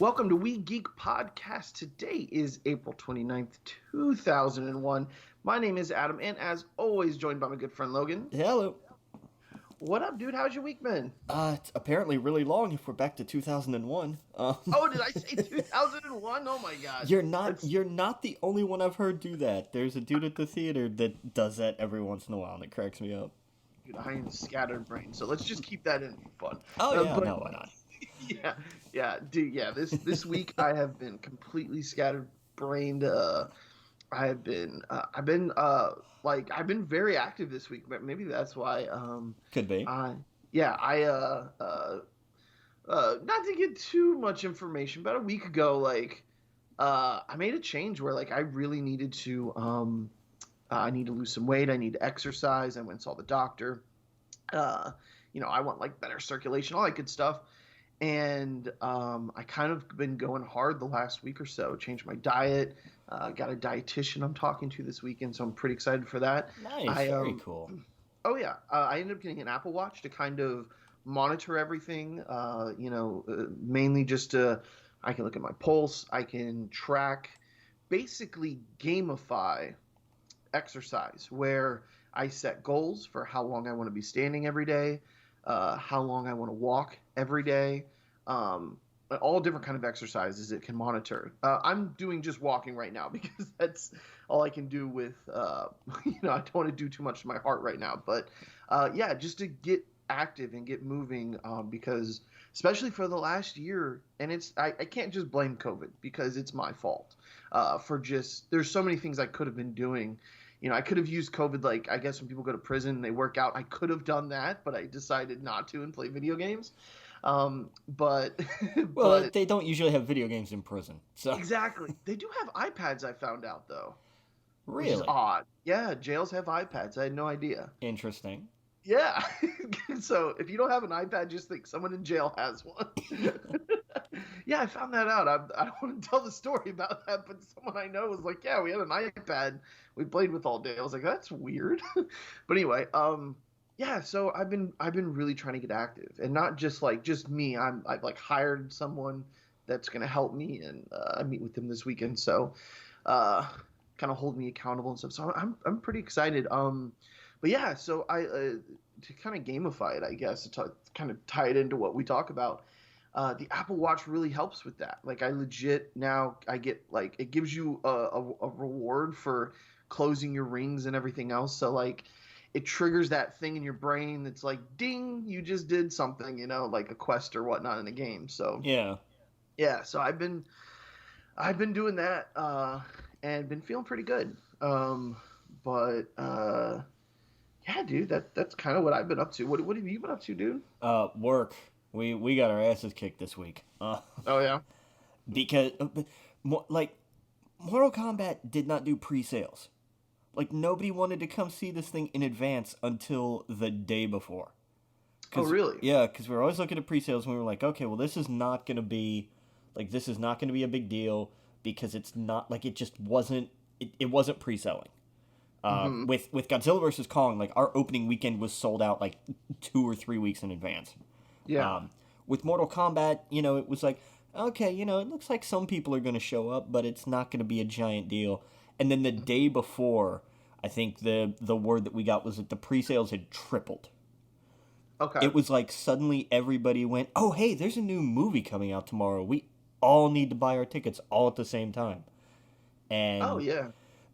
Welcome to We Geek Podcast. Today is April 29th, 2001. My name is Adam, and as always, joined by my good friend Logan. Hello. What up, dude? How's your week been? It's apparently really long if we're back to 2001. Oh, did I say 2001? Oh my god. You're not the only one I've heard do that. There's a dude at the theater that does that every once in a while, and it cracks me up. Dude, I am scattered brain, so let's just keep that in for fun. Oh yeah, no, why not? This week I have been completely scattered brained. I've been very active this week, but maybe that's why. Could be. Not to get too much information, about a week ago, I made a change where I really needed to I need to lose some weight. I need to exercise. I went and saw the doctor. I want better circulation, all that good stuff. And I kind of been going hard the last week or so. Changed my diet. Got a dietitian I'm talking to this weekend, so I'm pretty excited for that. Nice, very cool. Oh yeah, I ended up getting an Apple Watch to kind of monitor everything. Mainly just to I can look at my pulse. I can track, basically gamify exercise, where I set goals for how long I want to be standing every day, how long I want to walk every day, all different kind of exercises it can monitor. I'm doing just walking right now because that's all I can do with, I don't want to do too much to my heart right now. But just to get active and get moving, because especially for the last year, and I can't just blame COVID because it's my fault. There's so many things I could have been doing. I could have used COVID, I guess when people go to prison and they work out, I could have done that, but I decided not to and play video games. But they don't usually have video games in prison. So exactly. They do have iPads, I found out, though. Really? Which is odd. Yeah, jails have iPads. I had no idea. Interesting. Yeah. So if you don't have an iPad, just think someone in jail has one. Yeah, I found that out. I don't want to tell the story about that, but someone I know was like, yeah, we had an iPad we played with all day. I was like, that's weird. But anyway, so I've been really trying to get active, and not just me. I've hired someone that's going to help me, and I meet with him this weekend. So kind of hold me accountable and stuff. So I'm pretty excited. But yeah, so I to kind of gamify it, I guess, to kind of tie it into what we talk about. The Apple Watch really helps with that. I legit now I get it gives you a reward for closing your rings and everything else. So it triggers that thing in your brain that's like, ding, you just did something, like a quest or whatnot in a game. So yeah. So I've been doing that and been feeling pretty good. Yeah, dude, that's kind of what I've been up to. What have you been up to, dude? Work. We got our asses kicked this week. Oh yeah. Because Mortal Kombat did not do pre-sales. Nobody wanted to come see this thing in advance until the day before. Oh really? Yeah, because we were always looking at pre-sales and we were like, okay, well this is not going to be a big deal because it's not it just wasn't it wasn't pre-selling. With Godzilla vs. Kong, our opening weekend was sold out 2 or 3 weeks in advance. Yeah. With Mortal Kombat, it was okay, it looks like some people are going to show up, but it's not going to be a giant deal. And then the day before, I think the word that we got was that the pre-sales had tripled. Okay. It was suddenly everybody went, oh, hey, there's a new movie coming out tomorrow. We all need to buy our tickets all at the same time. And oh, yeah.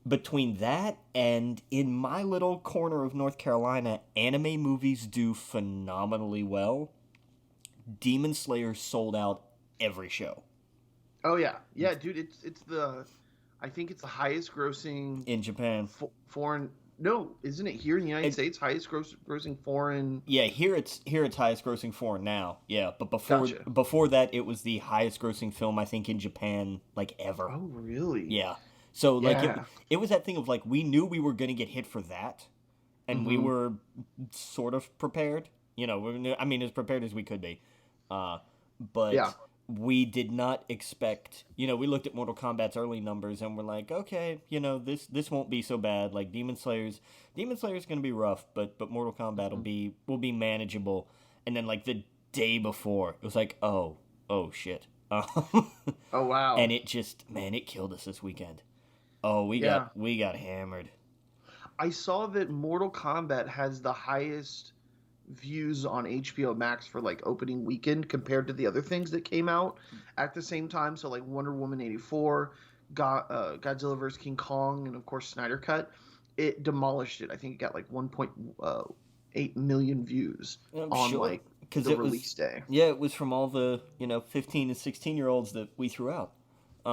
Between that and in my little corner of North Carolina, anime movies do phenomenally well. Demon Slayer sold out every show. Oh yeah, yeah, dude. I think it's the highest grossing in Japan. Foreign. No, isn't it here in the United States? Highest grossing foreign. Yeah, here it's highest grossing foreign now. Yeah, but before that, it was the highest grossing film I think in Japan ever. Oh really? Yeah. So it was that thing of we knew we were gonna get hit for that, and we were sort of prepared. As prepared as we could be. But yeah. We did not expect, we looked at Mortal Kombat's early numbers and we're like, okay, this won't be so bad. Demon Slayer's going to be rough, but Mortal Kombat will be manageable. And then the day before, it was oh shit. Oh wow. And it just, man, it killed us this weekend. Oh, we Yeah. got hammered. I saw that Mortal Kombat has the highest views on HBO Max for like opening weekend compared to the other things that came out at the same time. So like Wonder Woman 84, Godzilla vs King Kong, and of course Snyder Cut. It demolished it. I think it got like 1.8 million views on sure. like the release day. Yeah, it was from all the 15 and 16-year-olds that we threw out.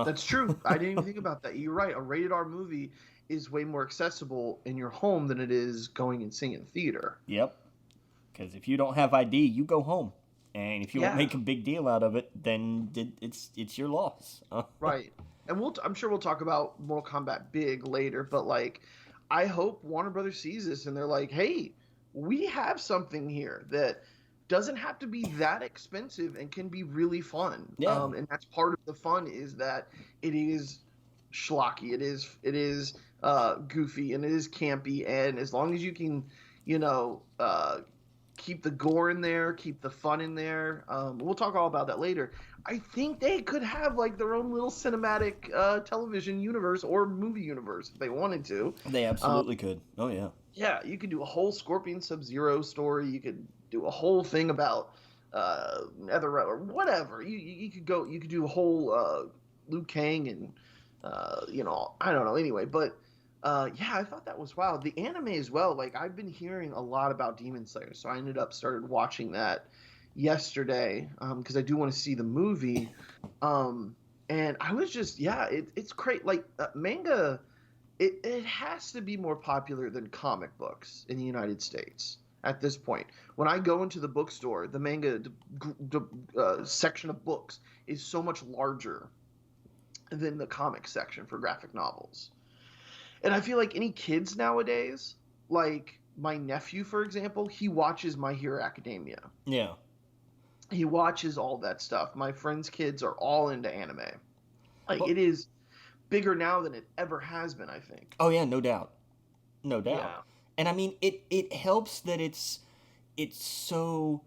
That's true. I didn't even think about that. You're right. A rated R movie is way more accessible in your home than it is going and seeing in theater. Yep. Because if you don't have ID, you go home, and if you don't make a big deal out of it, then it's your loss. Right. And I'm sure we'll talk about Mortal Kombat big later, but like, I hope Warner Brothers sees this and they're like, hey, we have something here that doesn't have to be that expensive and can be really fun. Yeah. And that's part of the fun, is that it is schlocky, it is goofy, and it is campy, and as long as you can, keep the gore in there, keep the fun in there. We'll talk all about that later. I think they could have like their own little cinematic television universe or movie universe if they wanted to. They absolutely could. Oh yeah. Yeah, you could do a whole Scorpion Sub-Zero story. You could do a whole thing about Nether or whatever. You could go. You could do a whole Liu Kang and I don't know. Anyway, but. Yeah, I thought that was wild. The anime as well. Like, I've been hearing a lot about Demon Slayer, so I started watching that yesterday because I do want to see the movie. And I was just, it's great. Like, manga, it has to be more popular than comic books in the United States at this point. When I go into the bookstore, the manga section of books is so much larger than the comic section for graphic novels. And I feel like any kids nowadays, like my nephew, for example, he watches My Hero Academia. Yeah. He watches all that stuff. My friends' kids are all into anime. Like, it is bigger now than it ever has been, I think. Oh, yeah, no doubt. No doubt. Yeah. And, I mean, it helps that it's so...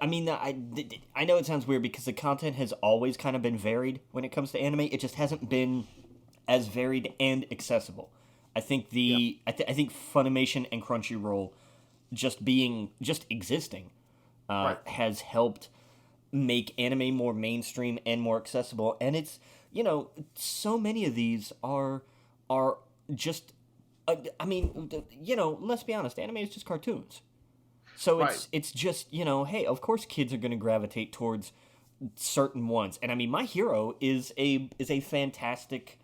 I mean, I know it sounds weird because the content has always kind of been varied when it comes to anime. It just hasn't been as varied and accessible. I think I think Funimation and Crunchyroll just existing has helped make anime more mainstream and more accessible. And it's so many of these are just I mean let's be honest, anime is just cartoons. So it's just hey, of course kids are going to gravitate towards certain ones. And I mean, My Hero is a fantastic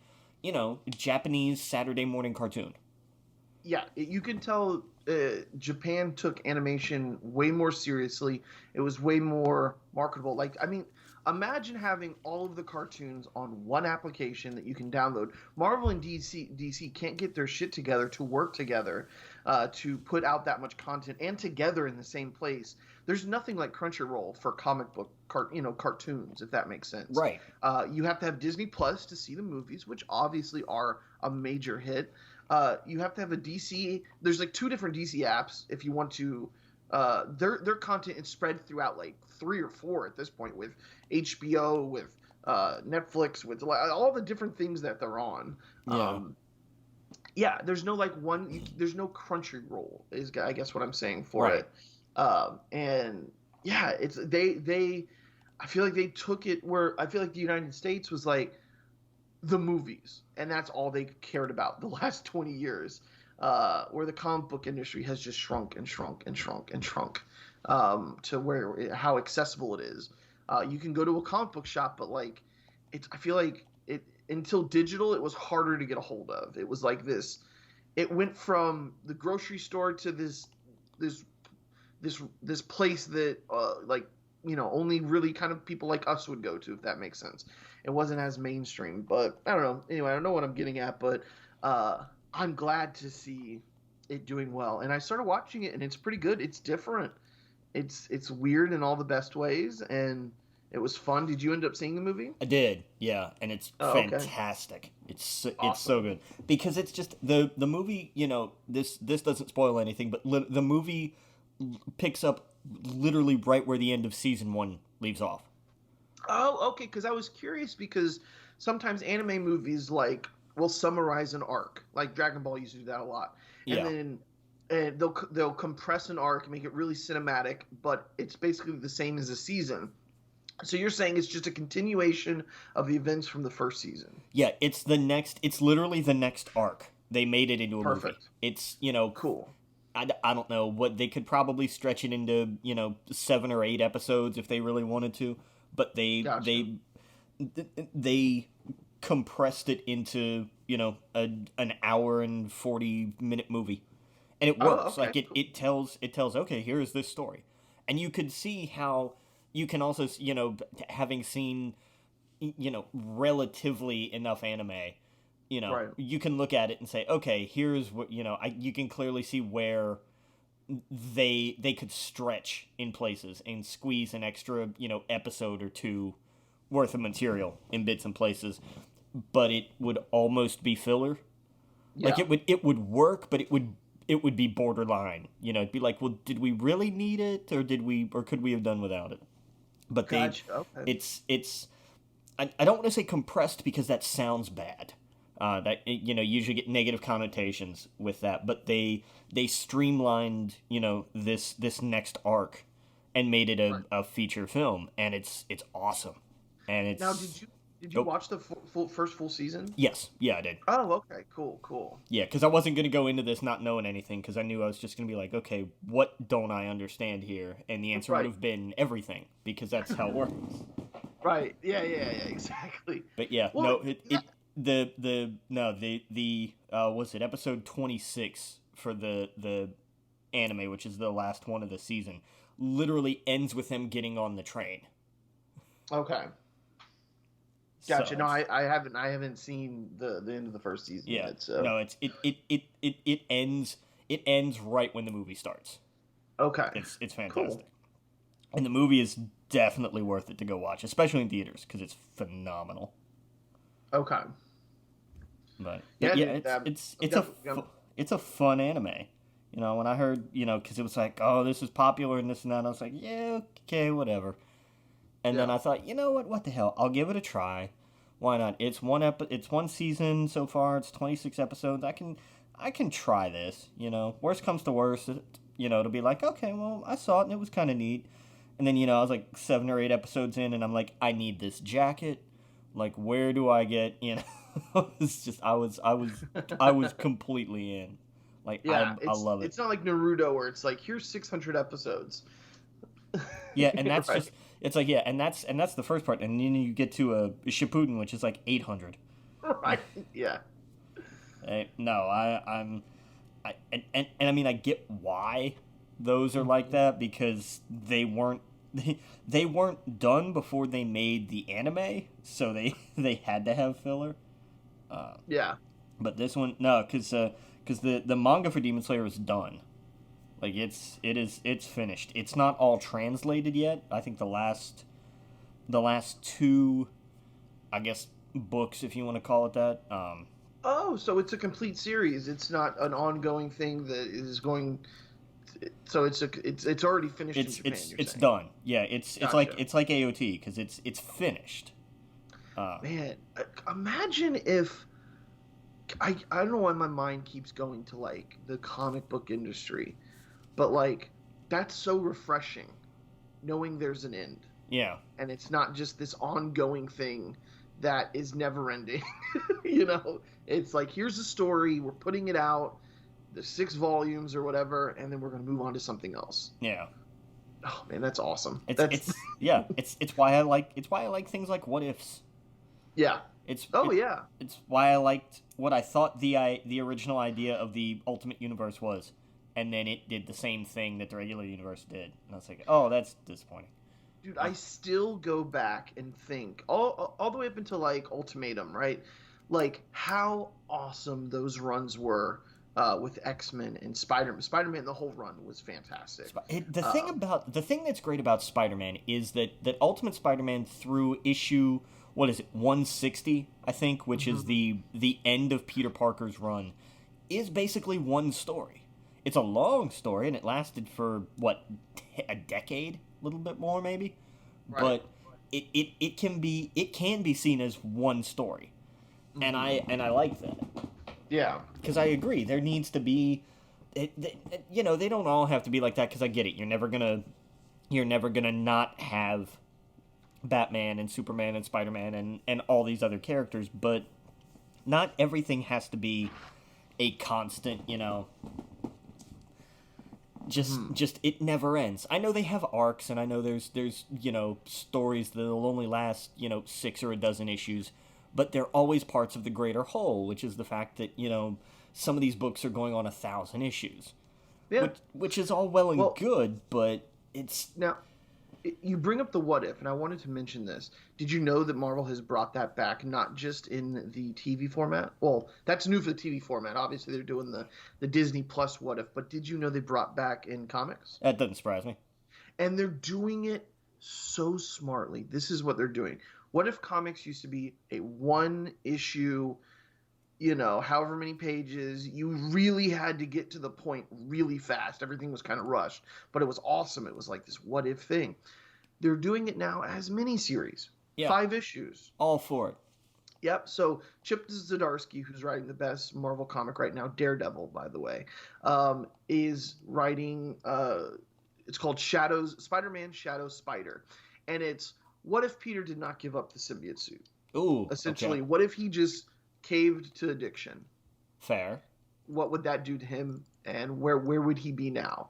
Japanese Saturday morning cartoon. Yeah, you can tell Japan took animation way more seriously. It was way more marketable. Like, I mean, imagine having all of the cartoons on one application that you can download. Marvel and DC can't get their shit together to work together to put out that much content and together in the same place. There's nothing like Crunchyroll for comic book cartoons, if that makes sense. Right. You have to have Disney Plus to see the movies, which obviously are a major hit. You have to have a DC. There's like 2 different DC apps if you want to. Their content is spread throughout like 3 or 4 at this point, with HBO, with Netflix, with all the different things that they're on. Yeah. There's no like one. There's no Crunchyroll is I guess what I'm saying for it. And yeah, it's they. I feel like they took it where I feel like the United States was like the movies, and that's all they cared about the last 20 years. Where the comic book industry has just shrunk and shrunk and shrunk and shrunk to how accessible it is. You can go to a comic book shop, but like I feel like it until digital, it was harder to get a hold of. It was like this. It went from the grocery store to this place that only really kind of people like us would go to, if that makes sense. It wasn't as mainstream, but I don't know. Anyway, I don't know what I'm getting at, but I'm glad to see it doing well. And I started watching it, and it's pretty good. It's different. It's weird in all the best ways, and it was fun. Did you end up seeing the movie? I did, yeah, and it's fantastic. Okay. It's so good because it's just the movie. This doesn't spoil anything, but the movie picks up literally right where the end of season 1 leaves off. Oh, okay. Because I was curious because sometimes anime movies like will summarize an arc, like Dragon Ball used to do that a lot, and Yeah. then they'll compress an arc, make it really cinematic, but it's basically the same as a season. So you're saying it's just a continuation of the events from the first season? Yeah, it's literally the next arc. They made it into a movie. Perfect. It's, Cool. I don't know what they could probably stretch it into, 7 or 8 episodes if they really wanted to, but Gotcha. they compressed it into, an hour and 40-minute movie. And it Oh, works. okay. Like Cool. it tells, okay, here is this story. And you could see how you can also, having seen, relatively enough anime, Right. you can look at it and say, okay, here's what, you can clearly see where they could stretch in places and squeeze an extra, episode or two worth of material in bits and places, but it would almost be filler. Like Yeah. it would work, but it would be borderline. It'd be like, well, did we really need it, or could we have done without it? But Gotcha. Okay. it's I don't want to say compressed because that sounds bad. That usually get negative connotations with that, but they streamlined this next arc and made it Right. a feature film, and it's awesome, and Now, it's did you oh watch the first full season? yes, yeah, I did. Oh, okay. Cool. Cool. Yeah, because I wasn't going to go into this not knowing anything, because I knew I was just going to be like, okay, what don't I understand here? And the answer would Right. have been everything, because that's how it works. Right. Yeah. Yeah. Yeah. Exactly. But yeah, Well, no, yeah. the was it episode 26 for the anime, which is the last one of the season, literally ends with him getting on the train. Okay. So Gotcha. No, I haven't seen the end of the first season yeah, yet. So no, it ends right when the movie starts. okay. It's Cool. fantastic. And the movie is definitely worth it to go watch, especially in theaters, because it's phenomenal. Okay. But Yeah, yeah, dude, it's a fun anime. When I heard, because it was like, oh, this is popular and this and that, I was like, yeah, okay, whatever. And then Yeah. I thought, you know what the hell? I'll give it a try. Why not? It's one season so far. It's 26 episodes. I can try this. Worst comes to worst, it'll be like, okay, well, I saw it and it was kind of neat. And then I was like 7 or 8 episodes in, and I'm like, I need this jacket. Like, where do I get? It's just I was completely in. Like, Yeah. I love it. It's not like Naruto where it's like here's 600 episodes. Yeah, and that's Right. just it's like, yeah, and that's the first part, and then you get to a Shippuden, which is like 800. Right. Yeah. No, and I mean, I get why those are like that, because they weren't done before they made the anime, so they had to have filler. Yeah. But this one, no, because the manga for Demon Slayer is done. Like it's finished. It's not all translated yet. I think the last two, I guess, books, if you want to call it that. Oh, so it's a complete series. It's not an ongoing thing that is going. So it's already finished in Japan. You're It's saying. done. Yeah, it's Gotcha. it's like AOT, because it's finished. Man, imagine if I don't know why my mind keeps going to like the comic book industry, but like that's so refreshing, knowing there's an end Yeah, and it's not just this ongoing thing that is never ending. It's like here's a story, we're putting it out, the 6 volumes or whatever, and then we're gonna move on to something else. yeah. Oh man, that's awesome. It's yeah. It's why I like things like What Ifs. Yeah. It's Oh it- yeah. It's why I liked what I thought the original idea of the Ultimate Universe was, and then it did the same thing that the regular universe did, and I was like, oh, that's disappointing. Dude, I still go back and think all the way up until like Ultimatum, right? Like how awesome those runs were with X-Men and Spider-Man. Spider-Man, the whole run was fantastic. The thing that's great about Spider-Man is that Ultimate Spider-Man through issue, what is it, 160, I think, which is the end of Peter Parker's run, is basically one story. It's a long story, and it lasted for what, a decade, a little bit more maybe, Right. but it can be seen as one story, and I like that. Yeah, because I agree there needs to be, you know, they don't all have to be like that. Because I get it, you're never gonna not have Batman and Superman and Spider-Man and all these other characters, but not everything has to be a constant, you know. Just it never ends. I know they have arcs, and I know there's you know, stories that'll only last, you know, 6 or a dozen issues, but they're always parts of the greater whole, which is the fact that, you know, some of these books are going on 1,000 issues, yeah. which is all well and good, but it's now. You bring up the what if, and I wanted to mention this. Did you know that Marvel has brought that back, not just in the TV format? Well, that's new for the TV format. Obviously, they're doing the Disney Plus what if, but did you know they brought back in comics? That doesn't surprise me. And they're doing it so smartly. This is what they're doing. What if comics used to be a one issue, you know, however many pages, you really had to get to the point really fast. Everything was kind of rushed, but it was awesome. It was like this what if thing. They're doing it now as miniseries. Yeah. 5 issues. All for it. Yep. So Chip Zdarsky, who's writing the best Marvel comic right now, Daredevil, by the way, is writing, it's called Spider-Man Shadow Spider. And it's, what if Peter did not give up the symbiote suit? Ooh, essentially, okay. What if he just caved to addiction? Fair. What would that do to him, and where would he be now?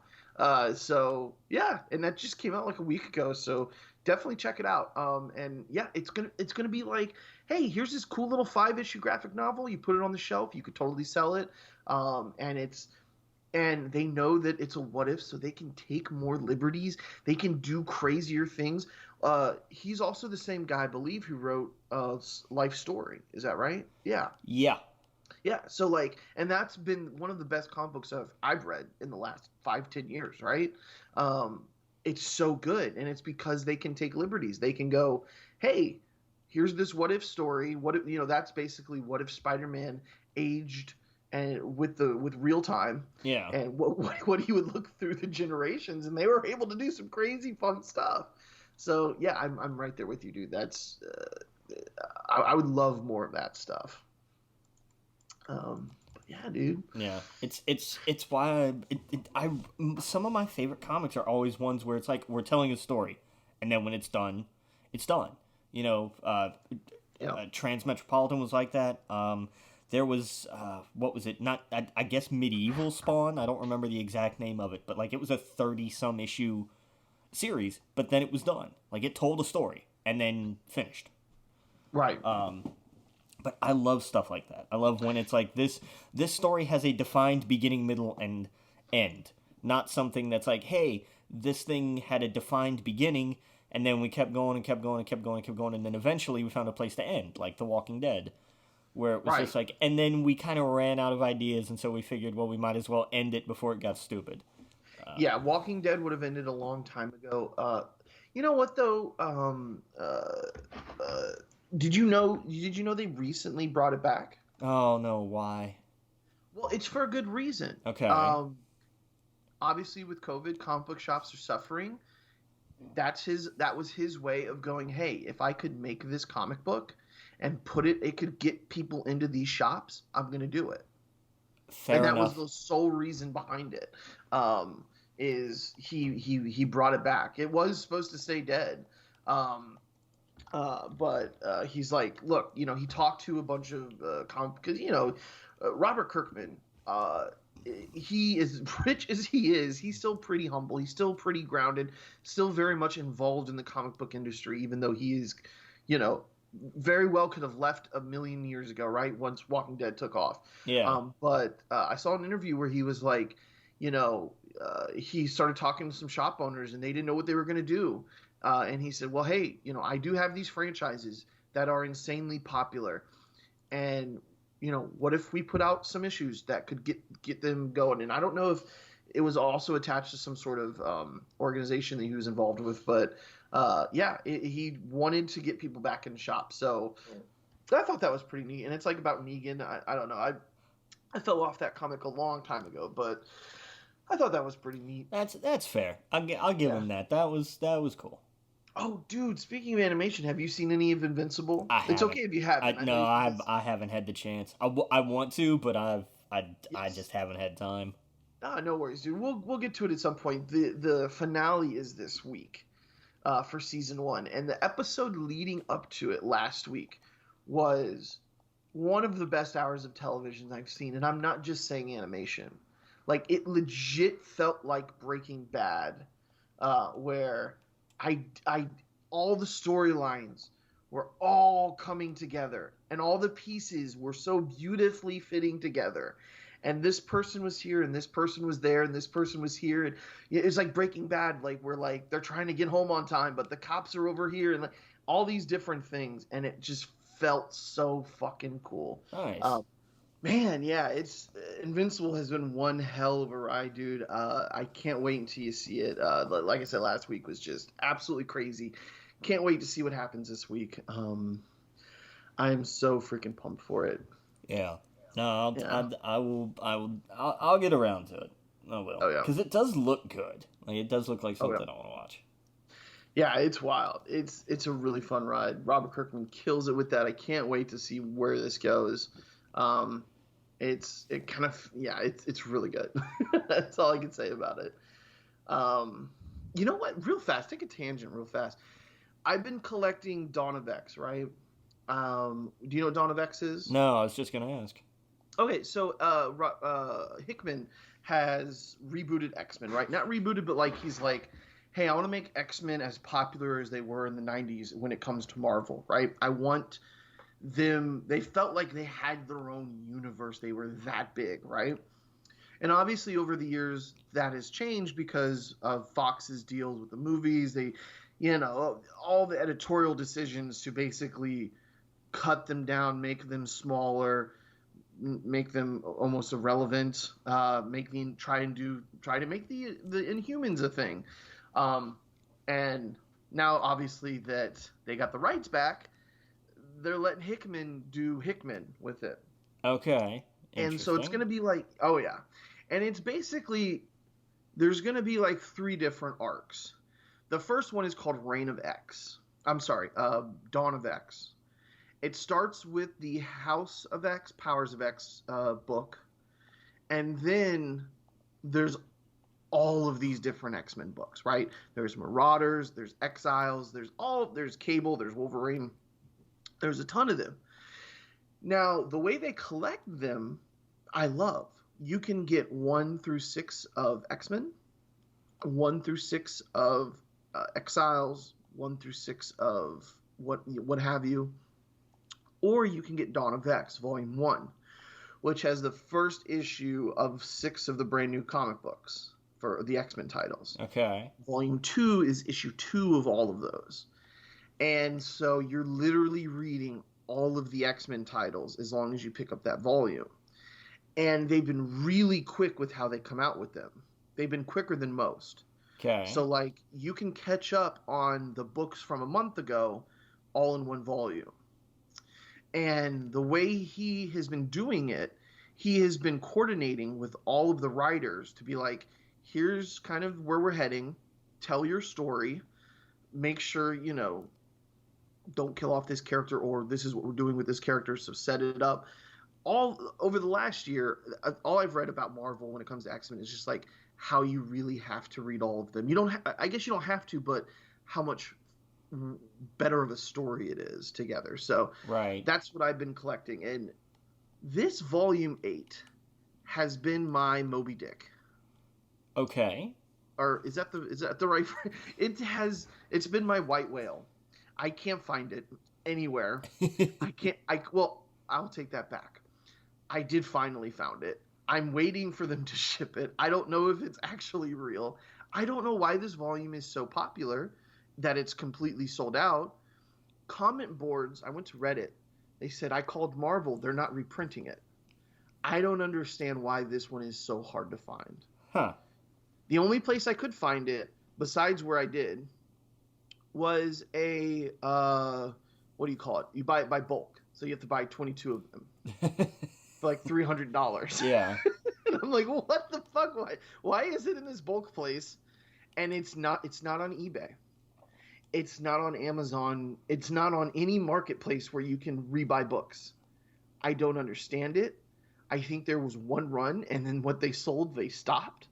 So yeah, and that just came out like a week ago, so definitely check it out. And yeah, it's gonna be like, hey, here's this cool little 5-issue graphic novel. You put it on the shelf, you could totally sell it. And they know that it's a what if, so they can take more liberties. They can do crazier things. He's also the same guy, I believe, who wrote Life Story. Is that right? Yeah. Yeah. Yeah, so like, and that's been one of the best comic books I've read in the last 5-10 years, right? It's so good, and it's because they can take liberties. They can go, hey, here's this what if story. What if, you know, that's basically what if Spider-Man aged and with real time, yeah, and what he would look through the generations, and they were able to do some crazy fun stuff. So yeah, I'm right there with you, dude. That's I would love more of that stuff. Yeah, dude. Yeah, it's why I some of my favorite comics are always ones where it's like we're telling a story, and then when it's done, it's done. You know, Transmetropolitan was like that. There was what was it? Not I guess Medieval Spawn. I don't remember the exact name of it, but like it was a 30-some issue series, but then it was done. Like it told a story and then finished. Right. But I love stuff like that. I love when it's like this story has a defined beginning, middle, and end. Not something that's like, hey, this thing had a defined beginning, and then we kept going and kept going and kept going and kept going, and then eventually we found a place to end, like The Walking Dead, where it was just like, and then we kind of ran out of ideas, and so we figured, well, we might as well end it before it got stupid. Yeah, Walking Dead would have ended a long time ago. You know what, though? Did you know they recently brought it back? Oh no, why? Well, it's for a good reason. Okay. Obviously with COVID, comic book shops are suffering. That was his way of going, hey, if I could make this comic book and it could get people into these shops, I'm going to do it. Fair enough. And that was the sole reason behind it. Is he brought it back. It was supposed to stay dead. But he's like, look, you know, he talked to a bunch of because, you know, Robert Kirkman, he is rich as he is, he's still pretty humble, he's still pretty grounded, still very much involved in the comic book industry, even though he is, you know, very well could have left a million years ago, right, once Walking Dead took off. Yeah. But I saw an interview where he was like, you know, he started talking to some shop owners and they didn't know what they were going to do. And he said, well, hey, you know, I do have these franchises that are insanely popular. And, you know, what if we put out some issues that could get them going? And I don't know if it was also attached to some sort of organization that he was involved with. But, he wanted to get people back in the shop. So I thought that was pretty neat. And it's like about Negan. I don't know. I fell off that comic a long time ago. But I thought that was pretty neat. That's fair. I'll give him that. That was cool. Oh, dude, speaking of animation, have you seen any of Invincible? I It's haven't. okay if you haven't. I know No, you I haven't had the chance. I want to, but I yes. just haven't had time. Ah, no worries, dude. We'll get to it at some point. The finale is this week, for season 1, and the episode leading up to it last week was one of the best hours of television I've seen, and I'm not just saying animation. Like it legit felt like Breaking Bad, where I all the storylines were all coming together, and all the pieces were so beautifully fitting together. And this person was here, and this person was there, and this person was here, and it's like Breaking Bad, like we're like they're trying to get home on time, but the cops are over here, and like all these different things, and it just felt so fucking cool. Nice. Man, yeah, it's Invincible has been one hell of a ride, dude. I can't wait until you see it. Like I said, last week was just absolutely crazy. Can't wait to see what happens this week. I'm so freaking pumped for it. Yeah. No, Yeah. I'll get around to it. I will. Oh yeah. Because it does look good. Like it does look like Oh something yeah. I want to watch. Yeah, it's wild. It's a really fun ride. Robert Kirkman kills it with that. I can't wait to see where this goes. It's really good. That's all I can say about it. You know what? Real fast, take a tangent real fast. I've been collecting Dawn of X, right? Do you know what Dawn of X is? No, I was just gonna ask. Okay, so Hickman has rebooted X-Men, right? Not rebooted, but like he's like, hey, I want to make X-Men as popular as they were in the 90s when it comes to Marvel, right? I want them, they felt like they had their own universe. They were that big, right? And obviously over the years that has changed because of Fox's deals with the movies. They, all the editorial decisions to basically cut them down, make them smaller, make them almost irrelevant, try to make the Inhumans a thing. And now obviously that they got the rights back, they're letting Hickman do Hickman with it. Okay. And so it's going to be like, oh yeah. And it's basically, there's going to be like 3 different arcs. The first one is called Dawn of X. It starts with the House of X, Powers of X book. And then there's all of these different X-Men books, right? There's Marauders, there's Exiles, there's Cable, there's Wolverine. There's a ton of them. Now, the way they collect them, I love. You can get 1 through 6 of X-Men, 1 through 6 of Exiles, 1 through 6 of what have you. Or you can get Dawn of X, Volume 1, which has the first issue of 6 of the brand new comic books for the X-Men titles. Okay. Volume 2 is issue 2 of all of those. And so you're literally reading all of the X-Men titles as long as you pick up that volume. And they've been really quick with how they come out with them. They've been quicker than most. Okay. So, like, you can catch up on the books from a month ago all in 1 volume. And the way he has been doing it, he has been coordinating with all of the writers to be like, here's kind of where we're heading. Tell your story. Make sure, don't kill off this character, or this is what we're doing with this character, so set it up. All over the last year, all I've read about Marvel when it comes to X-Men is just like how you really have to read all of them. I guess you don't have to, but how much better of a story it is together. So right. That's what I've been collecting. And this volume 8 has been my Moby Dick. Okay. Or is that the right? It's been my white whale. I can't find it anywhere. I'll take that back. I did finally found it. I'm waiting for them to ship it. I don't know if it's actually real. I don't know why this volume is so popular that it's completely sold out. Comment boards, I went to Reddit. They said, I called Marvel. They're not reprinting it. I don't understand why this one is so hard to find. Huh. The only place I could find it, besides where I did, was a, what do you call it? You buy it by bulk. So you have to buy 22 of them for like $300. Yeah. And I'm like, what the fuck? Why is it in this bulk place? And it's not on eBay. It's not on Amazon. It's not on any marketplace where you can rebuy books. I don't understand it. I think there was one run, and then what they sold, they stopped.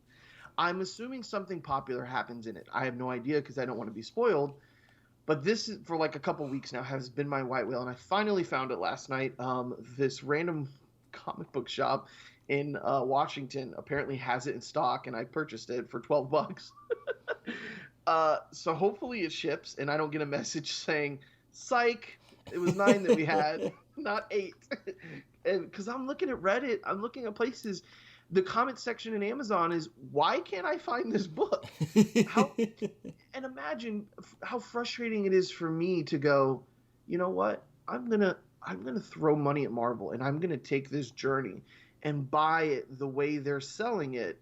I'm assuming something popular happens in it. I have no idea because I don't want to be spoiled. But this is, for like a couple weeks now, has been my white whale, and I finally found it last night. This random comic book shop in Washington apparently has it in stock, and I purchased it for $12. So hopefully it ships, and I don't get a message saying, "Psych, it was 9 that we had, not 8." And because I'm looking at Reddit, I'm looking at places. The comment section in Amazon is, why can't I find this book? And imagine how frustrating it is for me to go, you know what? I'm gonna throw money at Marvel, and I'm gonna take this journey and buy it the way they're selling it,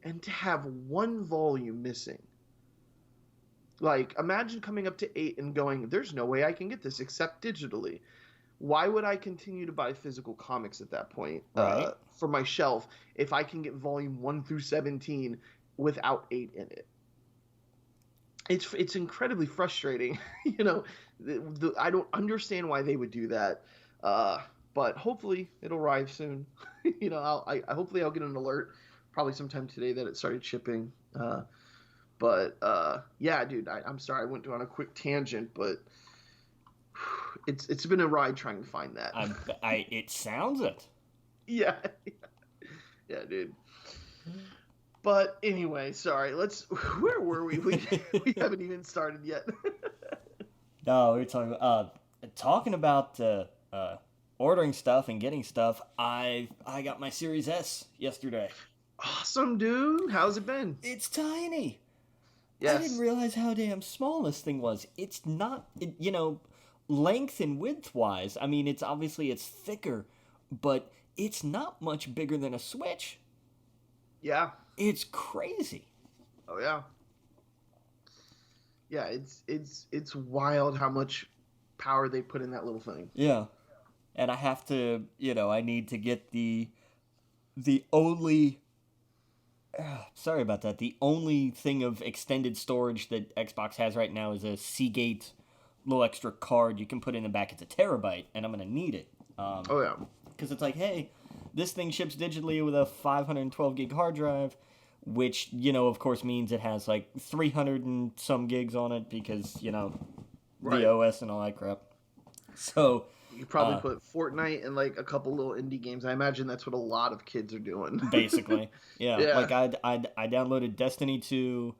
and to have one volume missing. Like, imagine coming up to 8 and going, there's no way I can get this except digitally. Why would I continue to buy physical comics at that point for my shelf if I can get volume 1 through 17 without 8 in it? It's incredibly frustrating. I don't understand why they would do that. But hopefully it'll arrive soon. Hopefully I'll get an alert probably sometime today that it started shipping. Yeah, dude, I'm sorry I went on a quick tangent, but it's been a ride trying to find that. It sounds it. Yeah, dude. But anyway, sorry. Where were we? We haven't even started yet. No, we were talking about ordering stuff and getting stuff. I got my Series S yesterday. Awesome, dude. How's it been? It's tiny. Yes. I didn't realize how damn small this thing was. It's not, length and width wise. I mean, it's thicker, but it's not much bigger than a Switch. Yeah. It's crazy. Oh yeah. Yeah, it's wild how much power they put in that little thing. Yeah. And I have to, I need to get the only sorry about that. The only thing of extended storage that Xbox has right now is a Seagate little extra card you can put in the back. It's a terabyte, and I'm going to need it. Oh, yeah. Because it's like, hey, this thing ships digitally with a 512 gig hard drive, which, of course means it has like 300 and some gigs on it because, Right. the OS and all that crap. So you probably put Fortnite and like a couple little indie games. I imagine that's what a lot of kids are doing. Basically, yeah. Like I downloaded Destiny 2,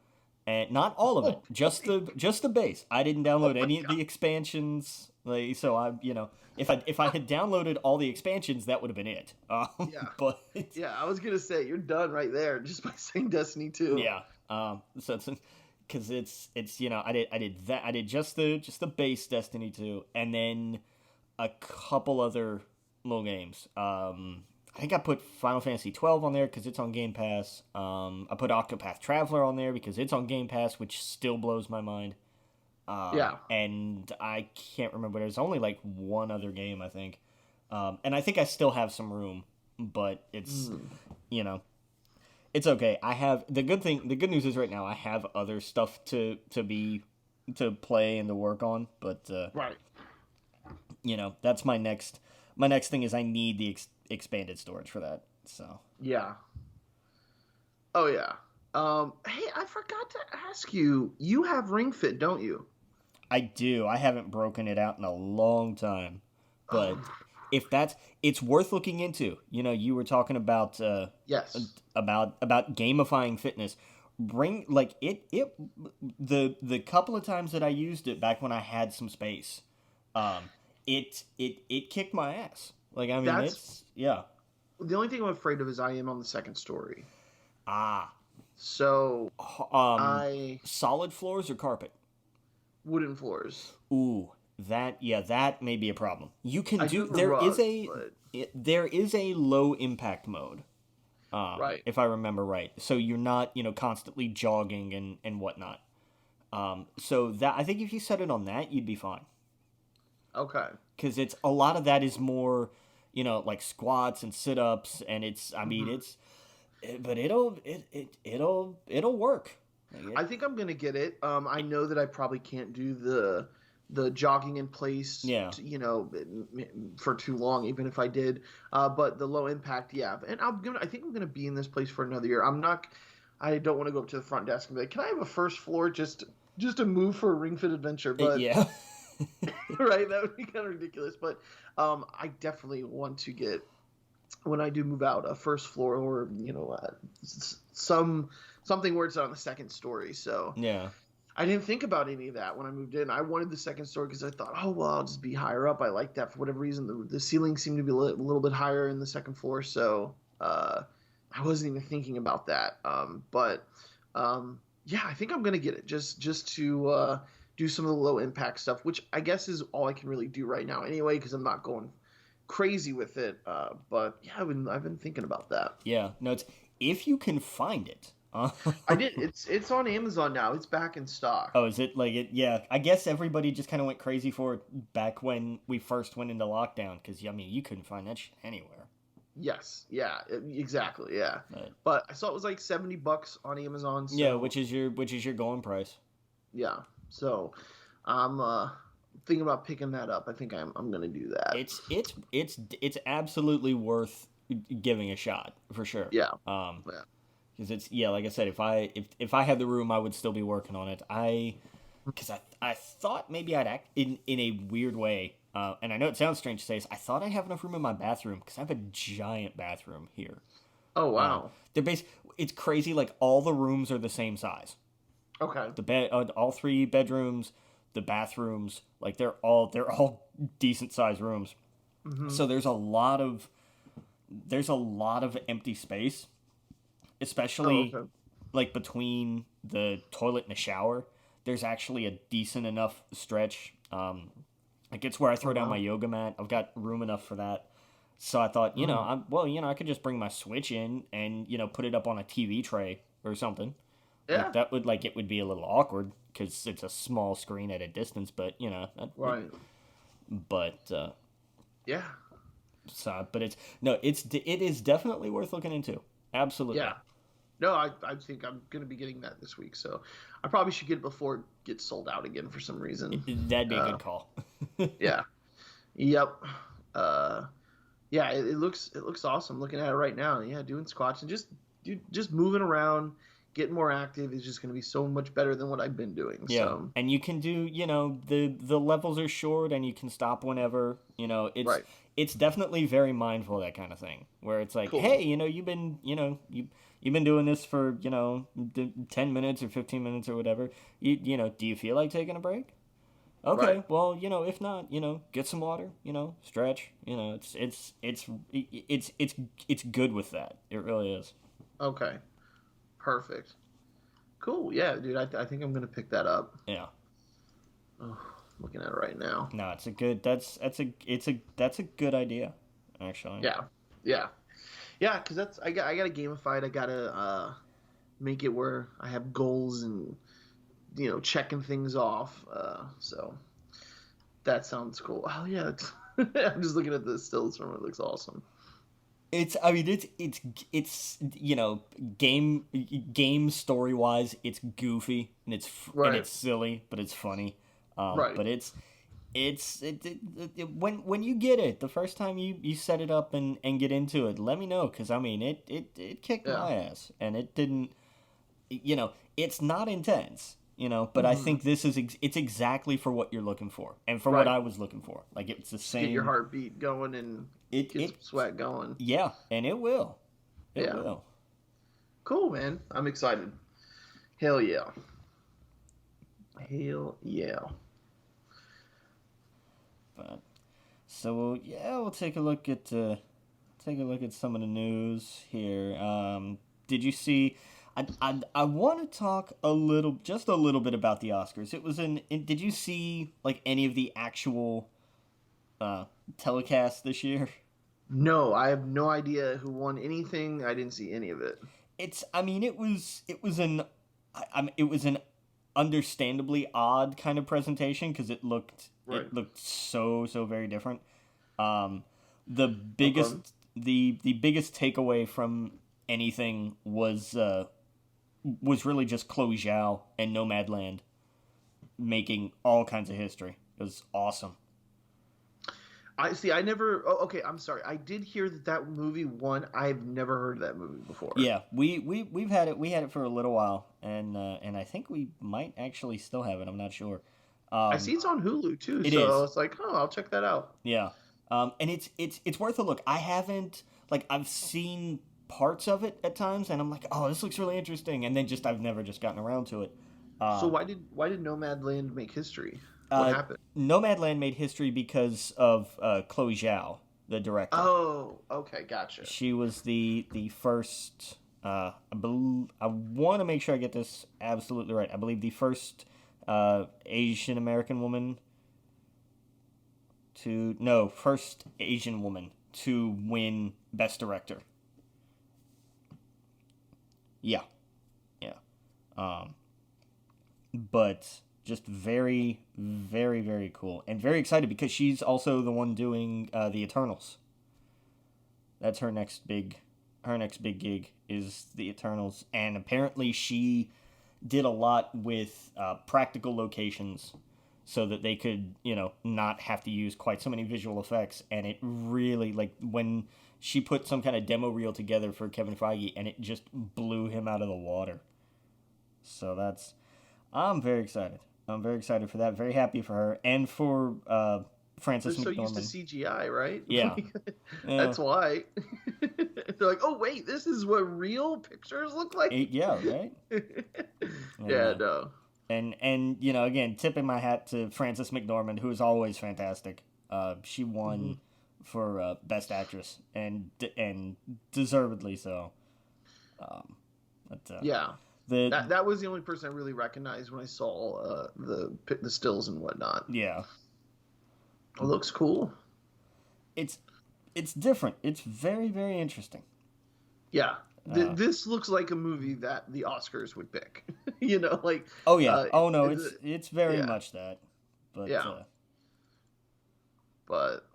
and not all of it, just the base. I didn't download any of the expansions. Like, so if I had downloaded all the expansions, that would have been it. Yeah. But yeah, I was gonna say you're done right there just by saying Destiny 2. Yeah. So it's because it's I did just the base Destiny 2, and then a couple other little games. I think I put Final Fantasy 12 on there because it's on Game Pass. I put Octopath Traveler on there because it's on Game Pass, which still blows my mind. Yeah. And I can't remember. There's only like one other game, I think. And I think I still have some room, but it's, it's okay. I have the good news is right now I have other stuff to play and to work on, but right. That's my next thing is I need the expanded storage for that. So yeah. Oh yeah. Hey, I forgot to ask you. You have Ring Fit, don't you? I do. I haven't broken it out in a long time, but it's worth looking into. You were talking about yes, about gamifying fitness. The couple of times that I used it back when I had some space. It kicked my ass. Like, I mean, yeah. The only thing I'm afraid of is I am on the second story. So, solid floors or carpet? Wooden floors. Ooh, that may be a problem. You can there is a low impact mode. Right. If I remember right. So you're not, constantly jogging and whatnot. So that, I think if you set it on that, you'd be fine. Okay. Because it's a lot of that is more, like squats and sit-ups, and it's, I mean, but it'll work. I think I'm gonna get it. I know that I probably can't do the jogging in place, Yeah. for too long, even if I did. But the low impact, yeah. And I think I'm gonna be in this place for another year. I don't want to go up to the front desk and be like, "Can I have a first floor just to move for a Ring Fit adventure?" But Yeah. right, that would be kind of ridiculous. But I definitely want to get, when I do move out, a first floor, or something where it's on the second story. So Yeah. I didn't think about any of that when I moved in. I wanted the second story because I thought, oh well, I'll just be higher up. I like that for whatever reason. The ceiling seemed to be a little bit higher in the second floor, so I wasn't even thinking about that. Yeah, I think I'm gonna get it just to do some of the low impact stuff, which I guess is all I can really do right now anyway, because I'm not going crazy with it. But yeah, I've been thinking about that. Yeah. No, it's if you can find it. I did. It's on Amazon now. It's back in stock. Oh, is it like it? Yeah, I guess everybody just kind of went crazy for it back when we first went into lockdown, because I mean you couldn't find that shit anywhere. Yes. Yeah. Exactly. Yeah. But I saw it was like $70 on Amazon. So, yeah, which is your going price. Yeah. So I'm thinking about picking that up. I think I'm gonna do that. It's absolutely worth giving a shot for sure. Yeah. Yeah. Because it's like I said, if I had the room, I would still be working on it. Because I thought maybe I'd act in a weird way, and I know it sounds strange to say this. I thought I'd have enough room in my bathroom because I have a giant bathroom here. Oh wow! It's crazy. Like all the rooms are the same size. Okay. The bed, all 3 bedrooms, the bathrooms, like they're all decent sized rooms. Mm-hmm. So there's a lot of empty space. Especially, like, between the toilet and the shower, there's actually a decent enough stretch. Like, it's where I throw down my yoga mat. I've got room enough for that. So I thought, I could just bring my Switch in and, put it up on a TV tray or something. Yeah. Like, it would be a little awkward because it's a small screen at a distance, but, Right. Yeah. So, but it is definitely worth looking into. Absolutely. Yeah. No, I think I'm going to be getting that this week, so I probably should get it before it gets sold out again for some reason. That'd be a good call. Yeah. Yep. Yeah, it looks awesome looking at it right now. Yeah, doing squats and just moving around, getting more active is just going to be so much better than what I've been doing. Yeah. So. And you can do, the levels are short and you can stop whenever, it's right. It's definitely very mindful, that kind of thing, where it's like, cool. Hey, you've been doing this for, 10 minutes or 15 minutes or whatever. Do you feel like taking a break? Okay. Right. Well, if not, get some water, stretch, it's good with that. It really is. Okay. Perfect. Cool. Yeah, dude, I think I'm going to pick that up. Yeah. Oh, looking at it right now. No, it's a good idea, actually. Yeah, because I got to gamify it. I got to make it where I have goals and checking things off. So that sounds cool. Oh yeah, I'm just looking at the stills from it. It looks awesome. It's game story wise, it's goofy and it's silly, but it's funny. Right. But when you get it the first time you set it up and get into it, let me know, because I mean it kicked my ass, and it didn't. It's not intense. But I think this is it's exactly for what you're looking for, and for what I was looking for. Like, it's the same. Get your heartbeat going and get some sweat going. Yeah, and it will. It will. Cool, man. I'm excited. Hell yeah. Hell yeah. But so yeah, we'll take a look at some of the news here. Did you see? I want to talk just a little bit about the Oscars. It was did you see like any of the actual telecasts this year? No, I have no idea who won anything. I didn't see any of it. It was an understandably odd kind of presentation, because it looked so very different. The biggest takeaway from anything was was really just Chloe Zhao and Nomadland making all kinds of history. It was awesome. I see. I never. Oh, okay. I'm sorry. I did hear that movie won. I've never heard of that movie before. Yeah, we've had it. We had it for a little while, and I think we might actually still have it. I'm not sure. I see it's on Hulu too. It so is. it's like, oh, I'll check that out. Yeah, and it's worth a look. I haven't I've seen parts of it at times, and I'm like, oh, this looks really interesting, and then I've never gotten around to it. So why did Nomadland make history? What happened? Nomadland made history because of Chloe Zhao, the director. Oh, okay, gotcha. She was the first. I want to make sure I get this absolutely right. I believe the first Asian American woman first Asian woman to win Best Director. Yeah. But just very, very, very cool. And very excited because she's also the one doing the Eternals. That's her next big gig is the Eternals. And apparently she did a lot with practical locations so that they could, not have to use quite so many visual effects. And it really, when she put some kind of demo reel together for Kevin Feige, and it just blew him out of the water. So I'm very excited. I'm very excited for that. Very happy for her and for Frances McDormand. They're so used to CGI, right? Yeah. That's why. They're like, oh, wait, this is what real pictures look like? Yeah, right? No. And again, tipping my hat to Frances McDormand, who is always fantastic. She won for Best Actress, and deservedly so. Yeah. That was the only person I really recognized when I saw the stills and whatnot. Yeah. It looks cool. It's different. It's very, very interesting. Yeah. This looks like a movie that the Oscars would pick. Oh yeah. Oh no, it's very much that. But But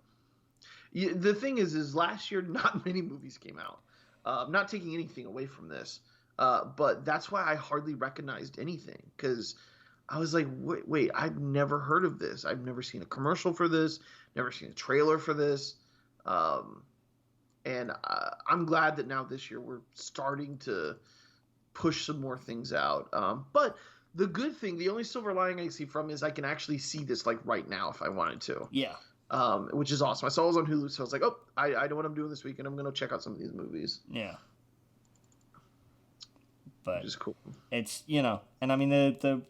the thing is last year not many movies came out. I'm not taking anything away from this. But that's why I hardly recognized anything, because I was like, wait, I've never heard of this. I've never seen a commercial for this, never seen a trailer for this. And I'm glad that now this year we're starting to push some more things out. But the good thing, the only silver lining I see from is I can actually see this right now if I wanted to. Yeah. Which is awesome. I saw it was on Hulu, so I was like, oh, I know what I'm doing this weekend. I'm going to check out some of these movies. Yeah. But which is cool. It's and I mean the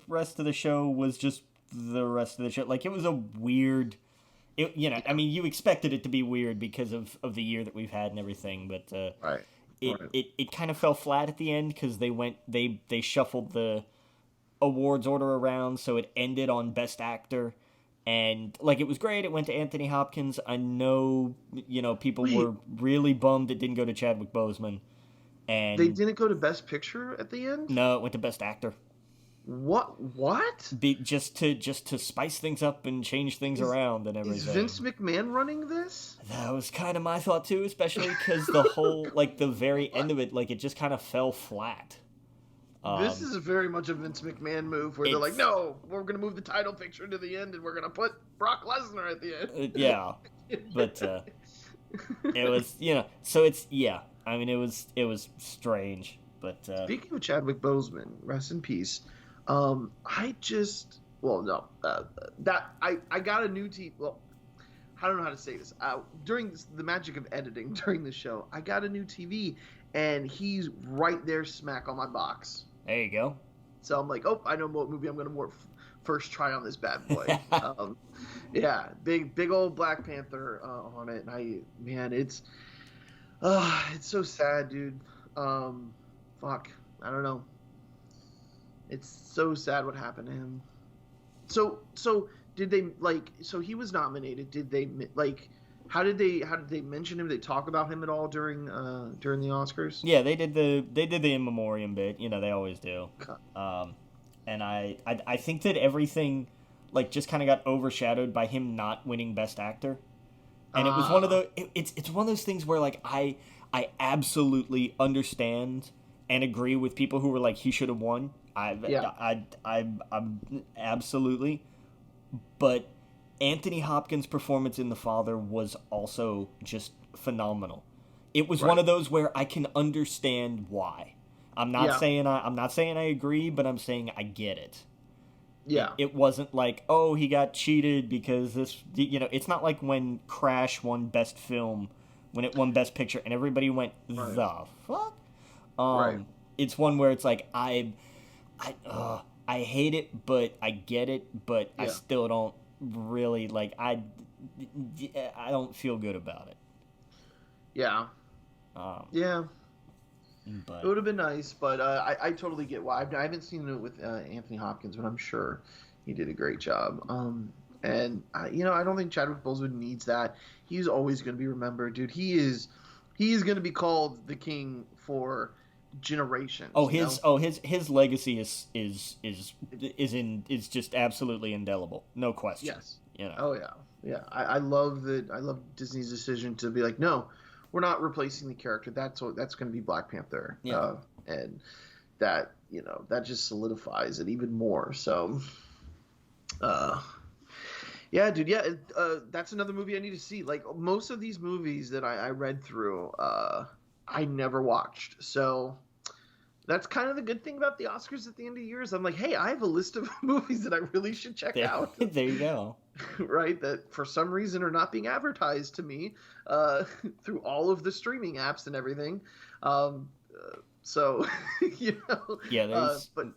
rest of the show was just the rest of the show. It was a weird. I mean, you expected it to be weird because of the year that we've had and everything, but right. It kind of fell flat at the end because they shuffled the awards order around, so it ended on Best Actor, and it was great. It went to Anthony Hopkins. I know people were really bummed it didn't go to Chadwick Boseman. And they didn't go to Best Picture at the end? No, it went to Best Actor. What? Just to spice things up and change things around and everything. Is Vince McMahon running this? That was kind of my thought too, especially because the whole the very end of it, it just kind of fell flat. This is very much a Vince McMahon move where they're like, no, we're going to move the title picture to the end and we're going to put Brock Lesnar at the end. Yeah, but it was so it's I mean, it was strange, but speaking of Chadwick Boseman, rest in peace. I got a new TV. Well, I don't know how to say this. During the magic of editing during the show, I got a new TV, and he's right there, smack on my box. There you go. So I'm like, oh, I know what movie I'm going to first try on this bad boy. Yeah, big old Black Panther on it, and it's so sad, dude. Fuck. I don't know. It's so sad what happened to him. So did they so he was nominated. Did they how did they mention him? Did they talk about him at all during the Oscars? Yeah, they did the in memoriam bit. They always do. And I think that everything just kind of got overshadowed by him not winning Best Actor. And it was one of those. It's one of those things where I absolutely understand and agree with people who were like he should have won. I'm absolutely. But Anthony Hopkins' performance in The Father was also just phenomenal. It was one of those where I can understand why. I'm not saying I agree, but I'm saying I get it. Yeah. It wasn't like, oh, he got cheated because this, it's not like when Crash won Best Film, when it won Best Picture, and everybody went, the fuck? It's one where it's like, I hate it, but I get it, but I still don't really, I don't feel good about it. Yeah. But it would have been nice, but I totally get why. I haven't seen it with Anthony Hopkins, but I'm sure he did a great job. And I don't think Chadwick Boseman needs that. He's always going to be remembered, dude. He is going to be called the king for generations. His legacy is just absolutely indelible, no question. Yes. Oh yeah. I love that. I love Disney's decision to be like, no, we're not replacing the character. That's going to be Black Panther. Yeah. And that that just solidifies it even more. So, yeah, dude. Yeah, that's another movie I need to see. Like most of these movies that I read through, I never watched. So that's kind of the good thing about the Oscars at the end of the year is I'm like, hey, I have a list of movies that I really should check out. There you go. Right, that for some reason are not being advertised to me through all of the streaming apps and everything. So,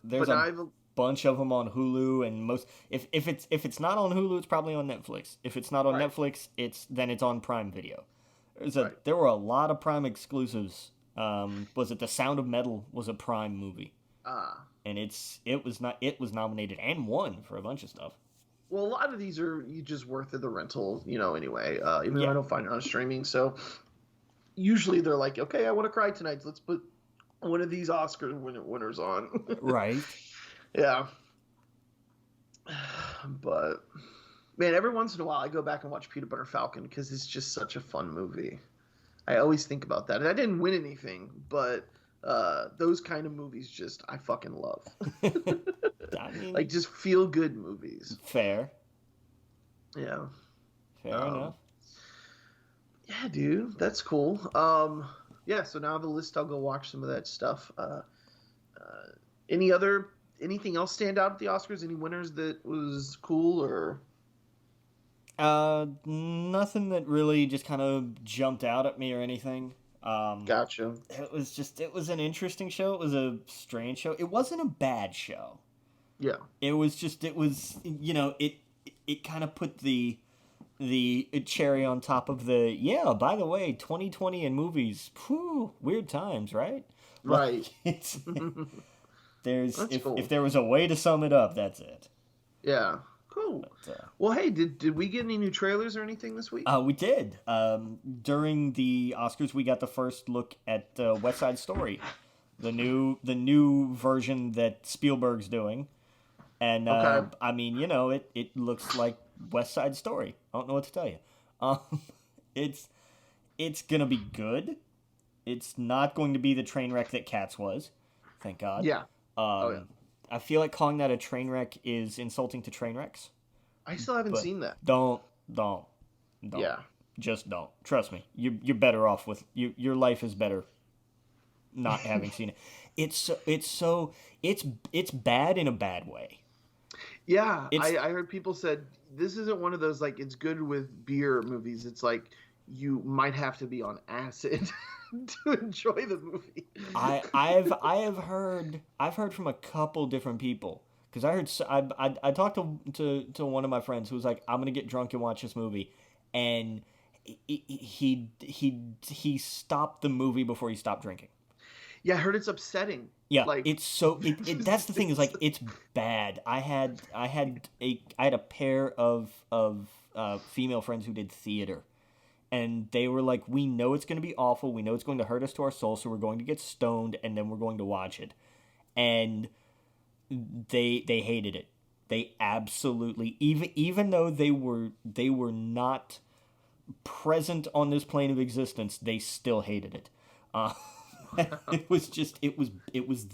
there's a bunch of them on Hulu, and most if it's not on Hulu, it's probably on Netflix. If it's not on Netflix, it's on Prime Video. There were a lot of Prime exclusives. Was it The Sound of Metal was a Prime movie? And it was nominated and won for a bunch of stuff. Well, a lot of these are just worth the rental, anyway, even though I don't find it on streaming. So usually they're like, okay, I want to cry tonight. So let's put one of these Oscar winners on. Right. Yeah. But, man, every once in a while I go back and watch Peanut Butter Falcon because it's just such a fun movie. I always think about that. And I didn't win anything, but those kind of movies I fucking love. I mean, like just feel good movies. Fair. Yeah. Fair enough. Yeah, dude, that's cool. Yeah, so now I have a list. I'll go watch some of that stuff. Anything else stand out at the Oscars? Any winners that was cool or? Nothing that really just kind of jumped out at me or anything. Gotcha. It was an interesting show. It was a strange show. It wasn't a bad show. Yeah. It kind of put the cherry on top of by the way, 2020 in movies, weird times, right? Right. If there was a way to sum it up, that's it. Yeah. Cool. Well, hey, did we get any new trailers or anything this week? We did. During the Oscars, we got the first look at West Side Story, the new version that Spielberg's doing, and okay. I mean, it looks like West Side Story. I don't know what to tell you. It's gonna be good. It's not going to be the train wreck that Cats was, thank God. Yeah. Yeah. I feel like calling that a train wreck is insulting to train wrecks. I still haven't seen that. Don't. Yeah. Just don't. Trust me. You're better off with your life is better not having seen it. It's bad in a bad way. Yeah, I heard people said this isn't one of those like it's good with beer movies. It's like you might have to be on acid to enjoy the movie. I've heard from a couple different people because I talked to one of my friends who was like, I'm gonna get drunk and watch this movie, and he stopped the movie before he stopped drinking. Yeah, I heard it's upsetting. Yeah, like, it's so. That's the thing is like it's bad. I had a pair of female friends who did theater. And they were like, we know it's going to be awful. We know it's going to hurt us to our soul. So we're going to get stoned and then we're going to watch it. And they hated it. They absolutely, even though they were not present on this plane of existence, they still hated it. It was just it was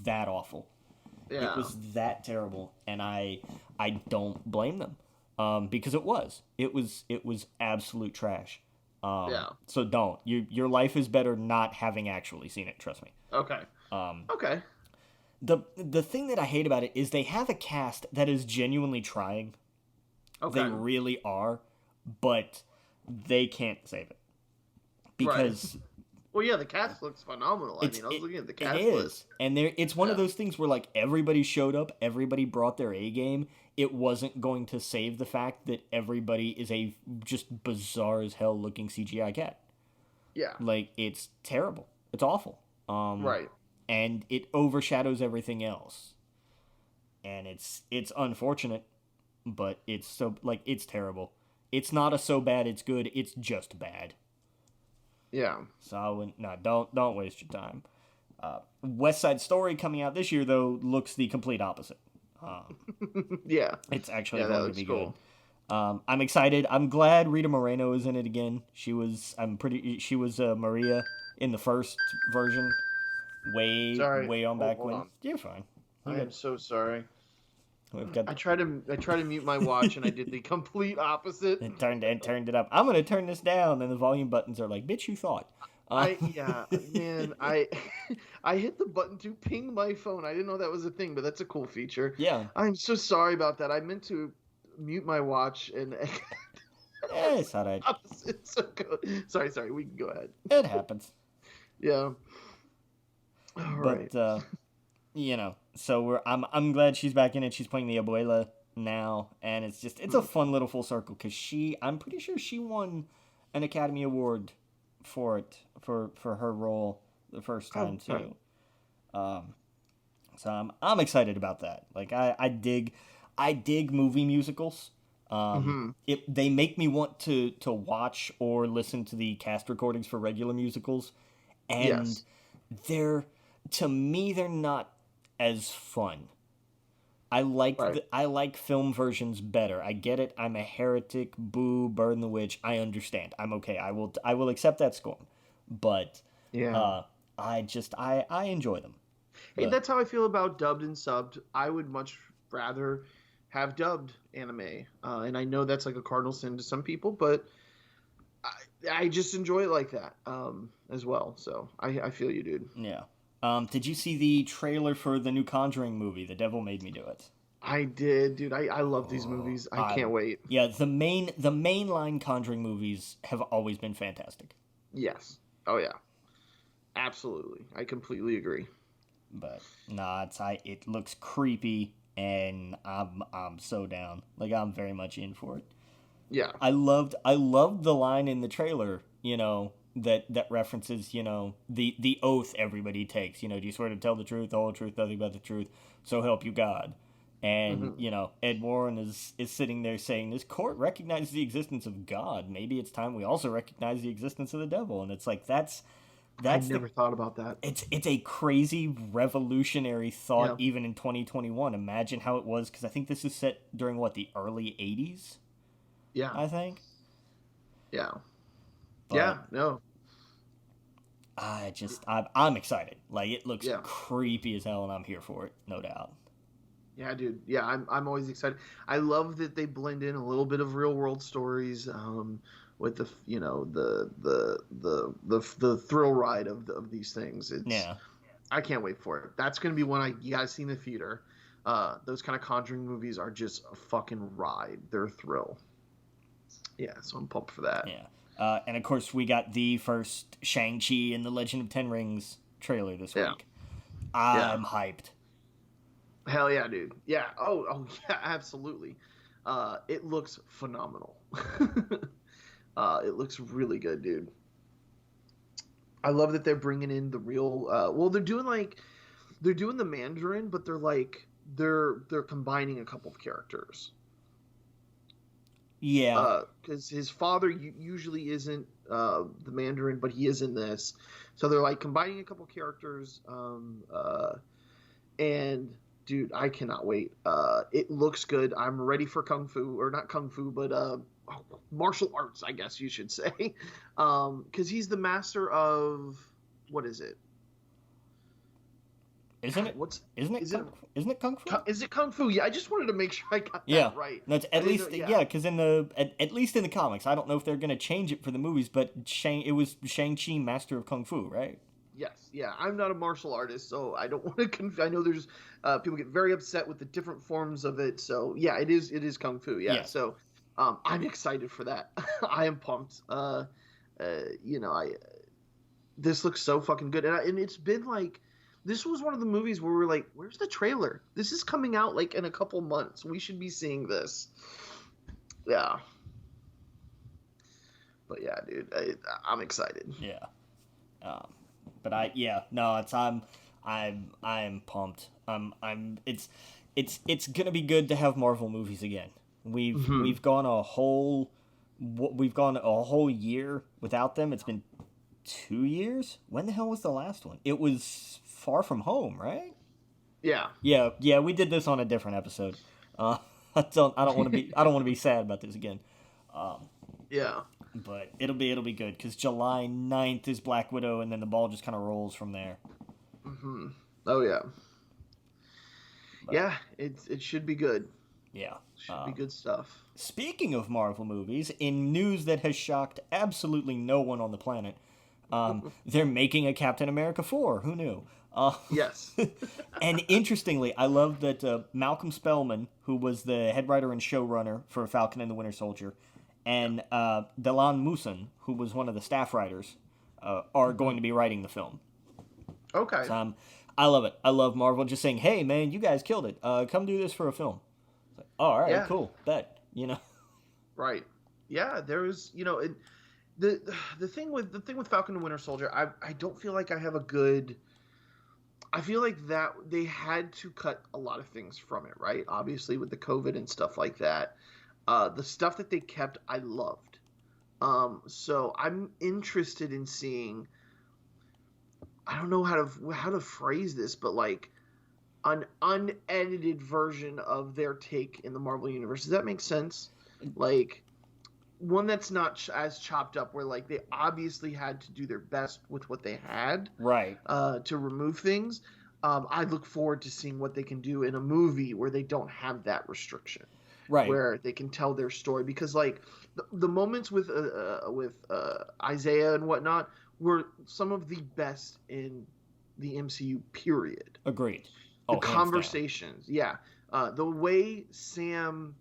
that awful. Yeah. It was that terrible, and I don't blame them, because it was absolute trash. Yeah. So don't, your life is better not having actually seen it. Trust me. Okay. Okay. The thing that I hate about it is they have a cast that is genuinely trying. Okay. They really are, but they can't save it because. Right. Well, yeah, the cast looks phenomenal. I was looking at the cast It list. is, and it's one of those things where like everybody showed up, everybody brought their A game. It wasn't going to save the fact that everybody is a just bizarre as hell looking CGI cat. Yeah. Like, it's terrible. It's awful. Right. And it overshadows everything else. And it's unfortunate, but it's it's terrible. It's not a so bad it's good, it's just bad. Yeah. So I wouldn't, don't waste your time. West Side Story coming out this year though looks the complete opposite. Yeah. It's actually going to be cool. Good. I'm excited. I'm glad Rita Moreno is in it again. She was Maria in the first version. Way on back when. You're fine. I am so sorry. We've got. I try to mute my watch and I did the complete opposite. And turned it up. I'm gonna turn this down, and the volume buttons are like, "Bitch, you thought." I hit the button to ping my phone. I didn't know that was a thing, but that's a cool feature. Yeah. I'm so sorry about that. I meant to mute my watch and. Yeah, it's alright. So sorry. We can go ahead. It happens. Yeah. All right. But so I'm glad she's back in it. She's playing the abuela now, and it's a fun little full circle because I'm pretty sure she won an Academy Award for her role the first time too. So I'm excited about that. Like I dig movie musicals. They make me want to watch or listen to the cast recordings for regular musicals, and they're not as fun. I like film versions better. I get it. I'm a heretic. Boo, burn the witch. I understand. I'm okay. I will accept that scorn. But I enjoy them. Hey, that's how I feel about dubbed and subbed. I would much rather have dubbed anime, and I know that's like a cardinal sin to some people, but I just enjoy it like that as well. So I feel you, dude. Yeah. Did you see the trailer for the new Conjuring movie, The Devil Made Me Do It? I did, dude. I love these movies. I can't wait. Yeah, the mainline Conjuring movies have always been fantastic. Yes. Oh yeah. Absolutely. I completely agree. But nah, it looks creepy, and I'm so down. Like, I'm very much in for it. Yeah. I loved the line in the trailer, that references, the oath everybody takes. Do you swear to tell the truth, the whole truth, nothing but the truth, so help you God? And, Ed Warren is sitting there saying, this court recognizes the existence of God. Maybe it's time we also recognize the existence of the devil. And it's like, I never thought about that. It's a crazy revolutionary thought, even in 2021. Imagine how it was, because I think this is set during, the early 80s? Yeah. I think? Yeah. But yeah, no. I'm excited. Like, it looks creepy as hell, and I'm here for it, no doubt. Yeah, dude. Yeah, I'm always excited. I love that they blend in a little bit of real world stories with the the thrill ride of these things. I can't wait for it. That's gonna be one you gotta see in the theater. Those kind of Conjuring movies are just a fucking ride. They're a thrill. Yeah, so I'm pumped for that. Yeah. And of course, we got the first Shang-Chi and the Legend of Ten Rings trailer this week. I'm hyped. Hell yeah, dude. Yeah. Oh yeah, absolutely. It looks phenomenal. It looks really good, dude. I love that they're bringing in the real. They're doing the Mandarin, but they're combining a couple of characters. Yeah. Because his father usually isn't the Mandarin, but he is in this. So they're combining a couple characters. And dude, I cannot wait. It looks good. I'm ready for kung fu, or not kung fu, but martial arts, I guess you should say. Because he's the master of, what is it? Isn't God, it? what's Isn't it? is it? Isn't it Kung Fu? Is it Kung Fu? Yeah, I just wanted to make sure I got Yeah, that right. no, it's I at didn't least know- yeah, because in the at least in the comics, I don't know if they're gonna change it for the movies, but it was Shang-Chi, Master of Kung Fu, right? Yes, yeah. I'm not a martial artist, so I don't want to I know there's people get very upset with the different forms of it. So yeah, it is kung fu. Yeah. Yeah. So I'm excited for that. I am pumped. You know, I this looks so fucking good, and it's been like this was one of the movies where we're like, where's the trailer? This is coming out like in a couple months. We should be seeing this. Yeah. But yeah, dude, I'm excited. Yeah. Um, but no, I'm pumped. It's gonna be good to have Marvel movies again. We've gone a whole year without them. It's been 2 years. When the hell was the last one? It was Far From Home, right? Yeah. Yeah. We did this on a different episode. I don't want to be sad about this again. Yeah. But it'll be good because July 9th is Black Widow, and then the ball just kind of rolls from there. Oh yeah. Yeah, it should be good. Yeah. Should be good stuff. Speaking of Marvel movies, in news that has shocked absolutely no one on the planet, they're making a Captain America 4. Who knew? Yes. And interestingly, I love that Malcolm Spellman, who was the head writer and showrunner for Falcon and the Winter Soldier, and Delan Musin, who was one of the staff writers, are going to be writing the film. Okay. So, I love it. I love Marvel just saying, "Hey, man, you guys killed it. Come do this for a film." It's like, oh, all right, Yeah. cool, bet. You know. Right. Yeah. There was, the thing with Falcon and Winter Soldier. I don't feel like I have a good. I feel like that they had to cut a lot of things from it, right? Obviously, with the COVID and stuff like that. The stuff that they kept, I loved. So I'm interested in seeing. I don't know how to phrase this, but like an unedited version of their take in the Marvel universe. Does that make sense? Like one that's not as chopped up, where like they obviously had to do their best with what they had, Right. To remove things. I look forward to seeing what they can do in a movie where they don't have that restriction. Right. Where they can tell their story, because like the moments with Isaiah and whatnot were some of the best in the MCU period. Agreed. The conversations, yeah, the way Sam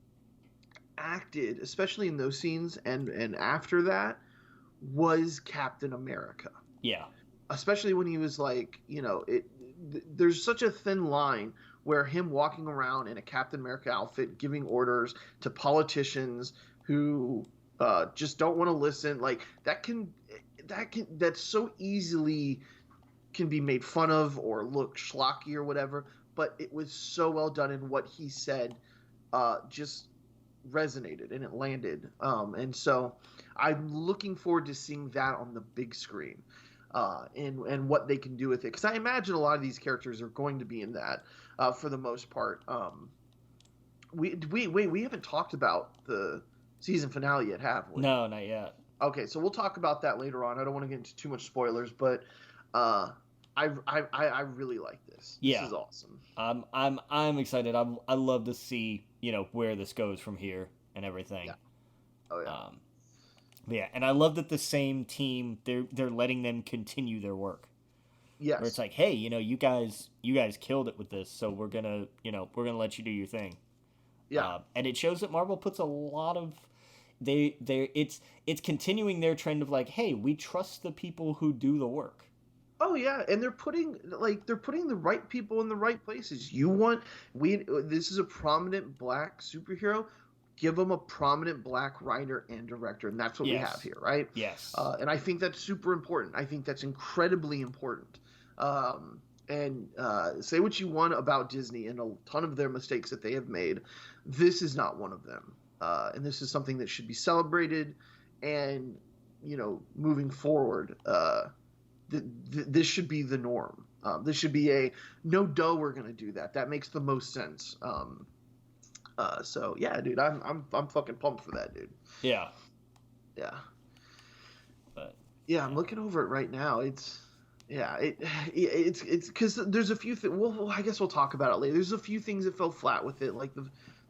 acted, especially in those scenes and after that, was Captain America. Yeah. Especially when he was like, there's such a thin line where him walking around in a Captain America outfit, giving orders to politicians who just don't want to listen, like that's so easily can be made fun of or look schlocky or whatever, but it was so well done, and what he said just resonated and it landed. And so I'm looking forward to seeing that on the big screen. And what they can do with it, because I imagine a lot of these characters are going to be in that for the most part. We haven't talked about the season finale yet, have we? No, not yet. Okay, so we'll talk about that later on. I don't want to get into too much spoilers, but I really like this. Yeah. This is awesome. I'm excited. I love to see where this goes from here and everything. Yeah. Oh yeah. Yeah, and I love that the same team they're letting them continue their work. Yes. Where it's like, hey, you guys killed it with this, so we're gonna let you do your thing. Yeah. And it shows that Marvel puts a lot of it's continuing their trend of like, hey, we trust the people who do the work. Oh yeah, and they're putting the right people in the right places. This is a prominent black superhero. Give them a prominent black writer and director, and that's what we have here, right? Yes. And I think that's super important. I think that's incredibly important. And say what you want about Disney and a ton of their mistakes that they have made, this is not one of them. And this is something that should be celebrated. And moving forward, this should be the norm. This should be no duh, we're gonna do that. That makes the most sense. So yeah, dude, I'm fucking pumped for that, dude. Yeah. Yeah. But yeah, I'm looking over it right now. Yeah, it's because there's a few things. Well, I guess we'll talk about it later. There's a few things that fell flat with it, like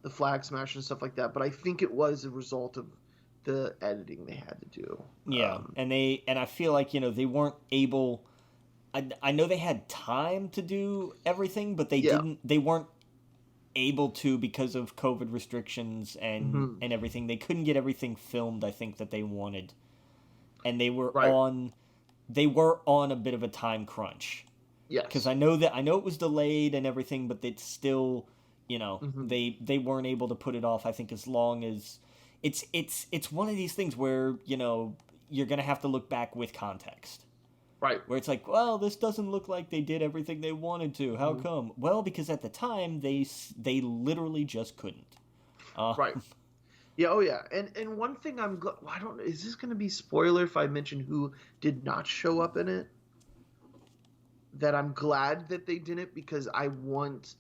the flag smash and stuff like that. But I think it was a result of the editing they had to do. Yeah, and I feel like they weren't able. I know they had time to do everything, but Yeah. they weren't able to because of COVID restrictions Mm-hmm. and everything. They couldn't get everything filmed, I think, that they wanted. And Right. they were on a bit of a time crunch. Because Yes. I know it was delayed and everything, but it's still, Mm-hmm. they weren't able to put it off, I think, as long as it's one of these things where, you're gonna have to look back with context. Right. Where it's like, well, this doesn't look like they did everything they wanted to. How Mm-hmm. come? Well, because at the time they literally just couldn't. Right. Yeah. Oh yeah. And one thing I'm glad. I don't. Is this going to be spoiler if I mention who did not show up in it? That I'm glad that they didn't, because I want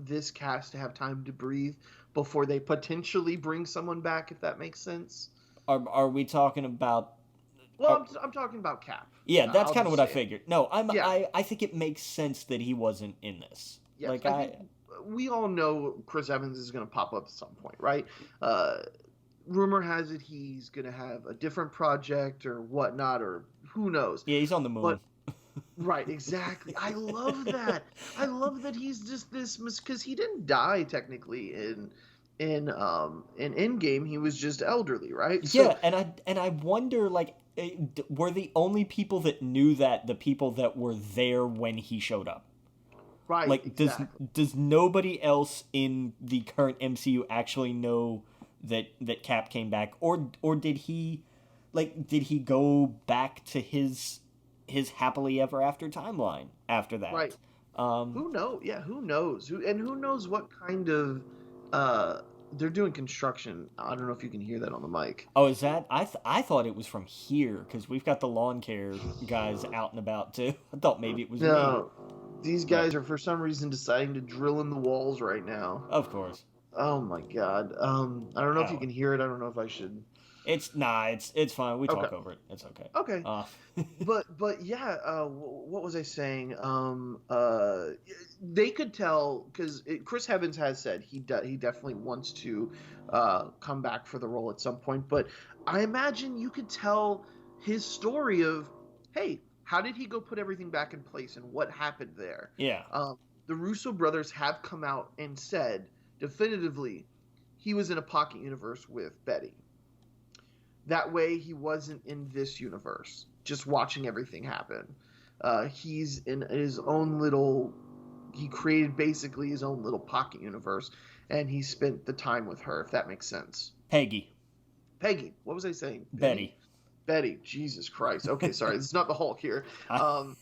this cast to have time to breathe before they potentially bring someone back, if that makes sense. Are we talking about? Well, I'm talking about Cap. Yeah, that's I'll kind of just what I say it. figured. No, Yeah. I think it makes sense that he wasn't in this. Yes. Like I think we all know Chris Evans is going to pop up at some point, right? Uh, Rumor has it he's going to have a different project or whatnot, or who knows. Yeah, he's on the moon. But right, exactly. I love that. I love that he's just this, because he didn't die technically in Endgame. He was just elderly, right? Yeah, and I wonder, like, were the only people that knew that the people that were there when he showed up? Right, Like, exactly. does nobody else in the current MCU actually know that Cap came back, or did he, like, did he go back to his happily ever after timeline after Right. that? Um, Who knows? Yeah, who knows? Who knows what kind of uh they're doing construction. I don't know if you can hear that on the mic. oh, is that I thought it was from here because we've got the lawn care guys out and about too. I thought maybe it was me, No, these but guys are for some reason deciding to drill in the walls right now. of course, Oh my god. I don't know if you oh, can hear it. I don't know if I should. it's fine. We Okay. talk over it. It's okay. Okay. Uh, But yeah, what was I saying? They could tell, because Chris Evans has said he definitely wants to come back for the role at some point. But I imagine you could tell his story of, hey, how did he go put everything back in place and what happened there? yeah, The Russo brothers have come out and said definitively he was in a pocket universe with Betty. That way, he wasn't in this universe, just watching everything happen. He's in his own little. He created basically his own little pocket universe, and he spent the time with her, if that makes sense. Peggy, Peggy, what was I saying? Betty. Betty, Jesus Christ. Okay, sorry, this is not the Hulk here. I,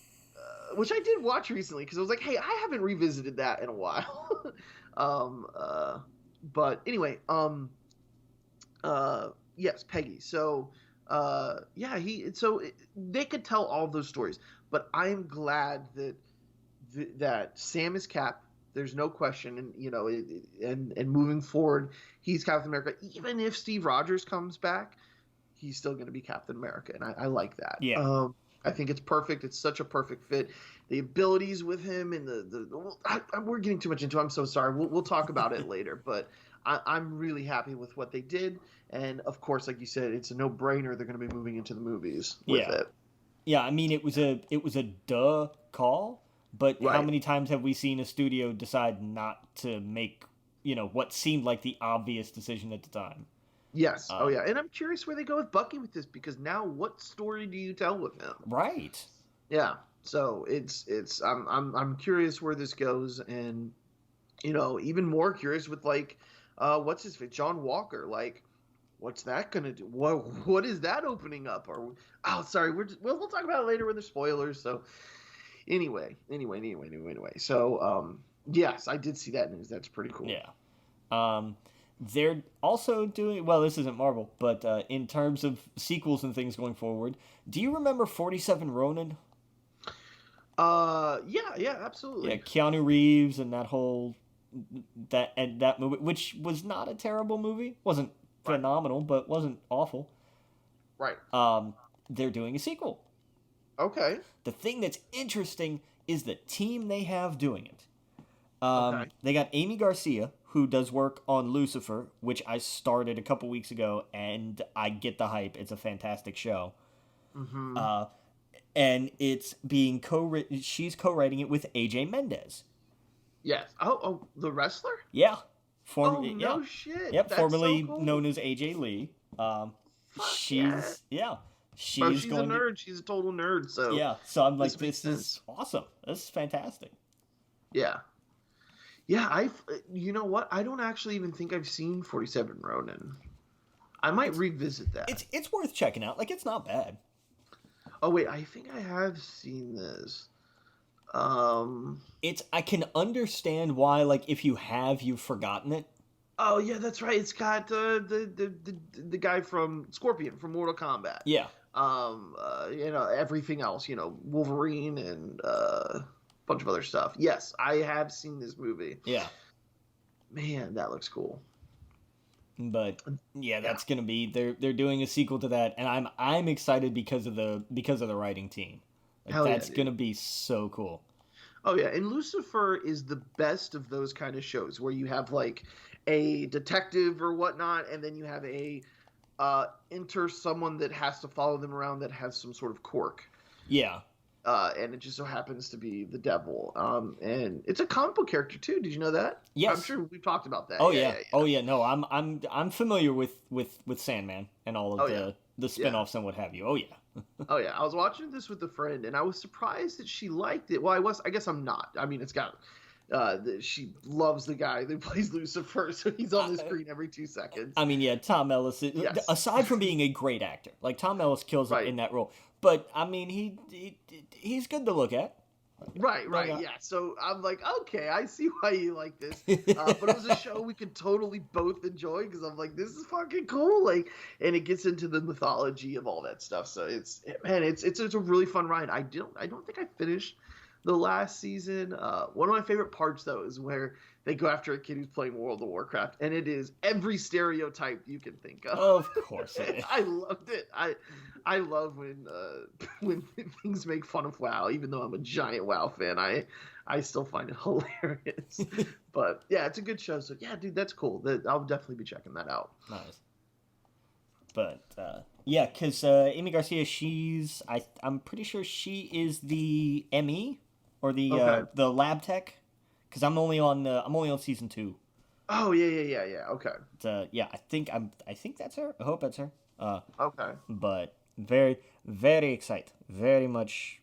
Which I did watch recently because I was like, hey, I haven't revisited that in a while. um, uh, but anyway, yes, Peggy. So, yeah, they could tell all those stories, but I'm glad that Sam is Cap. There's no question, and and moving forward, he's Captain America. Even if Steve Rogers comes back, he's still going to be Captain America, and I like that. yeah, I think it's perfect. It's such a perfect fit. The abilities with him and we're getting too much into it. I'm so sorry. We'll talk about it later, but I'm really happy with what they did. And of course, like you said, it's a no-brainer. They're going to be moving into the movies with yeah, it. yeah. I mean, it was a duh call, but how Right. many times have we seen a studio decide not to make what seemed like the obvious decision at the time? Yes. Oh, Um, yeah. And I'm curious where they go with Bucky with this, because now what story do you tell with him? right. Yeah. So I'm curious where this goes, and even more curious with, like, what's his face, John Walker. Like, what's that gonna do? What is that opening up? Or sorry, we'll talk about it later when there's spoilers. So anyway. So yes, I did see that news. That's pretty cool. Yeah. They're also doing well. This isn't Marvel, but in terms of sequels and things going forward, do you remember 47 Ronin? Yeah, absolutely. Yeah, Keanu Reeves and that movie, which was not a terrible movie, wasn't phenomenal, but wasn't awful. Right. They're doing a sequel. Okay. The thing that's interesting is the team they have doing it. Okay. They got Amy Garcia, who does work on Lucifer, which I started a couple weeks ago, and I get the hype. It's a fantastic show. Mm-hmm. And it's being she's co-writing it with AJ Mendez. Yes. Oh, the wrestler? Yeah. No shit. Yep, That's formerly so cool. known as AJ Lee. Fuck She's yeah. She's a nerd. She's a total nerd. So yeah. So I'm like, this is awesome. This is fantastic. Yeah. Yeah, you know what? I don't actually even think I've seen 47 Ronin. I might revisit that. It's worth checking out. Like, it's not bad. Oh wait, I think I have seen this. I can understand why, like, if you have, you've forgotten it. Oh yeah, that's right. It's got the guy from Scorpion from Mortal Kombat. Yeah. Everything else, Wolverine and a bunch of other stuff. Yes, I have seen this movie. Yeah. Man, that looks cool. But yeah, that's gonna be they're doing a sequel to that, and I'm excited because of the writing team. Like, that's gonna be so cool. Oh yeah, and Lucifer is the best of those kind of shows where you have like a detective or whatnot, and then you have enter someone that has to follow them around that has some sort of quirk. Yeah. And it just so happens to be the devil. And it's a comic book character too. Did you know that? Yes. I'm sure we've talked about that. Oh yeah. Oh yeah. No, I'm familiar with Sandman and all of the spinoffs and what have you. Oh yeah. Oh yeah. I was watching this with a friend, and I was surprised that she liked it. Well, I guess I'm not. I mean, it's got. She loves the guy that plays Lucifer, so he's on the screen every 2 seconds. I mean, yeah, Tom Ellis. Yes. Aside from being a great actor, like Tom Ellis kills it in that role. But I mean, he's good to look at. Right, yeah. So I'm like, okay, I see why you like this. But it was a show we could totally both enjoy because I'm like, this is fucking cool. Like, and it gets into the mythology of all that stuff. So it's a really fun ride. I don't think I finished the last season. One of my favorite parts though is where they go after a kid who's playing World of Warcraft, and it is every stereotype you can think of. Of course it is. I loved it. I love when things make fun of WoW, even though I'm a giant WoW fan. I still find it hilarious. But yeah, it's a good show. So yeah, dude, that's cool. I'll definitely be checking that out. Nice. But yeah, because Amy Garcia, I'm pretty sure she is the ME or the lab tech. Because I'm only on season 2. Oh yeah. Okay. Yeah, I think that's her. I hope that's her. Okay. But very, very excited. Very much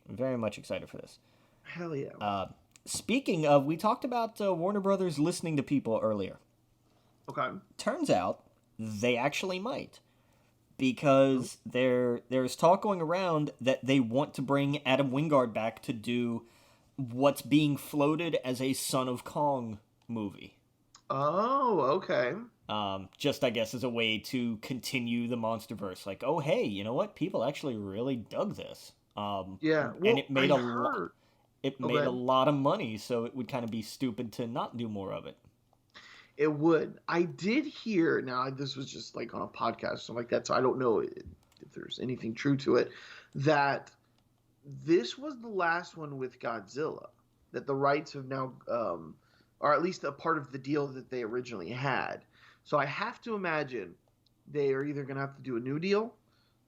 excited for this. Hell yeah. Speaking of, we talked about Warner Brothers listening to people earlier. Okay. Turns out they actually might. Because there's talk going around that they want to bring Adam Wingard back to do what's being floated as a Son of Kong movie. Oh, okay. Just, I guess, as a way to continue the MonsterVerse. Like, oh, hey, you know what? People actually really dug this. Yeah. Well, and it made a lot of money, so it would kind of be stupid to not do more of it. It would. I did hear, now this was just like on a podcast or something like that, so I don't know if there's anything true to it, that this was the last one with Godzilla, that the rights have now, or at least a part of the deal that they originally had. So I have to imagine they are either going to have to do a new deal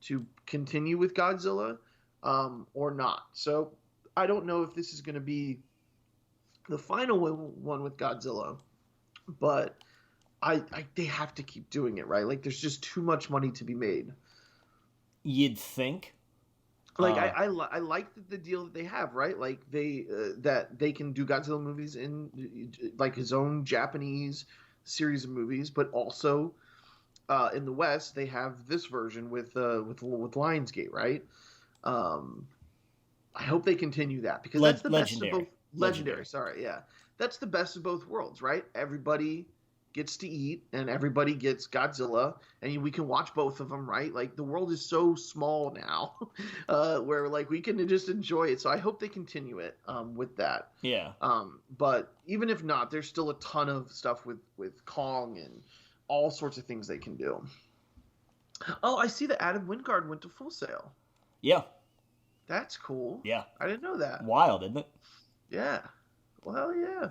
to continue with Godzilla or not. So I don't know if this is going to be the final one with Godzilla, but they have to keep doing it, right? Like, there's just too much money to be made. You'd think. Like, I like the deal that they have, right? Like, that they can do Godzilla movies in, like, his own Japanese series of movies, but also in the West they have this version with Lionsgate, right? I hope they continue that because that's the best of both. Legendary, sorry, yeah. That's the best of both worlds, right? Everybody gets to eat and everybody gets Godzilla, and we can watch both of them, right? Like, the world is so small now where, like, we can just enjoy it. So I hope they continue it with that. Yeah. But even if not, there's still a ton of stuff with Kong and all sorts of things they can do. Oh, I see that Adam Wingard went to Full Sail. Yeah. That's cool. Yeah. I didn't know that. Wild, isn't it? Yeah. Well, yeah.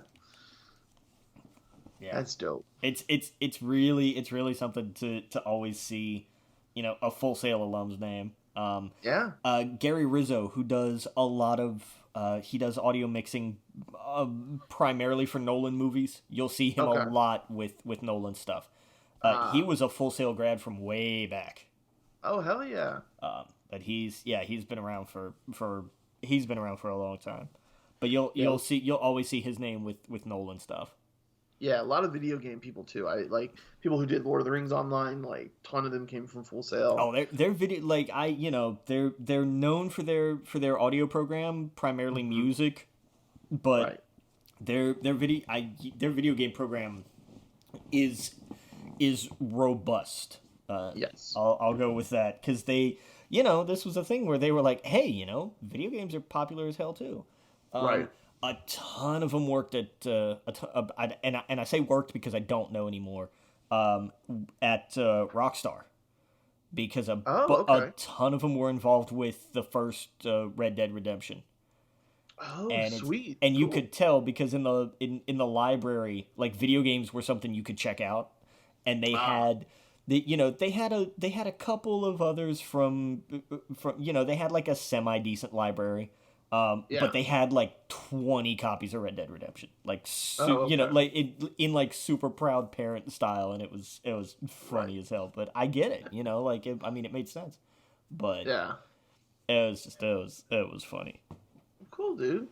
Yeah. That's dope. It's really something to always see, a Full Sail alum's name. Yeah. Gary Rizzo, who does a lot of he does audio mixing primarily for Nolan movies. You'll see him a lot with Nolan stuff. He was a Full Sail grad from way back. Oh, hell yeah. But he's been around for a long time. But you'll always see his name with Nolan stuff. Yeah, a lot of video game people too. I like people who did Lord of the Rings online. Like, ton of them came from Full Sail. Oh, their video, they're known for their audio program, primarily music, but their video game program is robust. Yes, I'll go with that, because they, this was a thing where they were like, hey, video games are popular as hell too. Right. A ton of them worked at and I say worked because I don't know anymore. At Rockstar, because a ton of them were involved with the first Red Dead Redemption. Oh, and sweet! And cool. You could tell because in the library, like, video games were something you could check out, and they had. They had a couple of others from they had like a semi decent library. But they had like 20 copies of Red Dead Redemption, like like in like super proud parent style, and it was funny as hell. But I get it, it made sense. But yeah, it was funny. Cool, dude.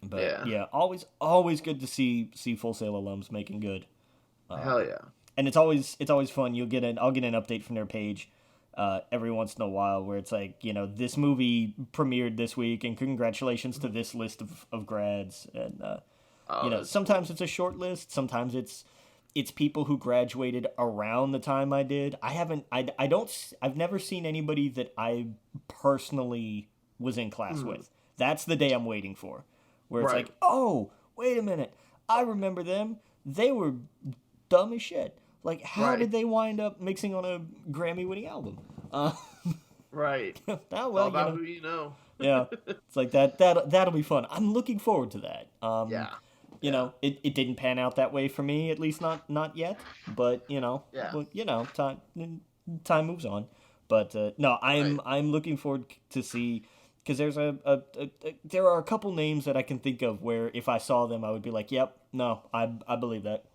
But yeah, always good to see Full Sail alums making good. Hell yeah. And it's always fun. I'll get an update from their page every once in a while where it's like, this movie premiered this week, and congratulations to this list of grads. And sometimes it's a short list, sometimes it's people who graduated around the time I did. I've never seen anybody that I personally was in class with. That's the day I'm waiting for, where it's like, oh, wait a minute, I remember them. They were dumb as shit. Like, how did they wind up mixing on a Grammy-winning album? Right. Well, all about who you know. Yeah, it's like that'll be fun. I'm looking forward to that. It didn't pan out that way for me, at least not yet. But time moves on. But no, I'm looking forward to see, because there's there are a couple names that I can think of where if I saw them, I would be like, yep, no, I believe that.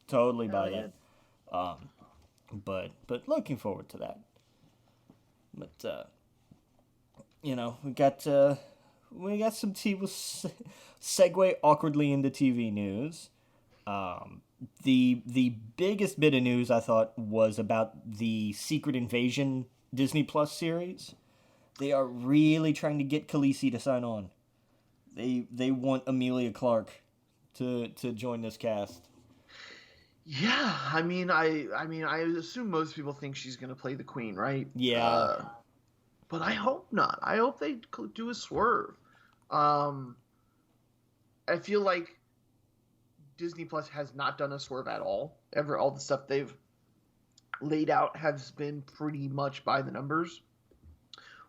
Totally buy that. But looking forward to that. But we got some TV segue awkwardly into TV news. The biggest bit of news I thought was about the Secret Invasion Disney Plus series. They are really trying to get Khaleesi to sign on. They want Emilia Clarke to join this cast. Yeah, I assume most people think she's going to play the queen, right? Yeah. But I hope not. I hope they do a swerve. I feel like Disney Plus has not done a swerve at all. All the stuff they've laid out has been pretty much by the numbers.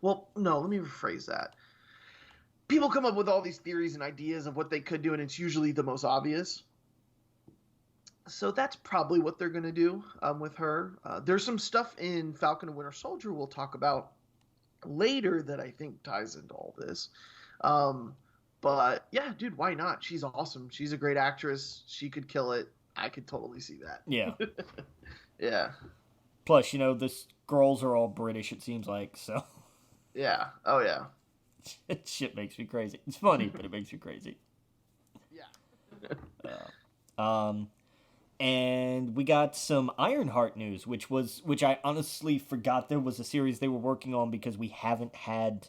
Well, no, let me rephrase that. People come up with all these theories and ideas of what they could do, and it's usually the most obvious. So that's probably what they're going to do with her. There's some stuff in Falcon and Winter Soldier we'll talk about later that I think ties into all this. But yeah, dude, why not? She's awesome. She's a great actress. She could kill it. I could totally see that. Yeah. Yeah. Plus, the girls are all British, it seems like, so. Yeah. Oh, yeah. Shit makes me crazy. It's funny, but it makes me crazy. Yeah. And we got some Ironheart news, which I honestly forgot there was a series they were working on, because we haven't had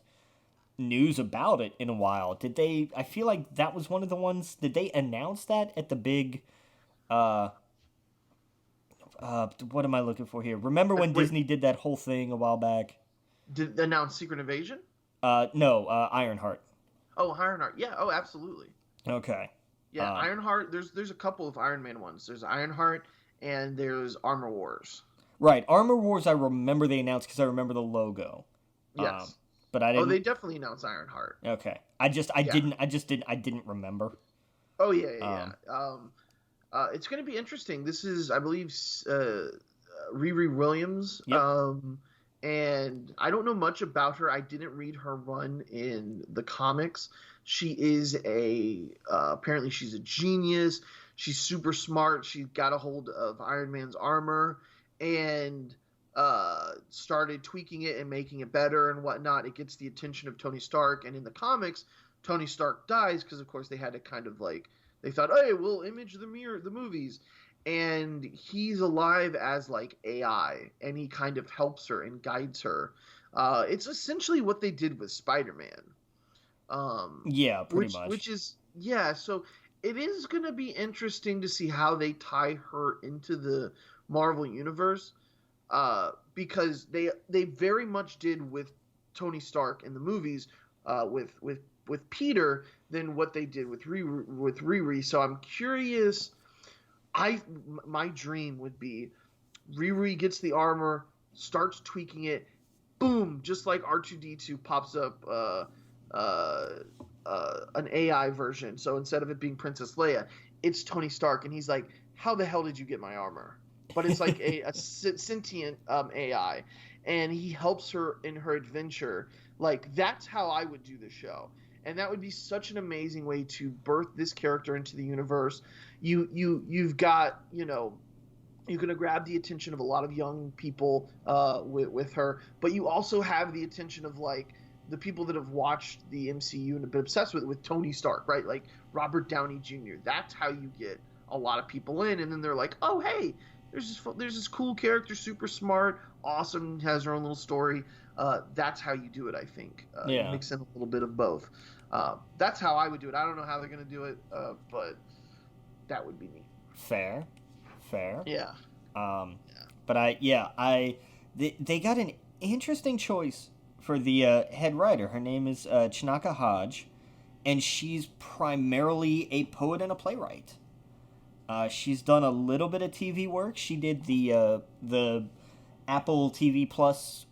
news about it in a while. I feel like that was one of the ones, did they announce that at the big, what am I looking for here? Remember when Disney did that whole thing a while back? Did they announce Secret Invasion? No, Ironheart. Oh, Ironheart. Yeah, oh, absolutely. Okay. Yeah, Ironheart, there's a couple of Iron Man ones. There's Ironheart and there's Armor Wars. Right, Armor Wars I remember they announced because I remember the logo. Yes. But I didn't. Oh, they definitely announced Ironheart. Okay. I didn't remember. Oh yeah. It's going to be interesting. This is, I believe, Riri Williams. Yep. And I don't know much about her. I didn't read her run in the comics. She is apparently she's a genius. She's super smart. She got a hold of Iron Man's armor and started tweaking it and making it better and whatnot. It gets the attention of Tony Stark. And in the comics, Tony Stark dies because, of course, they had to kind of like, they thought, hey, we'll image the movies. And he's alive as like AI, and he kind of helps her and guides her. It's essentially what they did with Spider-Man. Yeah, pretty much. Which is, yeah, so it is going to be interesting to see how they tie her into the Marvel Universe, because they very much did with Tony Stark in the movies, with Peter, than what they did with Riri. So I'm curious. My dream would be Riri gets the armor, starts tweaking it, boom, just like R2-D2 pops up an AI version. So instead of it being Princess Leia, it's Tony Stark, and he's like, how the hell did you get my armor? But it's like a sentient AI, and he helps her in her adventure. Like, that's how I would do the show. And that would be such an amazing way to birth this character into the universe. You've got, you're going to grab the attention of a lot of young people with her, but you also have the attention of like the people that have watched the MCU and have been obsessed with Tony Stark, right? Like Robert Downey Jr. That's how you get a lot of people in, and then they're like, oh hey, there's this cool character, super smart, awesome, has her own little story. That's how you do it, I think. Mix in a little bit of both. That's how I would do it. I don't know how they're going to do it, but that would be me. Fair. Yeah. But they got an interesting choice for the head writer. Her name is Chinaka Hodge, and she's primarily a poet and a playwright. She's done a little bit of TV work. She did the Apple TV Plus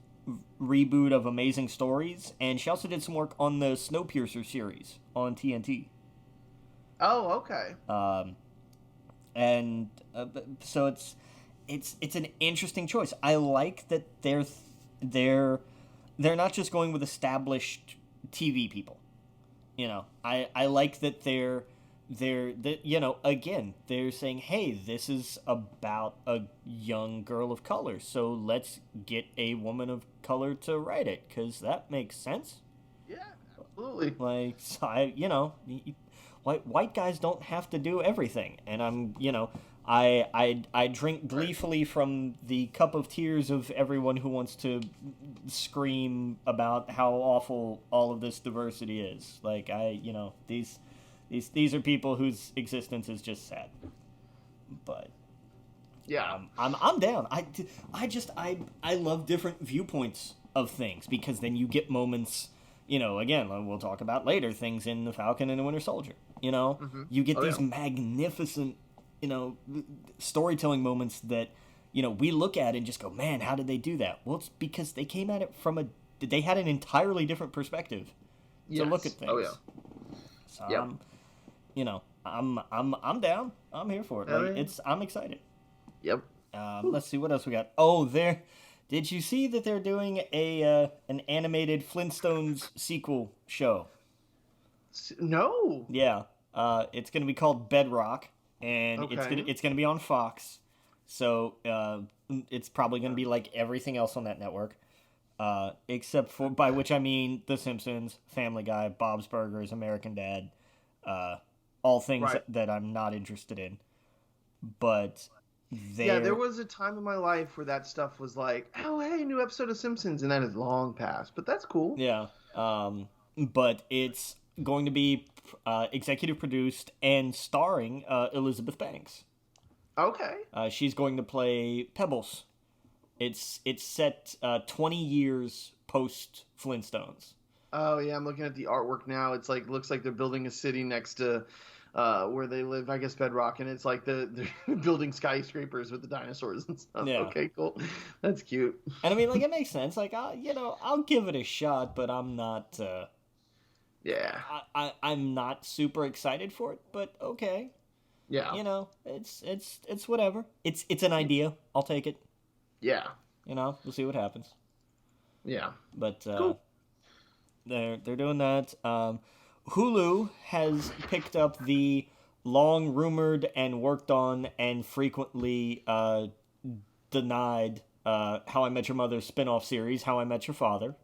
reboot of Amazing Stories, and she also did some work on the Snowpiercer series on TNT. Oh, okay. So it's an interesting choice. I like that they're not just going with established TV people. I like that they're again, they're saying, hey, this is about a young girl of color, so let's get a woman of color to write it, because that makes sense. Yeah, absolutely. Like, white guys don't have to do everything, and I drink gleefully from the cup of tears of everyone who wants to scream about how awful all of this diversity is. Like, these are people whose existence is just sad. But yeah, I'm down. I love different viewpoints of things, because then you get moments. Again, we'll talk about later things in the Falcon and the Winter Soldier. You get these magnificent, storytelling moments that we look at and just go, man, how did they do that? Well, it's because they came at it they had an entirely different perspective to look at things. Oh yeah. So I'm down. I'm here for it. I'm excited. Yep. Let's see what else we got. Oh, did you see that they're doing an animated Flintstones sequel show? No. Yeah. It's going to be called Bedrock, and it's going to be on Fox. So it's probably going to be like everything else on that network, except for, by which I mean The Simpsons, Family Guy, Bob's Burgers, American Dad. All things that I'm not interested in. But there was a time in my life where that stuff was like, oh, hey, new episode of Simpsons, and that is long past. But that's cool. Yeah. But it's going to be executive produced and starring Elizabeth Banks. Okay. She's going to play Pebbles. It's set 20 years post Flintstones. Oh yeah, I'm looking at the artwork now. It's like, looks like they're building a city next to where they live, I guess Bedrock, and it's like they're building skyscrapers with the dinosaurs and stuff. Yeah. Okay, cool. That's cute. And I mean, like, it makes sense. Like, I'll give it a shot, but I'm not. Yeah. I'm not super excited for it. But okay, Yeah. it's whatever. It's an idea. I'll take it. Yeah. We'll see what happens. Yeah. But Cool. they're doing that. Hulu has picked up the long rumored and worked on and frequently denied How I Met Your Mother spin-off series, How I Met Your Father.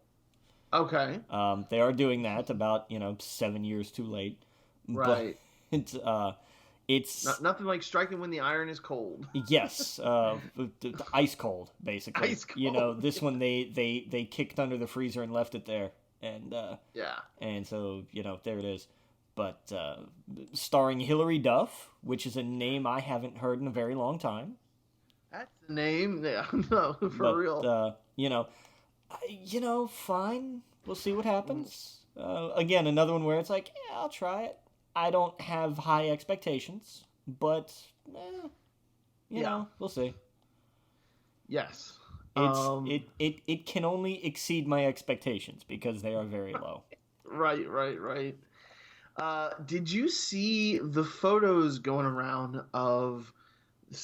Okay. They are doing that about 7 years too late. Right. But it's nothing like striking when the iron is cold. yes, ice cold basically. Ice cold. This one they kicked under the freezer and left it there, and Yeah. and so there it is. But starring Hilary Duff, which is a name I haven't heard in a very long time. That's the name. Yeah. No, for real. Fine. We'll see what happens. Again, another one where it's like, yeah, I'll try it. I don't have high expectations, but we'll see. Yes. It can only exceed my expectations because they are very low. Right. Did you see the photos going around of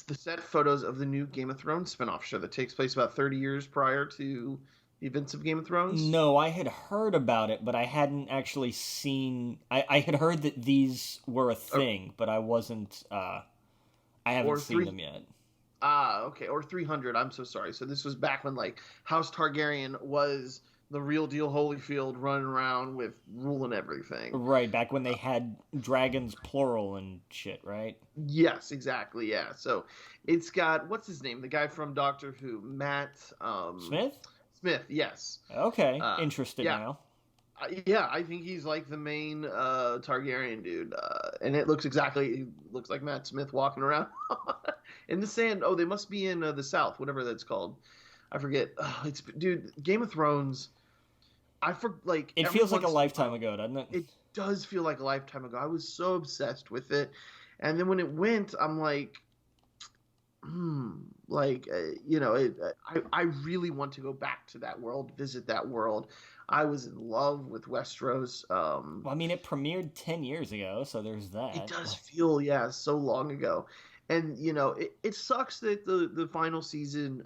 the set photos of the new Game of Thrones spinoff show that takes place about 30 years prior to the events of Game of Thrones? No, I had heard about it, but I hadn't actually seen. I had heard that these were a thing, but I wasn't. I haven't seen them yet. Okay. Or 300. I'm so sorry. So this was back when like House Targaryen was the real deal Holyfield running around with ruling everything. Right, back when they had dragons plural and shit, right? Yes, exactly. Yeah. So it's got what's his name? The guy from Doctor Who, Matt Smith? Smith, yes. Okay, interested yeah. now. Yeah, I think he's like the main Targaryen dude, and it looks like Matt Smith walking around in the sand. Oh, they must be in the South, whatever that's called. I forget. Dude, Game of Thrones. It feels like a lifetime ago, doesn't it? It does feel like a lifetime ago. I was so obsessed with it, and then when it went, I'm like, I really want to go back to that world, visit that world. I was in love with Westeros. Well, I mean, it premiered 10 years ago, so there's that. It does feel, so long ago. And, it sucks that the final season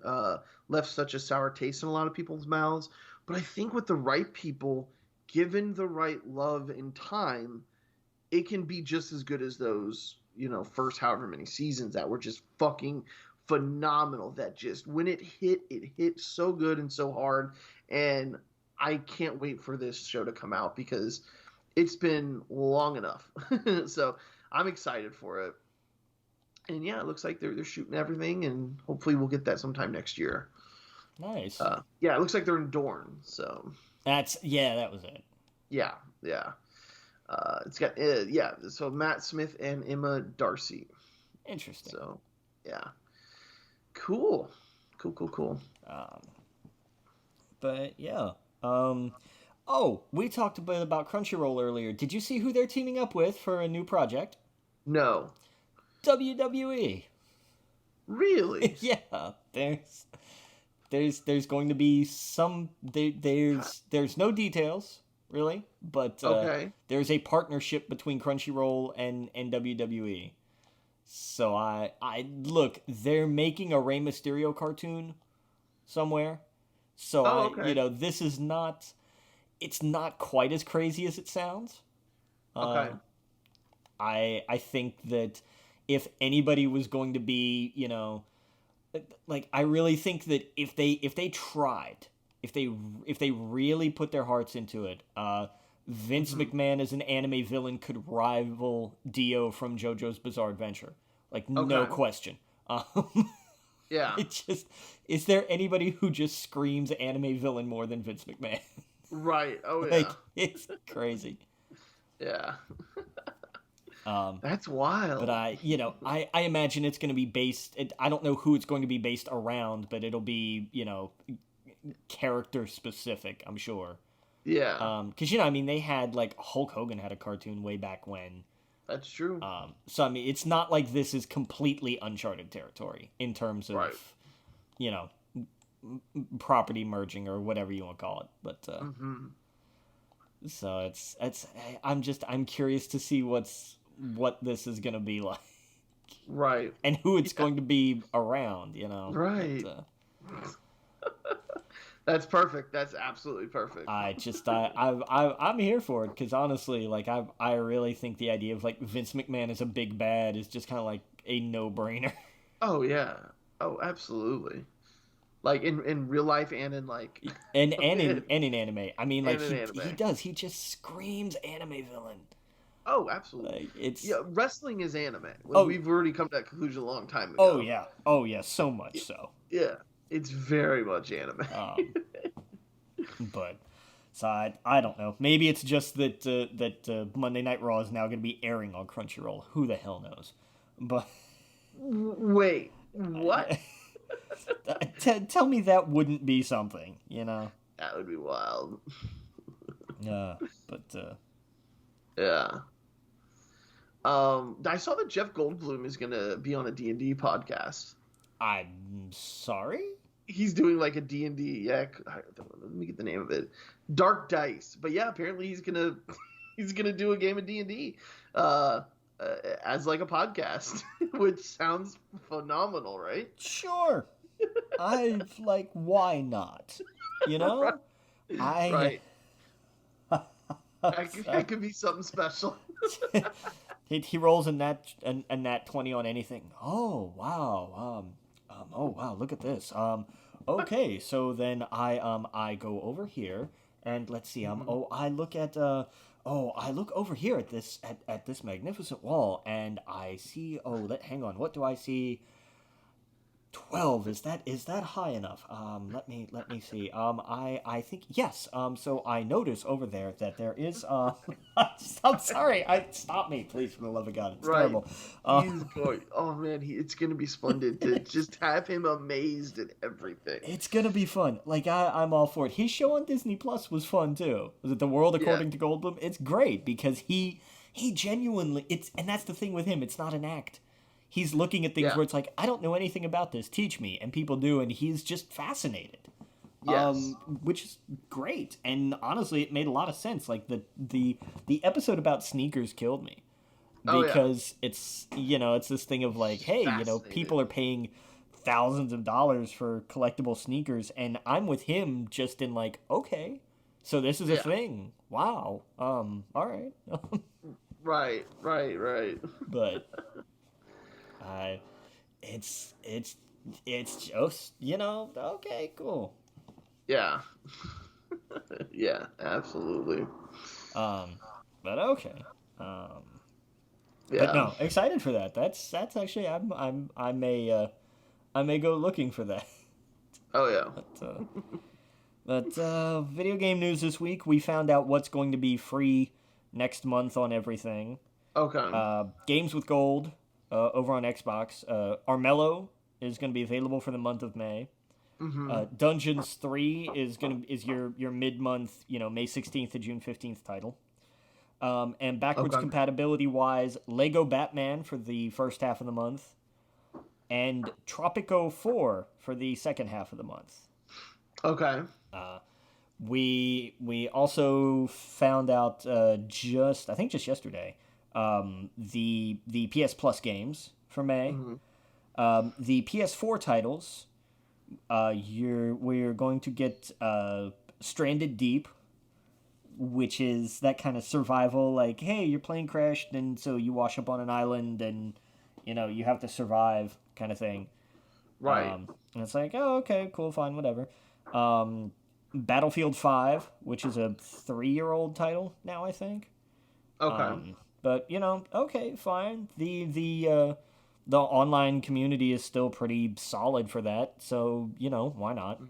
left such a sour taste in a lot of people's mouths. But I think with the right people, given the right love and time, it can be just as good as those, first however many seasons that were just fucking phenomenal. That just, when it hit so good and so hard. And I can't wait for this show to come out because it's been long enough. So I'm excited for it. And yeah, it looks like they're shooting everything, and hopefully we'll get that sometime next year. Nice. Yeah, it looks like they're in Dorne. So that was it. Yeah. It's got So Matt Smith and Emma Darcy. Interesting. So yeah, cool. But yeah. We talked a bit about Crunchyroll earlier. Did you see who they're teaming up with for a new project? No. WWE. Really? Yeah. There's going to be some. There's no details really, but okay. There's a partnership between Crunchyroll and WWE. So I look. They're making a Rey Mysterio cartoon somewhere. So okay. This is not. It's not quite as crazy as it sounds. Okay. I think that if anybody was going to be, I really think that if they tried, if they really put their hearts into it, Vince McMahon as an anime villain could rival Dio from JoJo's Bizarre Adventure, no question. Yeah. Is there anybody who just screams anime villain more than Vince McMahon? Right. Oh yeah. It's crazy. Yeah. That's wild. But I imagine it's going to be based. I don't know who it's going to be based around, but it'll be character specific. I'm sure. Yeah. Because they had Hulk Hogan had a cartoon way back when. That's true. So I mean, it's not like this is completely uncharted territory in terms of, Right. you know, property merging or whatever you want to call it. But so I'm curious to see what this is gonna be like, Right. and who it's going to be around. You know. Right. But, that's perfect. That's absolutely perfect. I'm here for it because honestly, like I really think the idea of like Vince McMahon as a big bad is just kind of like a no-brainer. Oh yeah. Oh, absolutely. Like in real life and in like and in anime. I mean, like he just screams anime villain. Oh, absolutely. Like, wrestling is anime. We've already come to that conclusion a long time ago. Oh yeah, so much so. Yeah, it's very much anime. But so I don't know. Maybe it's just that Monday Night Raw is now going to be airing on Crunchyroll. Who the hell knows? But wait, what? Tell me that wouldn't be something, you know? That would be wild. But yeah. I saw that Jeff Goldblum is gonna be on a D&D podcast. I'm sorry? He's doing like a D&D. Yeah, let me get the name of it. Dark Dice. But yeah, apparently he's gonna do a game of D&D as like a podcast, which sounds phenomenal, right? Sure. Why not? You know? Right. That could be something special. He rolls a nat 20 on anything. Oh wow. Oh wow, look at this. Okay, so then I go over here and let's see. I look over here at this magnificent wall and I see. Hang on. What do I see? 12. Is that high enough? Let me see. I think yes. So I notice over there that there is. I'm sorry. Stop me, please, for the love of God. It's terrible. He's going. Oh man, it's gonna be splendid to just have him amazed at everything. It's gonna be fun. Like I'm all for it. His show on Disney Plus was fun too. Was it The World According to Goldblum? It's great because he genuinely. And that's the thing with him. It's not an act. He's looking at things where it's like, I don't know anything about this. Teach me. And people do, and he's just fascinated. Yes. Which is great. And honestly, it made a lot of sense. Like, the episode about sneakers killed me. Because it's, it's this thing of like, hey, people are paying thousands of dollars for collectible sneakers. And I'm with him just in like, okay, so this is a thing. Wow. All right. Right. But... it's just, okay, cool. Yeah. Yeah, absolutely. But okay. Yeah. But no, excited for that. That's actually I may go looking for that. Oh yeah. But video game news this week, we found out what's going to be free next month on everything. Okay. Games with Gold. Over on Xbox, Armello is going to be available for the month of May. Mm-hmm. Dungeons 3 is your mid-month, May 16th to June 15th title. And backwards compatibility wise, Lego Batman for the first half of the month, and Tropico 4 for the second half of the month. Okay. We also found out just yesterday. The PS Plus games for May, the PS4 titles. We're going to get Stranded Deep, which is that kind of survival. Like, hey, your plane crashed, and so you wash up on an island, and you have to survive, kind of thing. Right. And it's like, oh, okay, cool, fine, whatever. Battlefield 5, which is a 3-year-old title now, I think. Okay. But okay, fine. The online community is still pretty solid for that, so why not?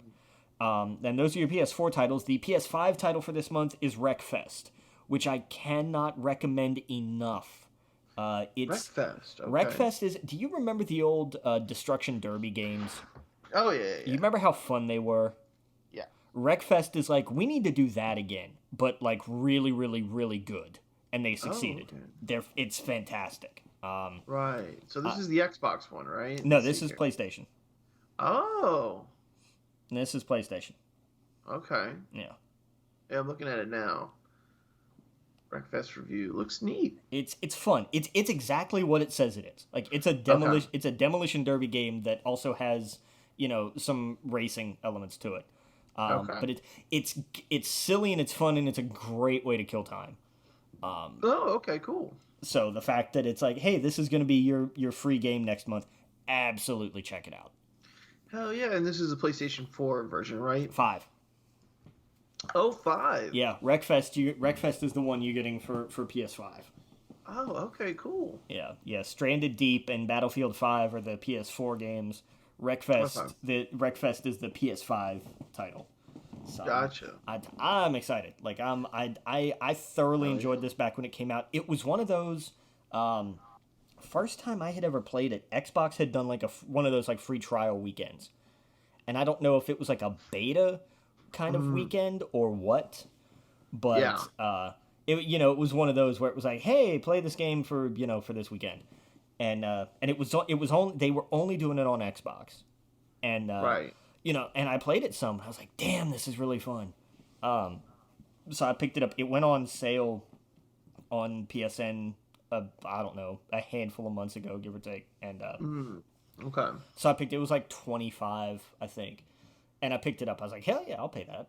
And those are your PS4 titles. The PS5 title for this month is Wreckfest, which I cannot recommend enough. It's Wreckfest. Okay. Wreckfest is. Do you remember the old Destruction Derby games? Oh yeah. You remember how fun they were? Yeah. Wreckfest is like, we need to do that again, but like really, really, really good. and they succeeded. Okay. It's fantastic. Right. So this is the Xbox one, right? No, this is PlayStation. Oh. This is PlayStation. Okay. Yeah. Yeah, I'm looking at it now. Wreckfest review looks neat. It's fun. It's exactly what it says it is. Like it's a demolition derby game that also has, some racing elements to it. But it's silly and it's fun and it's a great way to kill time. Okay, cool. So the fact that it's like, hey, this is going to be your free game next month, absolutely check it out. Hell yeah! And this is a PlayStation 4 version, right? 5. Oh, 5. Yeah, Wreckfest is the one you're getting for PS5. Oh, okay, cool. Yeah. Stranded Deep and Battlefield 5 are the PS4 games. Wreckfest is the PS5 title. So gotcha. I'm excited. Like I thoroughly enjoyed this back when it came out. It was one of those first time I had ever played it. Xbox had done like one of those like free trial weekends, and I don't know if it was like a beta kind of weekend or what, but it was one of those where it was like, hey, play this game for this weekend, and it was only they were only doing it on Xbox, and right. And I played it some. I was like, damn, this is really fun. So I picked it up. It went on sale on PSN, I don't know, a handful of months ago, give or take. And okay. So I picked it. It was like $25, I think. And I picked it up. I was like, hell yeah, I'll pay that.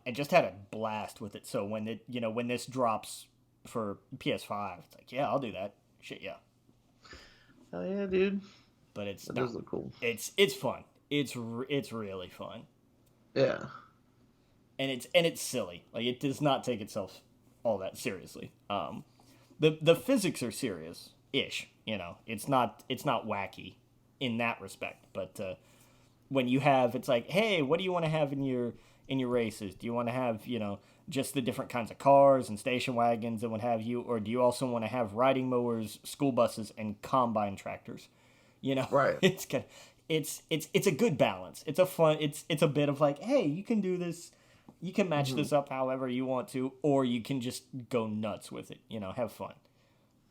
And just had a blast with it. So when this drops for PS5, it's like, yeah, I'll do that. Shit, yeah. Hell yeah, dude. But that does look cool. It's fun. It's really fun. Yeah. And it's silly. Like it does not take itself all that seriously. The physics are serious-ish, It's not wacky in that respect, but when you have it's like, "Hey, what do you want to have in your races? Do you want to have, just the different kinds of cars and station wagons and what have you, or do you also want to have riding mowers, school buses and combine tractors?" Right. It's a good balance. It's a fun. It's a bit of like, hey, you can do this. You can match this up however you want to, or you can just go nuts with it. Have fun.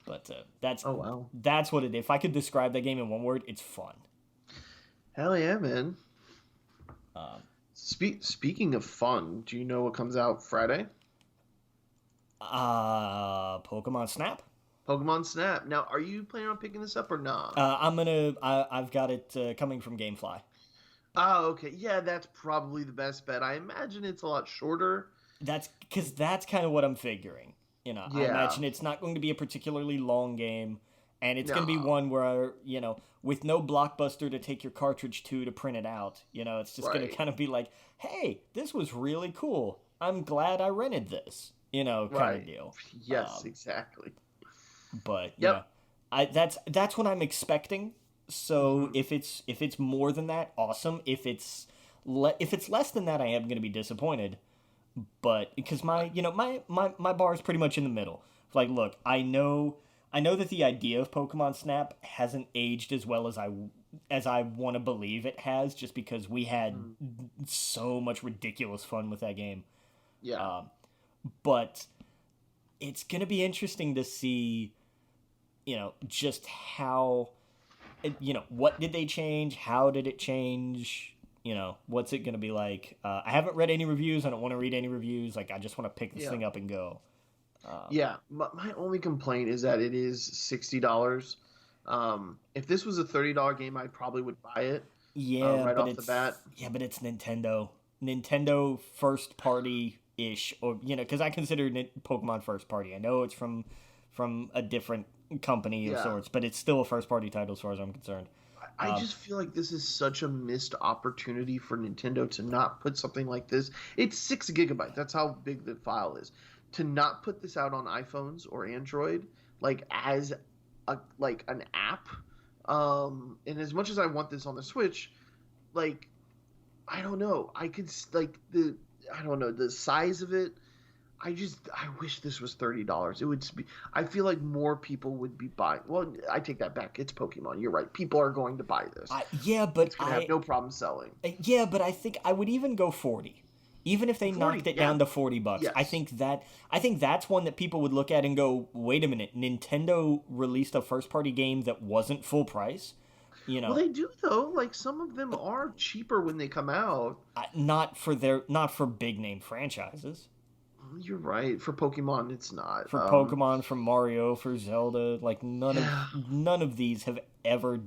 But that's what it is. If I could describe that game in one word, it's fun. Hell yeah, man. Speaking of fun, do you know what comes out Friday? Pokemon Snap. Pokemon Snap. Now, are you planning on picking this up or not? I've got it coming from GameFly. Oh, okay. Yeah, that's probably the best bet. I imagine it's a lot shorter. That's kind of what I'm figuring. I imagine it's not going to be a particularly long game, and it's going to be one where, with no blockbuster to take your cartridge to print it out, it's just going to kind of be like, hey, this was really cool. I'm glad I rented this, kind of deal. Yes, exactly. But that's what I'm expecting. So if it's more than that, awesome. If it's less than that, I am going to be disappointed. But because my bar is pretty much in the middle. Like, look, I know that the idea of Pokemon Snap hasn't aged as well as I want to believe it has, just because we had so much ridiculous fun with that game. Yeah. But it's going to be interesting to see, just how, what did they change? How did it change? What's it going to be like? I haven't read any reviews. I don't want to read any reviews. Like, I just want to pick this thing up and go. My only complaint is that it is $60. If this was a $30 game, I probably would buy it. Right off the bat. Yeah, but it's Nintendo. Nintendo first party-ish, or because I consider Pokemon first party. I know it's from a different company of sorts, but it's still a first party title as far as I'm concerned. I just feel like this is such a missed opportunity for Nintendo to not put something like this. It's 6 gigabytes. That's how big the file is. To not put this out on iPhones or Android, like as an app. And as much as I want this on the Switch, like, I don't know. The size of it. I wish this was $30. It would be. I feel like more people would be buying. Well, I take that back. It's Pokemon. You're right. People are going to buy this. But it's gonna have no problem selling. Yeah, but I think I would even go 40. Even if they 40, knocked it down to $40, Yes. I think that's one that people would look at and go, "Wait a minute, Nintendo released a first-party game that wasn't full price." You Well, know, they do though. Like some of them are cheaper when they come out. not for big name franchises. You're right. For Pokemon, it's not. For Pokemon, for Mario, for Zelda, like Yeah. none of these have ever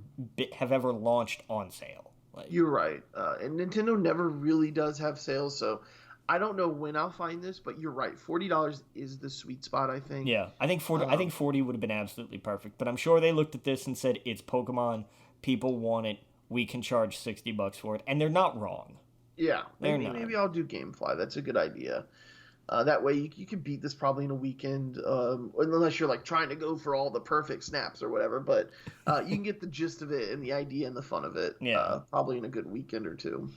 launched on sale. Like, You're right. And Nintendo never really does have sales, so I don't know when I'll find this, but you're right. $40 is the sweet spot, I think. yeah, I think 40 would have been absolutely perfect. But I'm sure they looked at this and said, "It's Pokemon. People want it. We can charge $60 for it," and they're not wrong. Yeah. They're Maybe not. I'll do GameFly. That's a good idea. That way you can beat this probably in a weekend, unless you're like trying to go for all the perfect snaps or whatever. But you can get the gist of it and the idea and the fun of it. Yeah. Probably in a good weekend or two.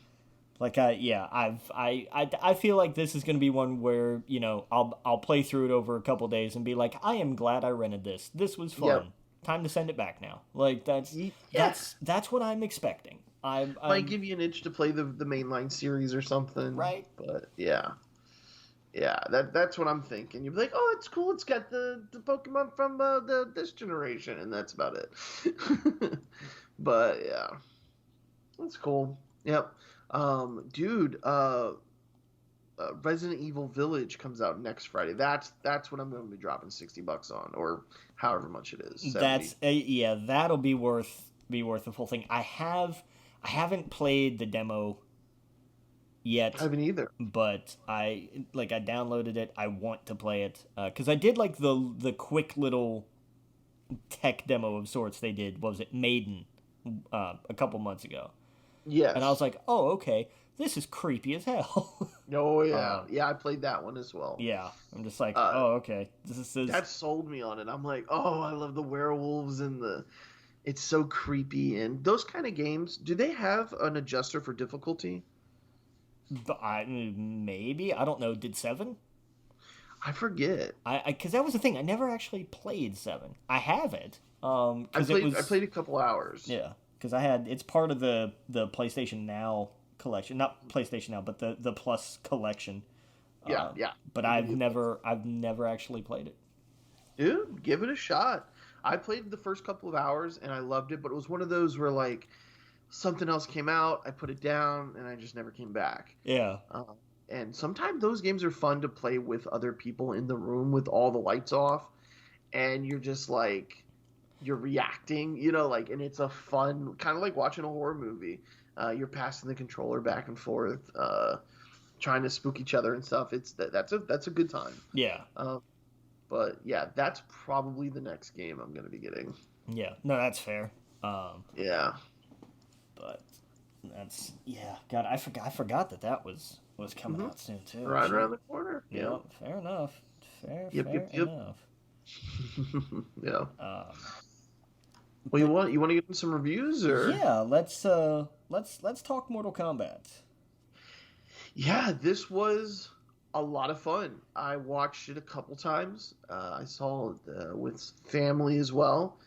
Like I feel like this is going to be one where, you know, I'll play through it over a couple days and be like, I am glad I rented this. This was fun. Yep. Time to send it back now. Like that's what I'm expecting. I'm Might give you an itch to play the mainline series or something. Right. But yeah. Yeah, that's what I'm thinking. You'd be like, oh, it's cool. It's got the Pokemon from this generation, and that's about it. But yeah, that's cool. Yep. Dude, Resident Evil Village comes out next Friday. That's what I'm going to be dropping $60 on, or however much it is. 70. That'll be worth the full thing. I haven't played the demo yet. I haven't either. But I downloaded it. I want to play it because I did like the quick little tech demo of sorts they did. What was it, Maiden, a couple months ago? Yes. And I was like, oh, okay, this is creepy as hell. Oh yeah, yeah. I played that one as well. Yeah, I'm just like, oh, okay, this is that sold me on it. I'm like, oh, I love the werewolves and it's so creepy. And those kind of games, do they have an adjuster for difficulty? Maybe, I don't know. Did 7? I forget. Because that was the thing. I never actually played 7. I have it. I played a couple hours. Yeah, because it's part of the PlayStation Now collection, not PlayStation Now, but the Plus collection. Yeah. But I've never actually played it. Dude, give it a shot. I played the first couple of hours and I loved it, but it was one of those where like something else came out, I put it down, and I just never came back. Yeah. And sometimes those games are fun to play with other people in the room with all the lights off, and you're just like, you're reacting, you know, like, and it's a fun, kind of like watching a horror movie. You're passing the controller back and forth, trying to spook each other and stuff. That's a good time. Yeah. But yeah, that's probably the next game I'm going to be getting. Yeah. No, that's fair. Yeah. But God, I forgot that was coming out soon too. Right around the corner. Yeah, fair enough. Fair enough. Yeah. Well, you want to get in some reviews, or yeah, let's talk Mortal Kombat. Yeah, this was a lot of fun. I watched it a couple times. I saw it with family as well.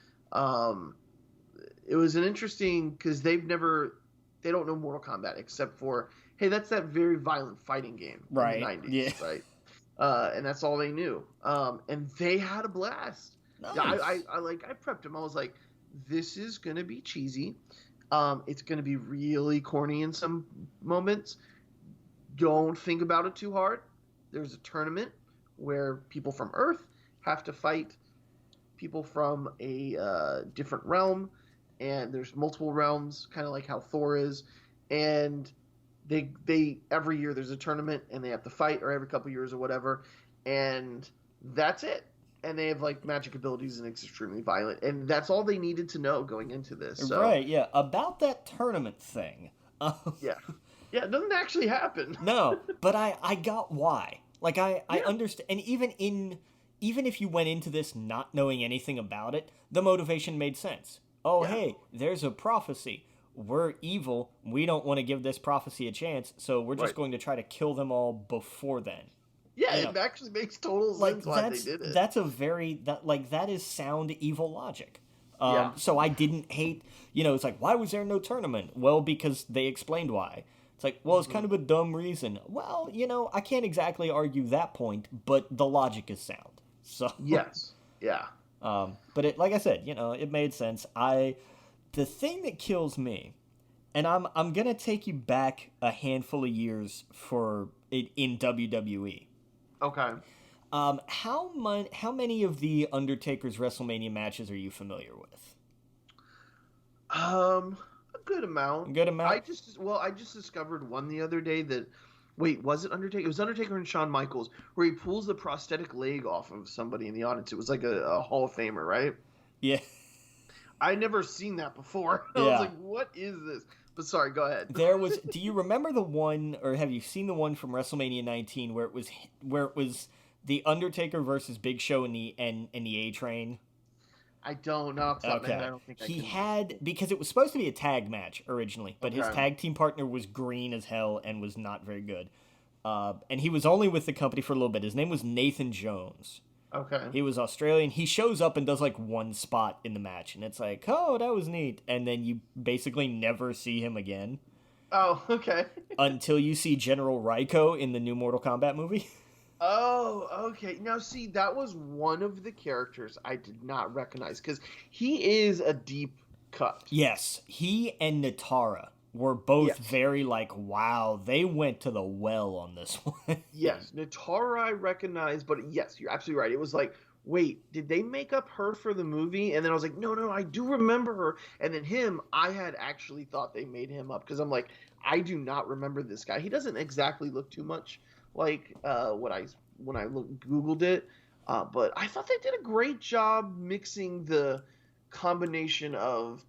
It was an interesting, because they don't know Mortal Kombat except for, hey, that's that very violent fighting game right. in the 90s, yeah. right? And that's all they knew. And they had a blast. Nice. I prepped them. I was like, this is going to be cheesy. It's going to be really corny in some moments. Don't think about it too hard. There's a tournament where people from Earth have to fight people from a different realm, and there's multiple realms, kind of like how Thor is, and they every year there's a tournament and they have to fight, or every couple years or whatever, and that's it. And they have like magic abilities and it's extremely violent, and that's all they needed to know going into this. So. Right? Yeah. About that tournament thing. Yeah, it doesn't actually happen. No, but I got why. Like I understand, and even if you went into this not knowing anything about it, the motivation made sense. Oh, yeah. Hey, there's a prophecy. We're evil. We don't want to give this prophecy a chance, so we're just going to try to kill them all before then. Yeah, it actually makes total sense why they did it. That is sound evil logic. So I didn't hate, it's like, why was there no tournament? Well, because they explained why. It's like, well, it's kind of a dumb reason. Well, I can't exactly argue that point, but the logic is sound. So Yes. Yeah. But like I said, it made sense. The thing that kills me, and I'm gonna take you back a handful of years for it in WWE. Okay. How many of the Undertaker's WrestleMania matches are you familiar with? A good amount. A good amount. I just discovered one the other day that. Wait, was it Undertaker? It was Undertaker and Shawn Michaels, where he pulls the prosthetic leg off of somebody in the audience. It was like a Hall of Famer, right? Yeah. I never seen that before. I Yeah. was like, what is this? But sorry, go ahead. Do you remember the one, or have you seen the one from WrestleMania 19 where it was the Undertaker versus Big Show in the A-Train? I don't know. Okay. I don't think He had, because it was supposed to be a tag match originally, but his tag team partner was green as hell and was not very good. And he was only with the company for a little bit. His name was Nathan Jones. Okay. He was Australian. He shows up and does like one spot in the match, and it's like, oh, that was neat. And then you basically never see him again. Oh, okay. Until you see General Raiko in the new Mortal Kombat movie. Oh, okay. Now, see, that was one of the characters I did not recognize, because he is a deep cut. Yes, he and Natara were both very like, wow, they went to the well on this one. Yes, Natara I recognize, but yes, you're absolutely right. It was like, wait, did they make up her for the movie? And then I was like, no, I do remember her. And then him, I had actually thought they made him up, because I'm like, I do not remember this guy. He doesn't exactly look too much like when I Googled it, but I thought they did a great job mixing the combination of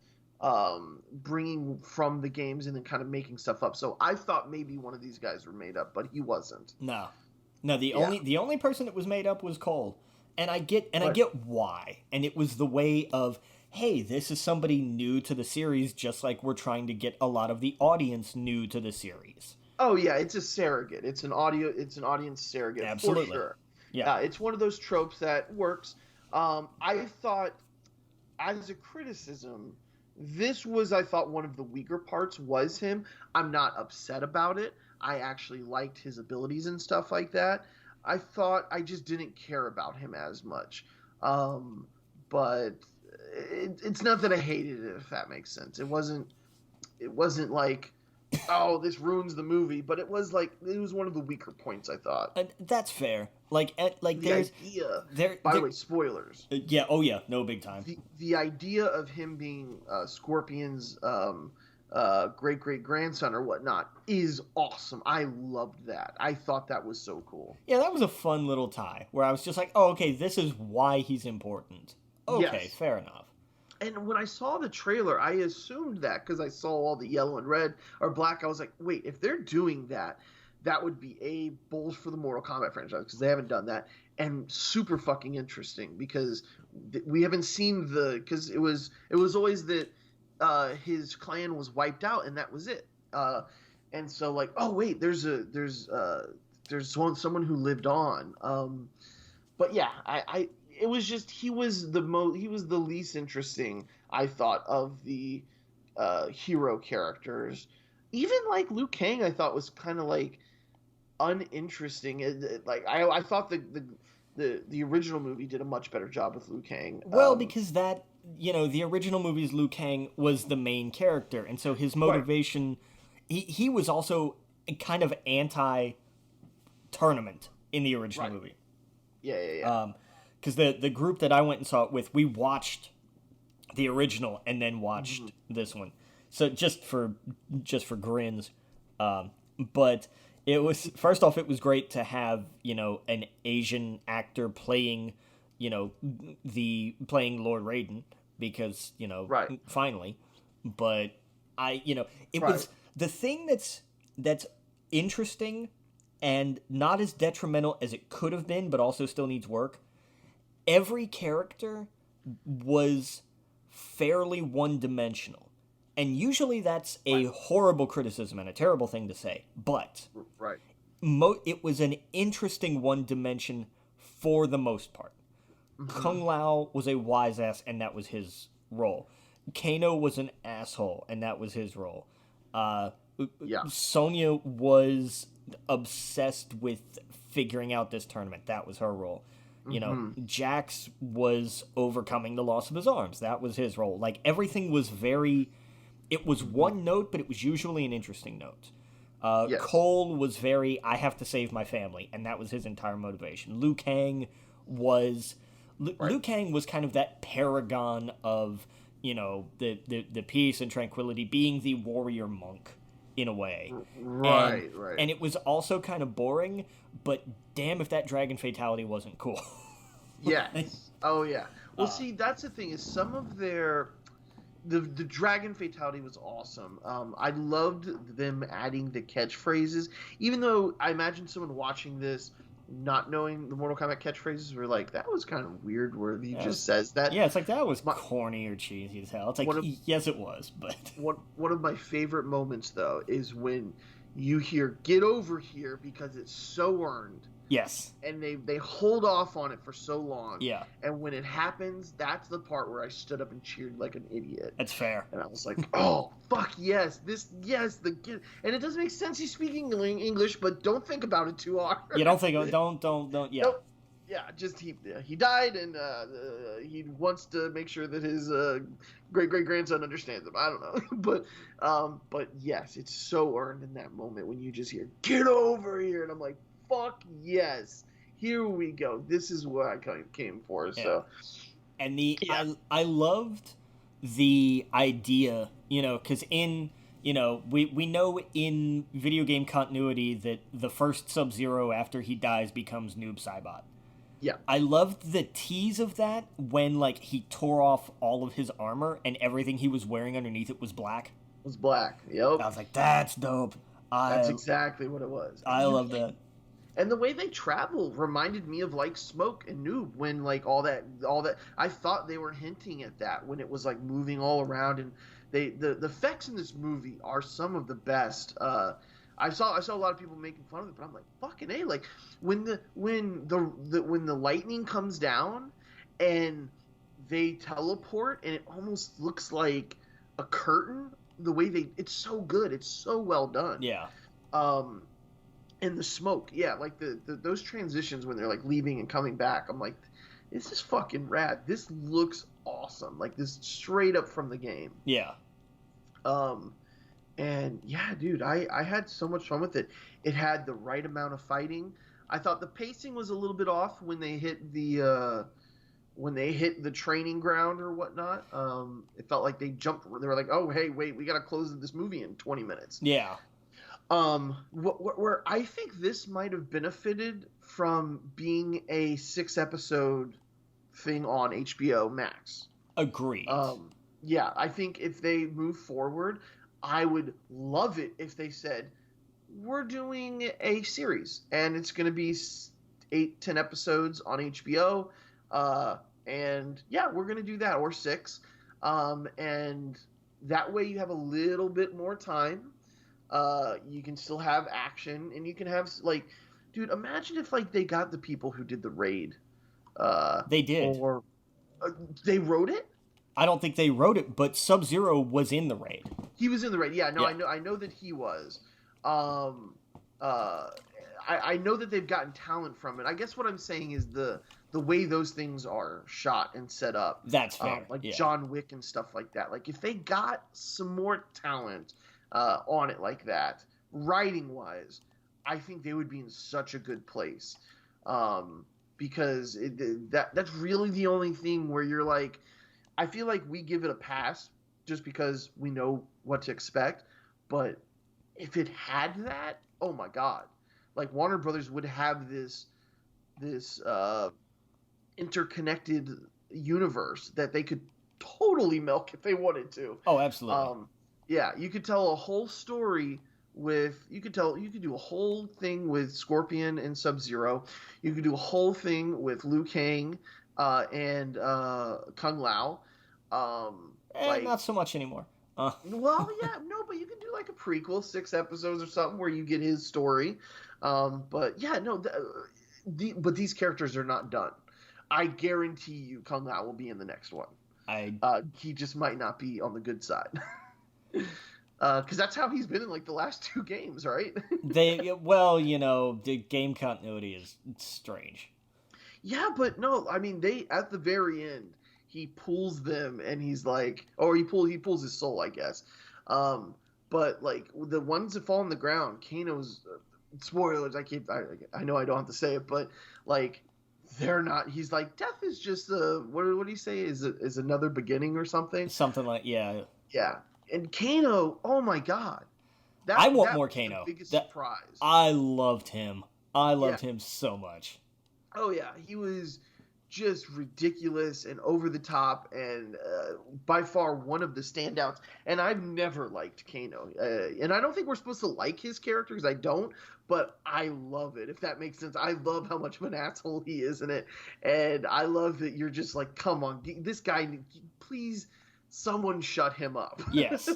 bringing from the games and then kind of making stuff up. So I thought maybe one of these guys were made up, but he wasn't. No. The only person that was made up was Cole, and I get why, and it was the way of, hey, this is somebody new to the series, just like we're trying to get a lot of the audience new to the series. Oh yeah, it's a surrogate. It's an audience surrogate. Absolutely. For sure. Yeah. It's one of those tropes that works. I thought, as a criticism, this was, I thought, one of the weaker parts was him. I'm not upset about it. I actually liked his abilities and stuff like that. I thought I just didn't care about him as much. But it's not that I hated it, if that makes sense. It wasn't like, oh, this ruins the movie, but it was one of the weaker points, I thought. That's fair. By the way, spoilers. Yeah, oh yeah, no, big time. The idea of him being Scorpion's great-great-grandson or whatnot is awesome. I loved that. I thought that was so cool. Yeah, that was a fun little tie, where I was just like, oh, okay, this is why he's important. Okay, yes. Fair enough. And when I saw the trailer, I assumed that because I saw all the yellow and red or black. I was like, wait, if they're doing that, that would be bold for the Mortal Kombat franchise, because they haven't done that, and super fucking interesting, because we haven't seen because it was always that his clan was wiped out and that was it. And so like, oh wait, there's someone who lived on. But yeah, it was just he was the least interesting, I thought, of the hero characters. Even like Liu Kang, I thought was kind of like uninteresting. I thought the original movie did a much better job with Liu Kang. Well, because that the original movie's Liu Kang was the main character, and so his motivation, right. he was also kind of anti-tournament in the original movie. Yeah. Because the group that I went and saw it with, we watched the original and then watched this one. So just for grins. But it was, first off, it was great to have, an Asian actor playing, playing Lord Raiden, because, right. Finally. But it right. was the thing that's interesting and not as detrimental as it could have been, but also still needs work. Every character was fairly one-dimensional. And usually that's a horrible criticism and a terrible thing to say. But right. It was an interesting one dimension for the most part. Mm-hmm. Kung Lao was a wise ass, and that was his role. Kano was an asshole, and that was his role. Yeah. Sonya was obsessed with figuring out this tournament. That was her role. You know, Jax was overcoming the loss of his arms. That was his role. Like, everything was very... It was one note, but it was usually an interesting note. Yes. Cole was very, I have to save my family, and that was his entire motivation. Liu Kang was... Liu Kang was kind of that paragon of, you know, the peace and tranquility, being the warrior monk, in a way. Right. And it was also kind of boring, but damn if that dragon fatality wasn't cool. Yes. Oh, yeah. Well, see, that's the thing, is some of their... The dragon fatality was awesome. I loved them adding the catchphrases, even though I imagine someone watching this not knowing the Mortal Kombat catchphrases were like, that was kind of weird where he just says that. Yeah, it's like, that was corny or cheesy as hell. It's like, yes, it was, but... One of my favorite moments, though, is when you hear, get over here, because it's so earned. Yes. And they hold off on it for so long. Yeah. And when it happens, that's the part where I stood up and cheered like an idiot. That's fair. And I was like, oh, fuck yes. And it doesn't make sense he's speaking English, but don't think about it too hard. Yeah, don't, yeah. Nope. Yeah, just he died, and he wants to make sure that his great-great-grandson understands him. I don't know. But yes, it's so earned in that moment when you just hear, get over here. And I'm like, fuck yes, here we go. This is what I came for. So, and I loved the idea, you know, because we know in video game continuity that the first Sub-Zero after he dies becomes Noob Saibot. Yeah, I loved the tease of that when like he tore off all of his armor and everything he was wearing underneath it was black. It was black. Yep. I was like, that's dope. That's exactly what it was. I love that. And the way they travel reminded me of like Smoke and Noob when like all that I thought they were hinting at that when it was like moving all around, and the effects in this movie are some of the best. I saw a lot of people making fun of it, but I'm like, fucking A, like when the lightning comes down and they teleport and it almost looks like a curtain, the way it's so good, it's so well done. Yeah. And the smoke, yeah, like those transitions when they're like leaving and coming back, I'm like, this is fucking rad. This looks awesome. Like this straight up from the game. Yeah. And yeah, dude, I had so much fun with it. It had the right amount of fighting. I thought the pacing was a little bit off when they hit the training ground or whatnot. It felt like they jumped. They were like, oh, hey, wait, we got to close this movie in 20 minutes. Yeah. Where I think this might have benefited from being a 6-episode thing on HBO Max. Agreed. Yeah, I think if they move forward, I would love it if they said, we're doing a series and it's going to be 8-10 episodes on HBO. And yeah, we're going to do that, or 6. And that way you have a little bit more time. You can still have action, and you can have like, dude, imagine if like they got the people who did the raid. They did. Or they wrote it? I don't think they wrote it, but Sub-Zero was in the raid. He was in the raid. Yeah, no, yeah. I know that he was. I know that they've gotten talent from it. I guess what I'm saying is the way those things are shot and set up. That's fair. Like John Wick and stuff like that. Like if they got some more talent on it like that, writing wise, I think they would be in such a good place. Because that's really the only thing where you're like, I feel like we give it a pass just because we know what to expect. But if it had that, oh my God, like Warner Brothers would have this interconnected universe that they could totally milk if they wanted to. Oh, absolutely. Yeah, you could tell a whole story you could do a whole thing with Scorpion and Sub-Zero. You could do a whole thing with Liu Kang and Kung Lao. Not so much anymore. Well, yeah, no, but you can do like a prequel, 6 episodes or something where you get his story. But yeah, no, but these characters are not done. I guarantee you Kung Lao will be in the next one. He just might not be on the good side. Because that's how he's been in like the last two games, right? The game continuity is strange. Yeah, but no, I mean they at the very end he pulls them and he's like, or he pulls his soul, I guess. Um, but like the ones that fall on the ground, Kano's spoilers. I know I don't have to say it, but like they're not. He's like death is just a what do you say is another beginning or something? Something like yeah. Yeah, and Kano, oh my god, I want that more was the Kano. biggest surprise. I loved him. I Yeah. loved him so much. Oh yeah, he was just ridiculous and over the top, and by far one of the standouts. And I've never liked Kano, and I don't think we're supposed to like his character because I don't. But I love it, if that makes sense. I love how much of an asshole he is in it, and I love that you're just like, come on, this guy, please, someone shut him up. Yes.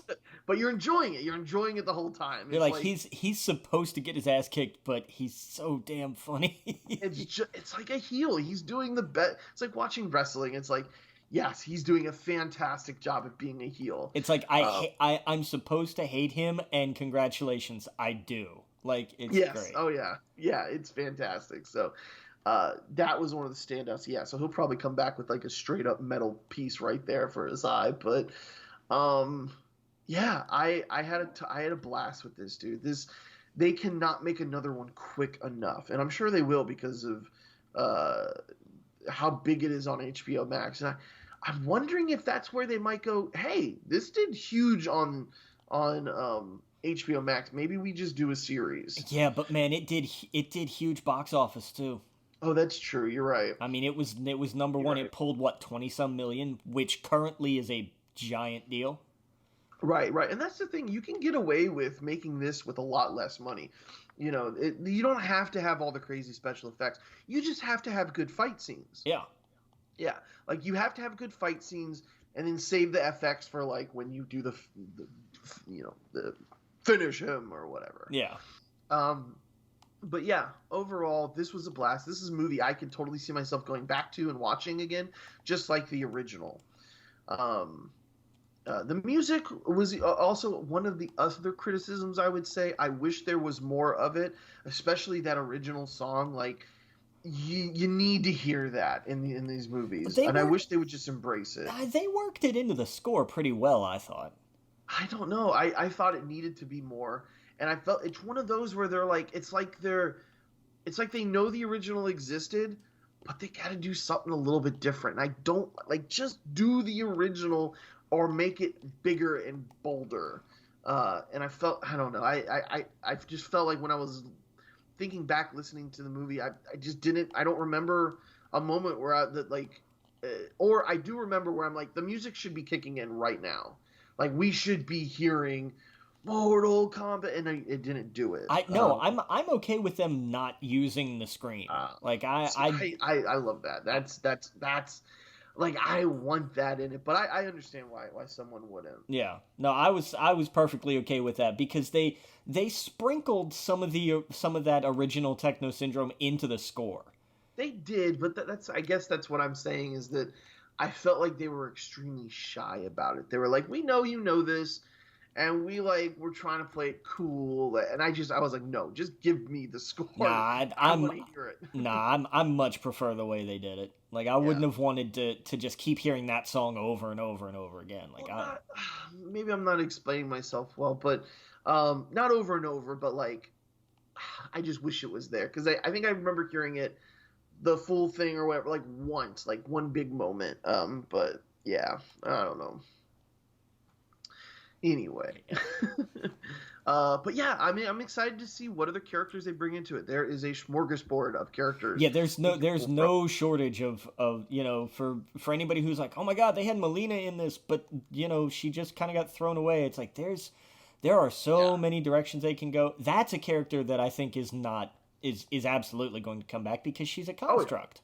But you're enjoying it. You're enjoying it the whole time. You're like he's supposed to get his ass kicked, but he's so damn funny. It's like a heel. He's doing the best. It's like watching wrestling. It's like, yes, he's doing a fantastic job at being a heel. It's like I'm supposed to hate him, and congratulations, I do. Like it's great. Oh yeah, yeah, it's fantastic. So that was one of the standouts. Yeah, so he'll probably come back with like a straight up metal piece right there for his eye. But yeah, I had a blast with this dude. They cannot make another one quick enough, and I'm sure they will because of how big it is on HBO Max. And I'm wondering if that's where they might go. Hey, this did huge on HBO Max. Maybe we just do a series. Yeah, but man, it did huge box office too. Oh, that's true. You're right. I mean, it was number one. Right. It pulled what 20-some million, which currently is a giant deal. Right, and that's the thing. You can get away with making this with a lot less money. You know, you don't have to have all the crazy special effects. You just have to have good fight scenes. Yeah. Like you have to have good fight scenes, and then save the FX for like when you do the finish him or whatever. Yeah. But yeah, overall, this was a blast. This is a movie I can totally see myself going back to and watching again, just like the original. The music was also one of the other criticisms, I would say. I wish there was more of it, especially that original song. Like, you need to hear that in these movies. I wish they would just embrace it. They worked it into the score pretty well, I thought. I don't know. I thought it needed to be more. And I felt it's one of those where they're like, it's like they know the original existed, but they got to do something a little bit different. And I don't like just do the original or make it bigger and bolder. And I don't know. I just felt like when I was thinking back, listening to the movie, I don't remember a moment where or I do remember where I'm like, the music should be kicking in right now. Like we should be hearing Mortal Kombat, and it didn't do it. I'm okay with them not using the scream. I love that. That's like I want that in it, but I understand why someone wouldn't. Yeah, no, I was perfectly okay with that because they sprinkled some of that original Techno Syndrome into the score. They did, but I guess that's what I'm saying is that I felt like they were extremely shy about it. They were like, "We know you know this." And we're trying to play it cool, and I was like, no, just give me the score. Nah, I want to hear it. Nah, I much prefer the way they did it. Like I wouldn't have wanted to just keep hearing that song over and over and over again. Like maybe I'm not explaining myself well, but not over and over, but like I just wish it was there because I think I remember hearing it, the full thing or whatever, like once, like one big moment. But yeah, I don't know. Anyway, but yeah, I mean, I'm excited to see what other characters they bring into it. There is a smorgasbord of characters. Yeah, there's no shortage of for anybody who's like, oh my god, they had Melina in this, but she just kind of got thrown away. It's like there are so many directions they can go. That's a character that I think is absolutely going to come back because she's a construct.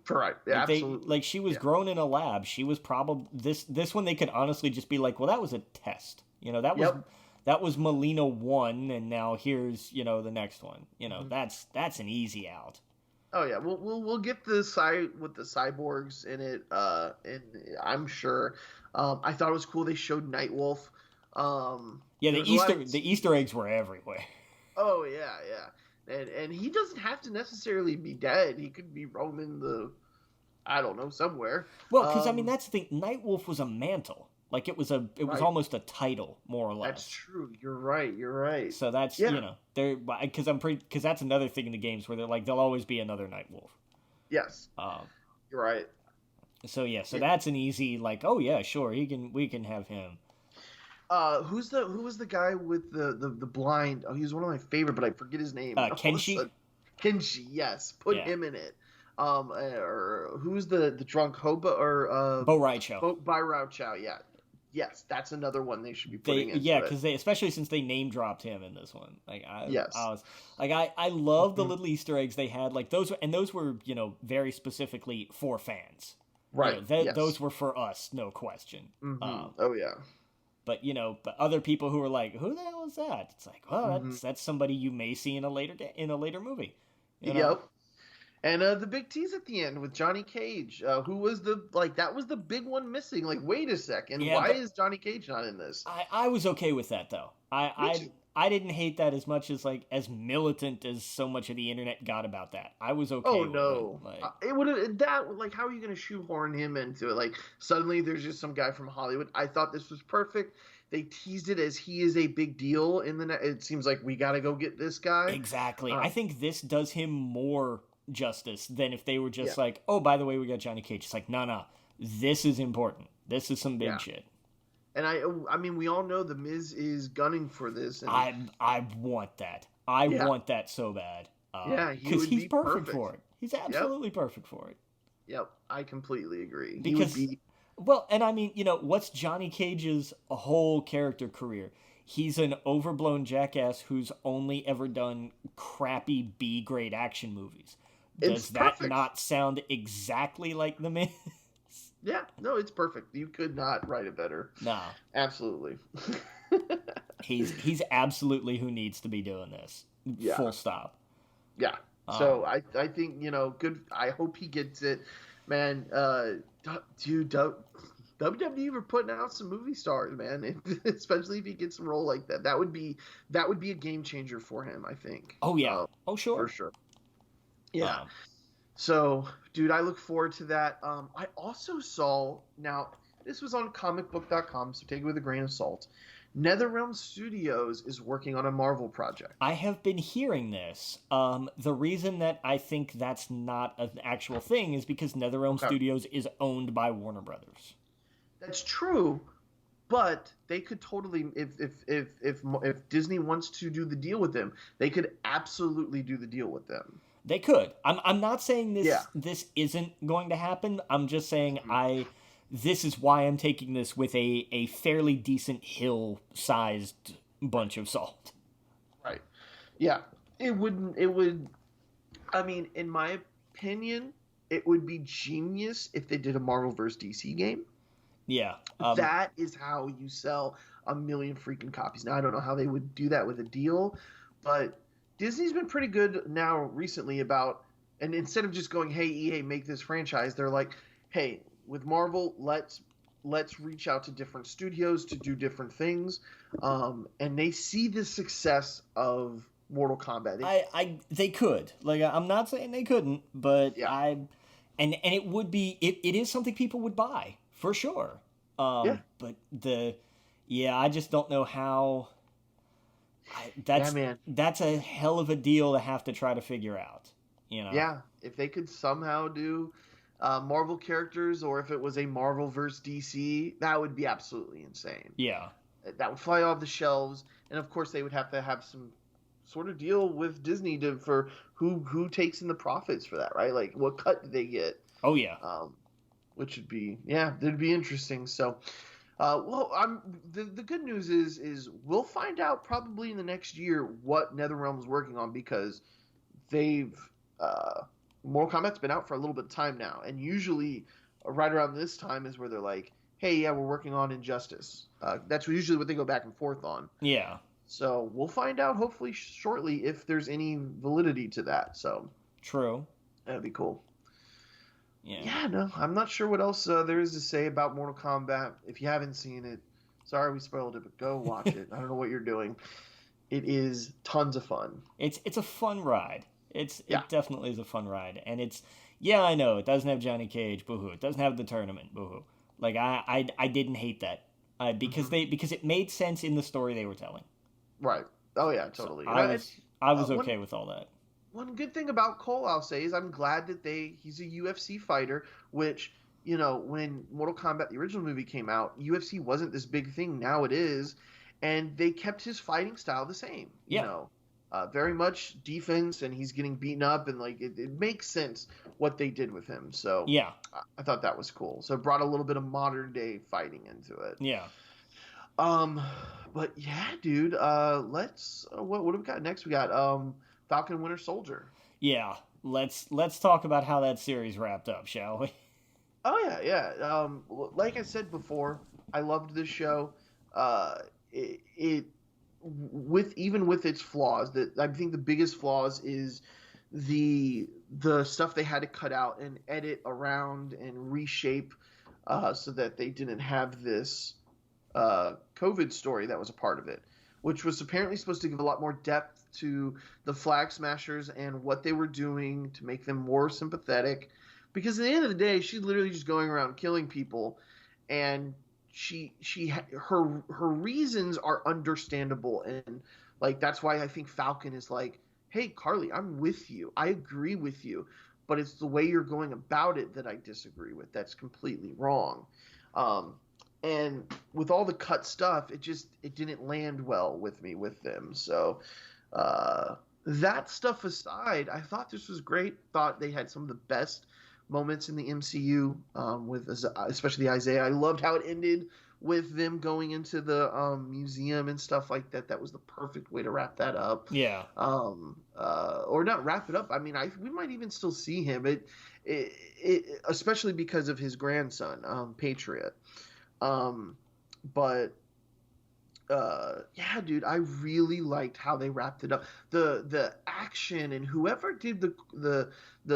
Correct. Yeah, absolutely. She was grown in a lab. She was probably this one. They could honestly just be like, well, that was a test. That was Melina 1, and now here's the next one. That's an easy out. Oh yeah, we'll get the with the cyborgs in it, and I'm sure. I thought it was cool they showed Nightwolf. Yeah, there was a lot of the Easter eggs were everywhere. Oh yeah. And he doesn't have to necessarily be dead. He could be roaming I don't know, somewhere. Well, because I mean that's the thing. Nightwolf was a mantle. Like it was Right. almost a title, more or less. That's true. You're right. So that's Yeah. because that's another thing in the games where they're like there'll always be another Nightwolf. Yes. Um, You're right. so yeah, so that's an easy like, oh yeah, sure, we can have him. Who was the guy with the blind? Oh, he was one of my favorite, but I forget his name. Kenshi. Kenshi, yes. Put him in it. Or who's the drunk hobo or Bo Raicho. Bai Rao Chow, yeah. Yes, that's another one they should be putting in. Yeah, because they especially since they name dropped him in this one. Like I was like I love the little Easter eggs they had. Like those were very specifically for fans. Right. Those were for us, no question. Mm-hmm. Oh yeah. But but other people who were like, "Who the hell is that?" It's like, well, that's somebody you may see in a later movie. Yep. And the big tease at the end with Johnny Cage, who was that was the big one missing. Like, wait a second, why is Johnny Cage not in this? I was okay with that though. I didn't hate that as much as as militant as so much of the internet got about that. I was okay. Oh with no, it would have how are you going to shoehorn him into it? Like suddenly there's just some guy from Hollywood. I thought this was perfect. They teased it as he is a big deal in the. It seems like we got to go get this guy. Exactly. I think this does him more justice than if they were just like, oh, by the way, we got Johnny Cage. It's like, no, this is important. This is some big shit. And I mean, we all know the Miz is gunning for this. And I want that. I want that so bad. Because he's perfect for it. He's absolutely perfect for it. Yep, I completely agree. Because, well, and I mean, what's Johnny Cage's whole character career? He's an overblown jackass who's only ever done crappy B-grade action movies. Does that not sound exactly like The Miz? Yeah, no, it's perfect. You could not write it better. No. Absolutely. He's absolutely who needs to be doing this. Yeah. Full stop. Yeah. So I think, good. I hope he gets it. Man, dude, WWE were putting out some movie stars, man. Especially if he gets a role like that. That would be a game changer for him, I think. Oh, yeah. Sure. For sure. Yeah. So, dude, I look forward to that. I also saw, now, this was on comicbook.com, so take it with a grain of salt. NetherRealm Studios is working on a Marvel project. I have been hearing this. The reason that I think that's not an actual thing is because NetherRealm Studios is owned by Warner Brothers. That's true, but they could totally, if Disney wants to do the deal with them, they could absolutely do the deal with them. They could. I'm not saying this isn't going to happen. I'm just saying this is why I'm taking this with a fairly decent hill-sized bunch of salt. Right. Yeah. It would, I mean, in my opinion, it would be genius if they did a Marvel vs. DC game. Yeah. That is how you sell 1 million freaking copies. Now, I don't know how they would do that with a deal, but Disney's been pretty good now recently about, and instead of just going, hey, EA, make this franchise, they're like, hey, with Marvel, let's reach out to different studios to do different things. And they see the success of Mortal Kombat. They could. Like, I'm not saying they couldn't, but and it would be, it is something people would buy, for sure. But I just don't know how. That's a hell of a deal to have to try to figure out. Yeah, if they could somehow do Marvel characters, or if it was a Marvel versus DC, that would be absolutely insane. Yeah, that would fly off the shelves, and of course they would have to have some sort of deal with Disney for who takes in the profits for that, right? Like, what cut do they get? Oh yeah, which would be that'd be interesting. So. The good news is we'll find out probably in the next year what NetherRealm is working on, because they've Mortal Kombat's been out for a little bit of time now, and usually right around this time is where they're like, hey, we're working on Injustice. That's usually what they go back and forth on. Yeah. So we'll find out hopefully shortly if there's any validity to that. So true. That'd be cool. Yeah, no, I'm not sure what else there is to say about Mortal Kombat. If you haven't seen it, Sorry we spoiled it, but go watch it. I don't know what you're doing. It is tons of fun. It's a fun ride. It Yeah. definitely is a fun ride, and yeah, I know it doesn't have Johnny Cage, boohoo. It doesn't have the tournament, boohoo. Like I didn't hate that because it made sense in the story they were telling. Right. Oh yeah, totally. So I was okay with all that. One good thing about Cole, I'll say, is I'm glad that he's a UFC fighter, which, when Mortal Kombat, the original movie, came out, UFC wasn't this big thing. Now it is. And they kept his fighting style the same. Very much defense, and he's getting beaten up, and like it makes sense what they did with him. So yeah, I thought that was cool. So it brought a little bit of modern day fighting into it. Yeah. But yeah, dude. Let's. What do we got next? We got Falcon Winter Soldier. Yeah. Let's talk about how that series wrapped up, shall we? Oh yeah. Like I said before, I loved this show. Even with its flaws, that I think the biggest flaws is the stuff they had to cut out and edit around and reshape so that they didn't have this COVID story that was a part of it, which was apparently supposed to give a lot more depth to the Flag Smashers and what they were doing to make them more sympathetic. Because at the end of the day, she's literally just going around killing people, and her reasons are understandable, and like that's why I think Falcon is like, hey Carly, I'm with you, I agree with you, but it's the way you're going about it that I disagree with. That's completely wrong. And with all the cut stuff, it didn't land well with me with them. So that stuff aside, I thought this was great. Thought they had some of the best moments in the MCU, with especially Isaiah. I loved how it ended with them going into the museum and stuff like that. That was the perfect way to wrap that up. Yeah. Or not wrap it up. I mean, we might even still see him. It especially because of his grandson, Patriot. But yeah, dude, I really liked how they wrapped it up. The action, and whoever did the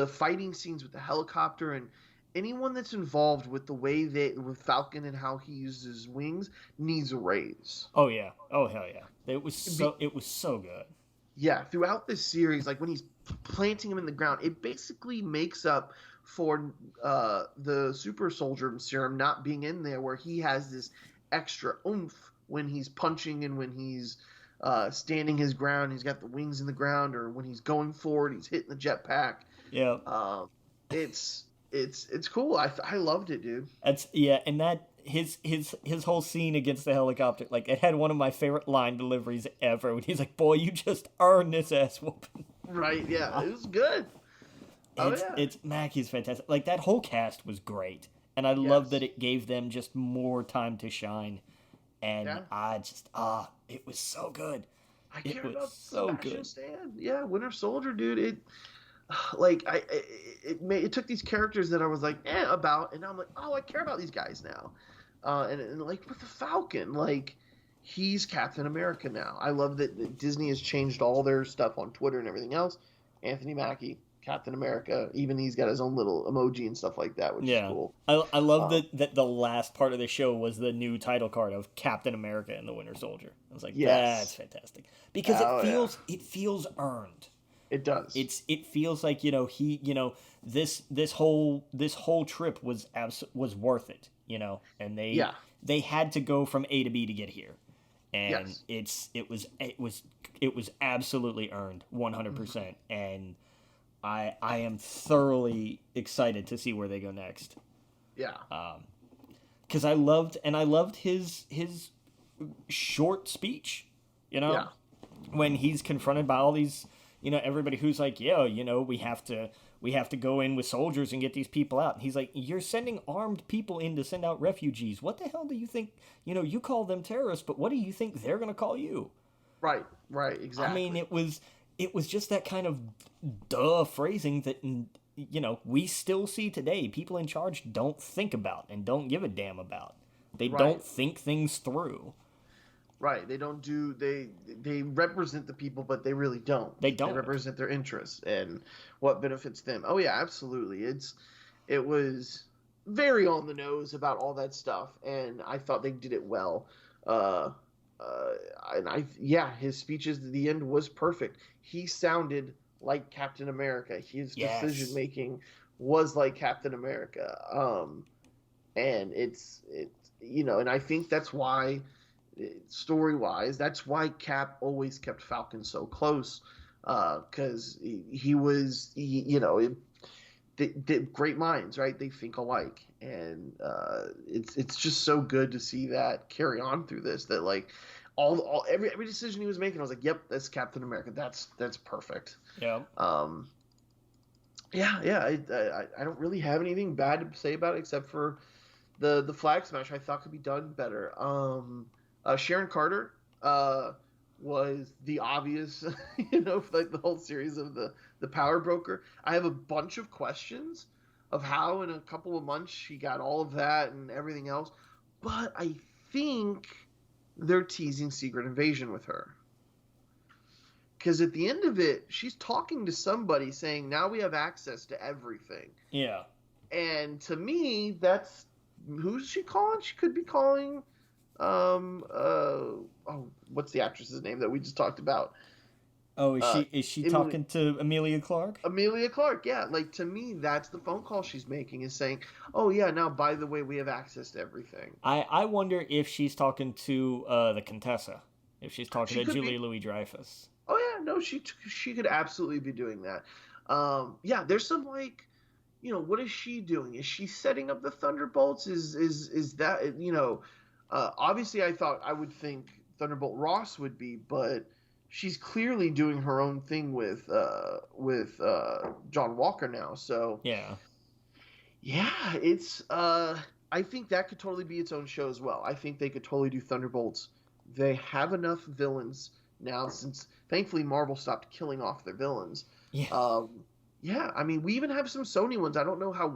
fighting scenes with the helicopter, and anyone that's involved with the way with Falcon and how he uses his wings needs a raise. Oh yeah. Oh hell yeah. It was so good. Yeah, throughout this series, like when he's planting him in the ground, it basically makes up for the super soldier serum not being in there, where he has this extra oomph when he's punching and when he's standing his ground. He's got the wings in the ground, or when he's going forward, he's hitting the jetpack. Yeah. It's cool. I loved it, dude. And that his whole scene against the helicopter, like, it had one of my favorite line deliveries ever when he's like, "Boy, you just earned this ass whooping." Right, yeah. It was good. It's Mackey's fantastic. Like, that whole cast was great. And I love that it gave them just more time to shine. And it was so good. I care about Sebastian Stan. Yeah, Winter Soldier, dude. It took these characters that I was like, about, and now I'm like, oh, I care about these guys now. And like with the Falcon, like, he's Captain America now. I love that Disney has changed all their stuff on Twitter and everything else. Anthony Mackie, Captain America. Even he's got his own little emoji and stuff like that, which is cool. I love that the last part of the show was the new title card of Captain America and the Winter Soldier. I was like, that's fantastic. Because it feels earned. It does. It feels like, this whole trip was worth it, and they had to go from A to B to get here. And it was absolutely earned 100%. And I am thoroughly excited to see where they go next. Yeah. Cuz I loved his short speech, when he's confronted by all these, everybody who's like, we have to go in with soldiers and get these people out. And he's like, you're sending armed people in to send out refugees. What the hell do you think? You call them terrorists, but what do you think they're going to call you? Right, exactly. I mean, it was just that kind of duh phrasing that, we still see today. People in charge don't think about and don't give a damn about. They don't think things through. Right. They don't do. They represent the people, but they really don't. They don't. They represent their interests and what benefits them. Oh yeah, absolutely. It was very on the nose about all that stuff, and I thought they did it well. Uh, and his speeches at the end was perfect. He sounded like Captain America. His decision Yes. making was like Captain America. And and I think that's why, story wise, that's why Cap always kept Falcon so close, because great minds, right? They think alike, and it's just so good to see that carry on through this. That like every decision he was making, I was like, yep, that's Captain America. That's perfect. Yeah. I don't really have anything bad to say about it except for the flag smash. I thought could be done better. Sharon Carter was the obvious, for like the whole series of the power broker. I have a bunch of questions of how in a couple of months she got all of that and everything else, but I think they're teasing Secret Invasion with her. Because at the end of it, she's talking to somebody saying, now we have access to everything. Yeah. And to me, that's, who's she calling? She could be calling, what's the actress's name that we just talked about? Oh, is she talking to Emilia Clarke? Emilia Clarke, yeah. Like, to me, that's the phone call she's making, is saying, oh, yeah, now, by the way, we have access to everything. I wonder if she's talking to the Contessa. If she's talking to Julia Louis-Dreyfus. Oh, yeah, no, she could absolutely be doing that. There's some, like, what is she doing? Is she setting up the Thunderbolts? Is that, obviously I would think Thunderbolt Ross would be, but she's clearly doing her own thing with John Walker now. So yeah, it's I think that could totally be its own show as well. I think they could totally do Thunderbolts. They have enough villains now, since thankfully Marvel stopped killing off their villains. Yeah. I mean, we even have some Sony ones. I don't know how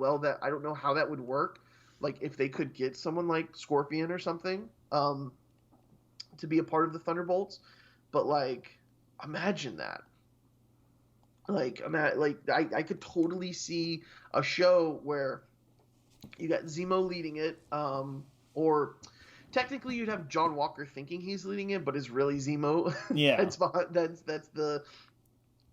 that would work. Like, if they could get someone like Scorpion or something to be a part of the Thunderbolts. But, like, imagine that. Like, I could totally see a show where you got Zemo leading it, or technically you'd have John Walker thinking he's leading it, but is really Zemo. Yeah. That's the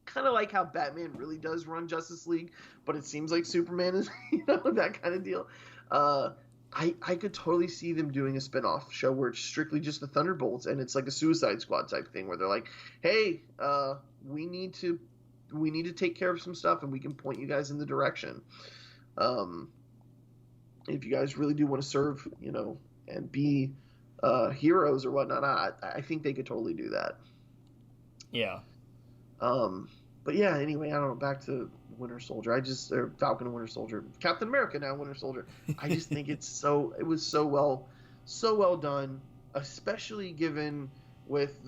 kind of like how Batman really does run Justice League, but it seems like Superman is, that kind of deal. I could totally see them doing a spin-off show where it's strictly just the Thunderbolts, and it's like a Suicide Squad type thing where they're like, hey, we need to take care of some stuff, and we can point you guys in the direction. If you guys really do want to serve, and be heroes or whatnot, I think they could totally do that. Yeah. But yeah, anyway, I don't know, back to Winter Soldier. Or Falcon and Winter Soldier. Captain America now, Winter Soldier. I just think it was so well done, especially given with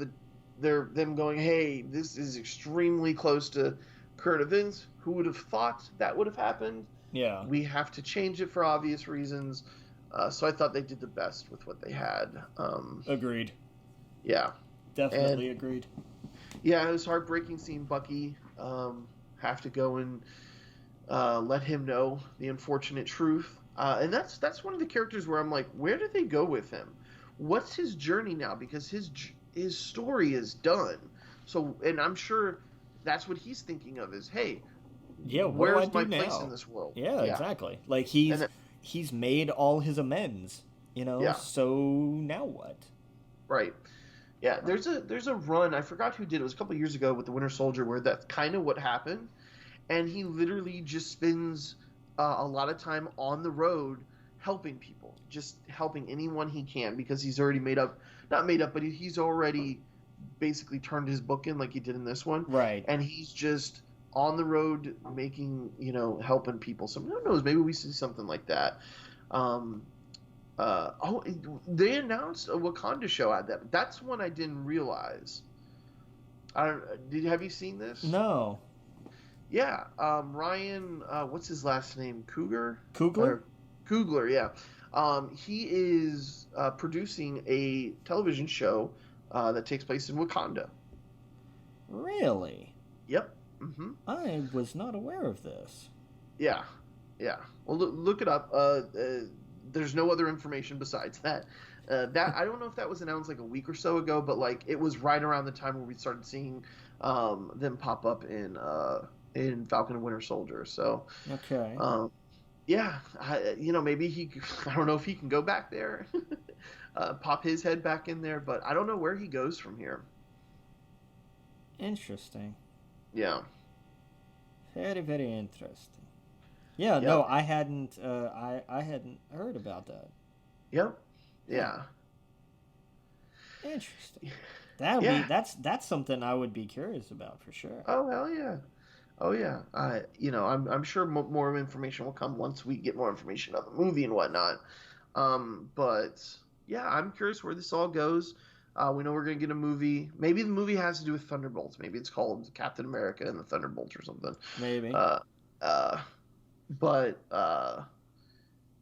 them going, hey, this is extremely close to current events. Who would have thought that would have happened? Yeah. We have to change it for obvious reasons. So I thought they did the best with what they had. Agreed. Yeah. Definitely agreed. Yeah, it was heartbreaking seeing Bucky have to go and let him know the unfortunate truth. And that's one of the characters where I'm like, where do they go with him? What's his journey now? Because his story is done. So, and I'm sure that's what he's thinking of is, hey, where's my place in this world? Yeah, exactly. Like he's made all his amends, so now what? Right. Yeah, there's a run, I forgot who did it. It was a couple of years ago with the Winter Soldier, where that's kind of what happened, and he literally just spends a lot of time on the road helping people, just helping anyone he can, because he's already but he's already basically turned his book in like he did in this one. Right. And he's just on the road making, helping people. So who knows, maybe we see something like that. They announced a Wakanda show at that. That's one I didn't realize. Have you seen this? No. Yeah. Ryan, what's his last name? Coogler, yeah. He is producing a television show that takes place in Wakanda. Really? Yep. Mm-hmm. I was not aware of this. Yeah. Well, look it up. There's no other information besides that. That I don't know if that was announced like a week or so ago, but like it was right around the time where we started seeing them pop up in Falcon and Winter Soldier. So Okay. yeah, maybe I don't know if he can go back there, pop his head back in there, but I don't know where he goes from here. Interesting. Yeah. Very, very interesting. Yeah, Yep. no, I hadn't I hadn't heard about that. Yep. Yeah. Interesting. Yeah. That's something I would be curious about for sure. Oh hell yeah. Oh yeah. I'm sure more information will come once we get more information on the movie and whatnot. But yeah, I'm curious where this all goes. We know we're gonna get a movie. Maybe the movie has to do with Thunderbolts. Maybe it's called Captain America and the Thunderbolts or something. Maybe. Uh, uh, but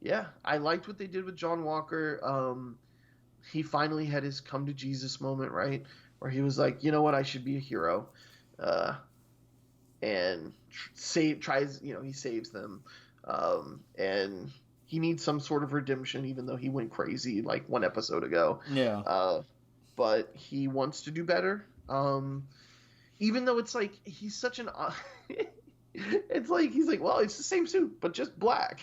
yeah, I liked what they did with John Walker. He finally had his come to Jesus moment, right? Where he was like, you know what, I should be a hero. And he saves them. And he needs some sort of redemption, even though he went crazy like one episode ago. Yeah. But he wants to do better. Even though it's like he's such an it's like he's like, well, it's the same suit but just black.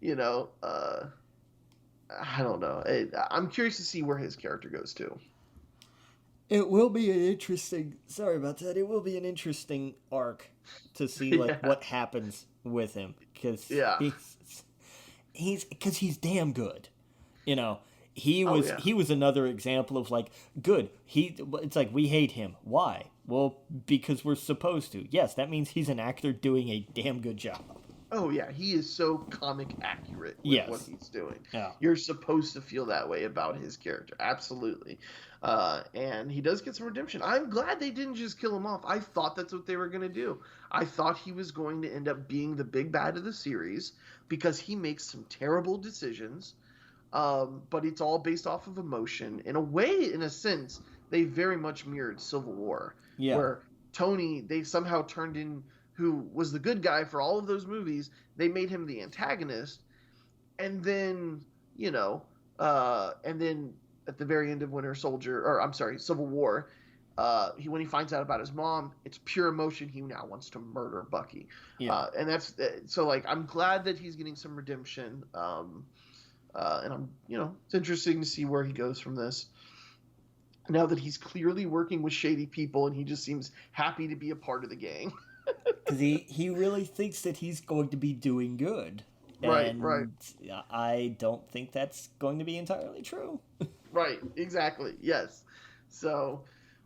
you know I don't know. I'm curious to see where his character goes to. It will be an interesting. Sorry about that. It will be an interesting arc to see like what happens with him because he's damn good. You know, he was another example of like good. It's like we hate him. Why? Well, because we're supposed to. Yes, that means he's an actor doing a damn good job. Oh yeah, he is so comic accurate with what he's doing. Yeah. You're supposed to feel that way about his character, absolutely. And he does get some redemption. I'm glad they didn't just kill him off. I thought that's what they were going to do. I thought he was going to end up being the big bad of the series because he makes some terrible decisions. But it's all based off of emotion. In a way, in a sense, they very much mirrored Civil War, where Tony, they somehow turned in, who was the good guy for all of those movies, they made him the antagonist, and then, and then at the very end of Civil War, when he finds out about his mom, it's pure emotion. He now wants to murder Bucky. Yeah. And that's, so like, I'm glad that he's getting some redemption. And I'm, it's interesting to see where he goes from this. Now that he's clearly working with shady people and he just seems happy to be a part of the gang. Because he really thinks that he's going to be doing good. Right. I don't think that's going to be entirely true. Right, exactly, yes. So,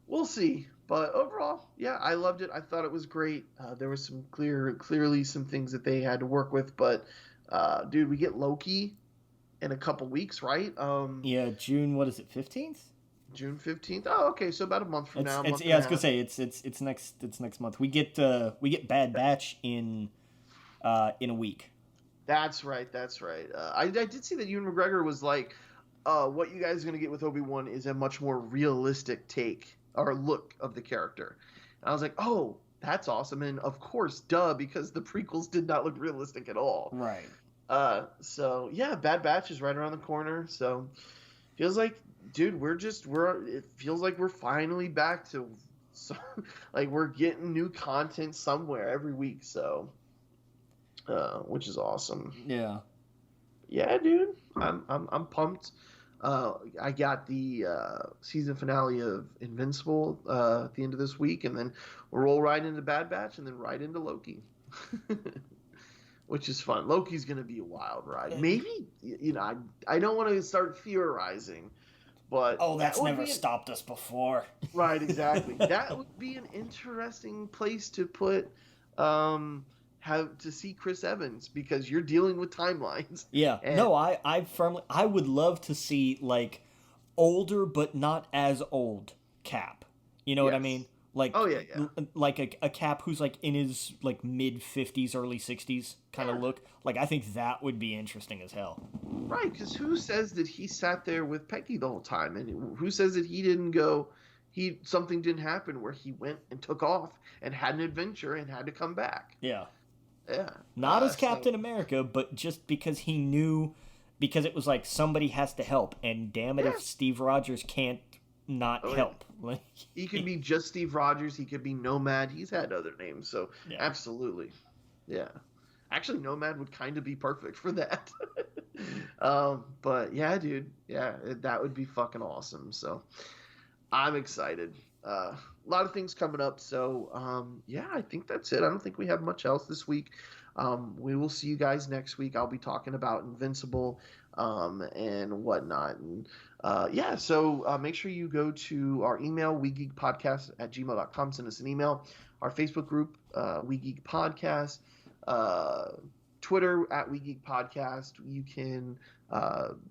we'll see. But overall, yeah, I loved it. I thought it was great. There was some clearly some things that they had to work with. But, dude, we get Loki in a couple weeks, right? Yeah, June, what is it, 15th? June 15th. Oh, okay, so about a month from now. I was gonna say it's next month. We get Bad Batch in a week. That's right. I did see that Ewan McGregor was like, what you guys are gonna get with Obi-Wan is a much more realistic take or look of the character. And I was like, oh, that's awesome. And of course, duh, because the prequels did not look realistic at all. Right. So yeah, Bad Batch is right around the corner. So feels like, dude, it feels like we're finally back to, like, we're getting new content somewhere every week. So, which is awesome. Yeah. Yeah, dude, I'm pumped. I got the season finale of Invincible at the end of this week, and then we'll roll right into Bad Batch, and then right into Loki. Which is fun. Loki's going to be a wild ride. Maybe, I don't want to start theorizing, but... Oh, that's never stopped us before. Right, exactly. That would be an interesting place to put, to see Chris Evans, because you're dealing with timelines. Yeah. No, I would love to see, like, older but not as old Cap. You know what I mean? Like, like a Cap who's like in his like mid 50s, early 60s kind of look. Like, I think that would be interesting as hell. Right, because who says that he sat there with Peggy the whole time, and who says that he didn't go? Something didn't happen where he went and took off and had an adventure and had to come back. Yeah. Yeah. Not as Captain America, but just because he knew because it was like somebody has to help, and damn it if Steve Rogers can't not help. Like, he could be just Steve Rogers. He could be Nomad. He's had other names, so absolutely, yeah. Actually, Nomad would kind of be perfect for that. But yeah, dude, yeah, that would be fucking awesome. So I'm excited. A lot of things coming up. So yeah, I think that's it. I don't think we have much else this week. We will see you guys next week. I'll be talking about Invincible and whatnot. And yeah, so make sure you go to our email, wegeekpodcast@gmail.com. Send us an email. Our Facebook group, We Geek Podcast. Twitter @WeGeekPodcast. You can,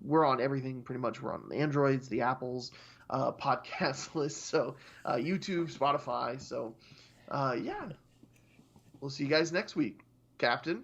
we're on everything pretty much. We're on the Androids, the Apples, podcast list. So YouTube, Spotify. So yeah, we'll see you guys next week. Captain.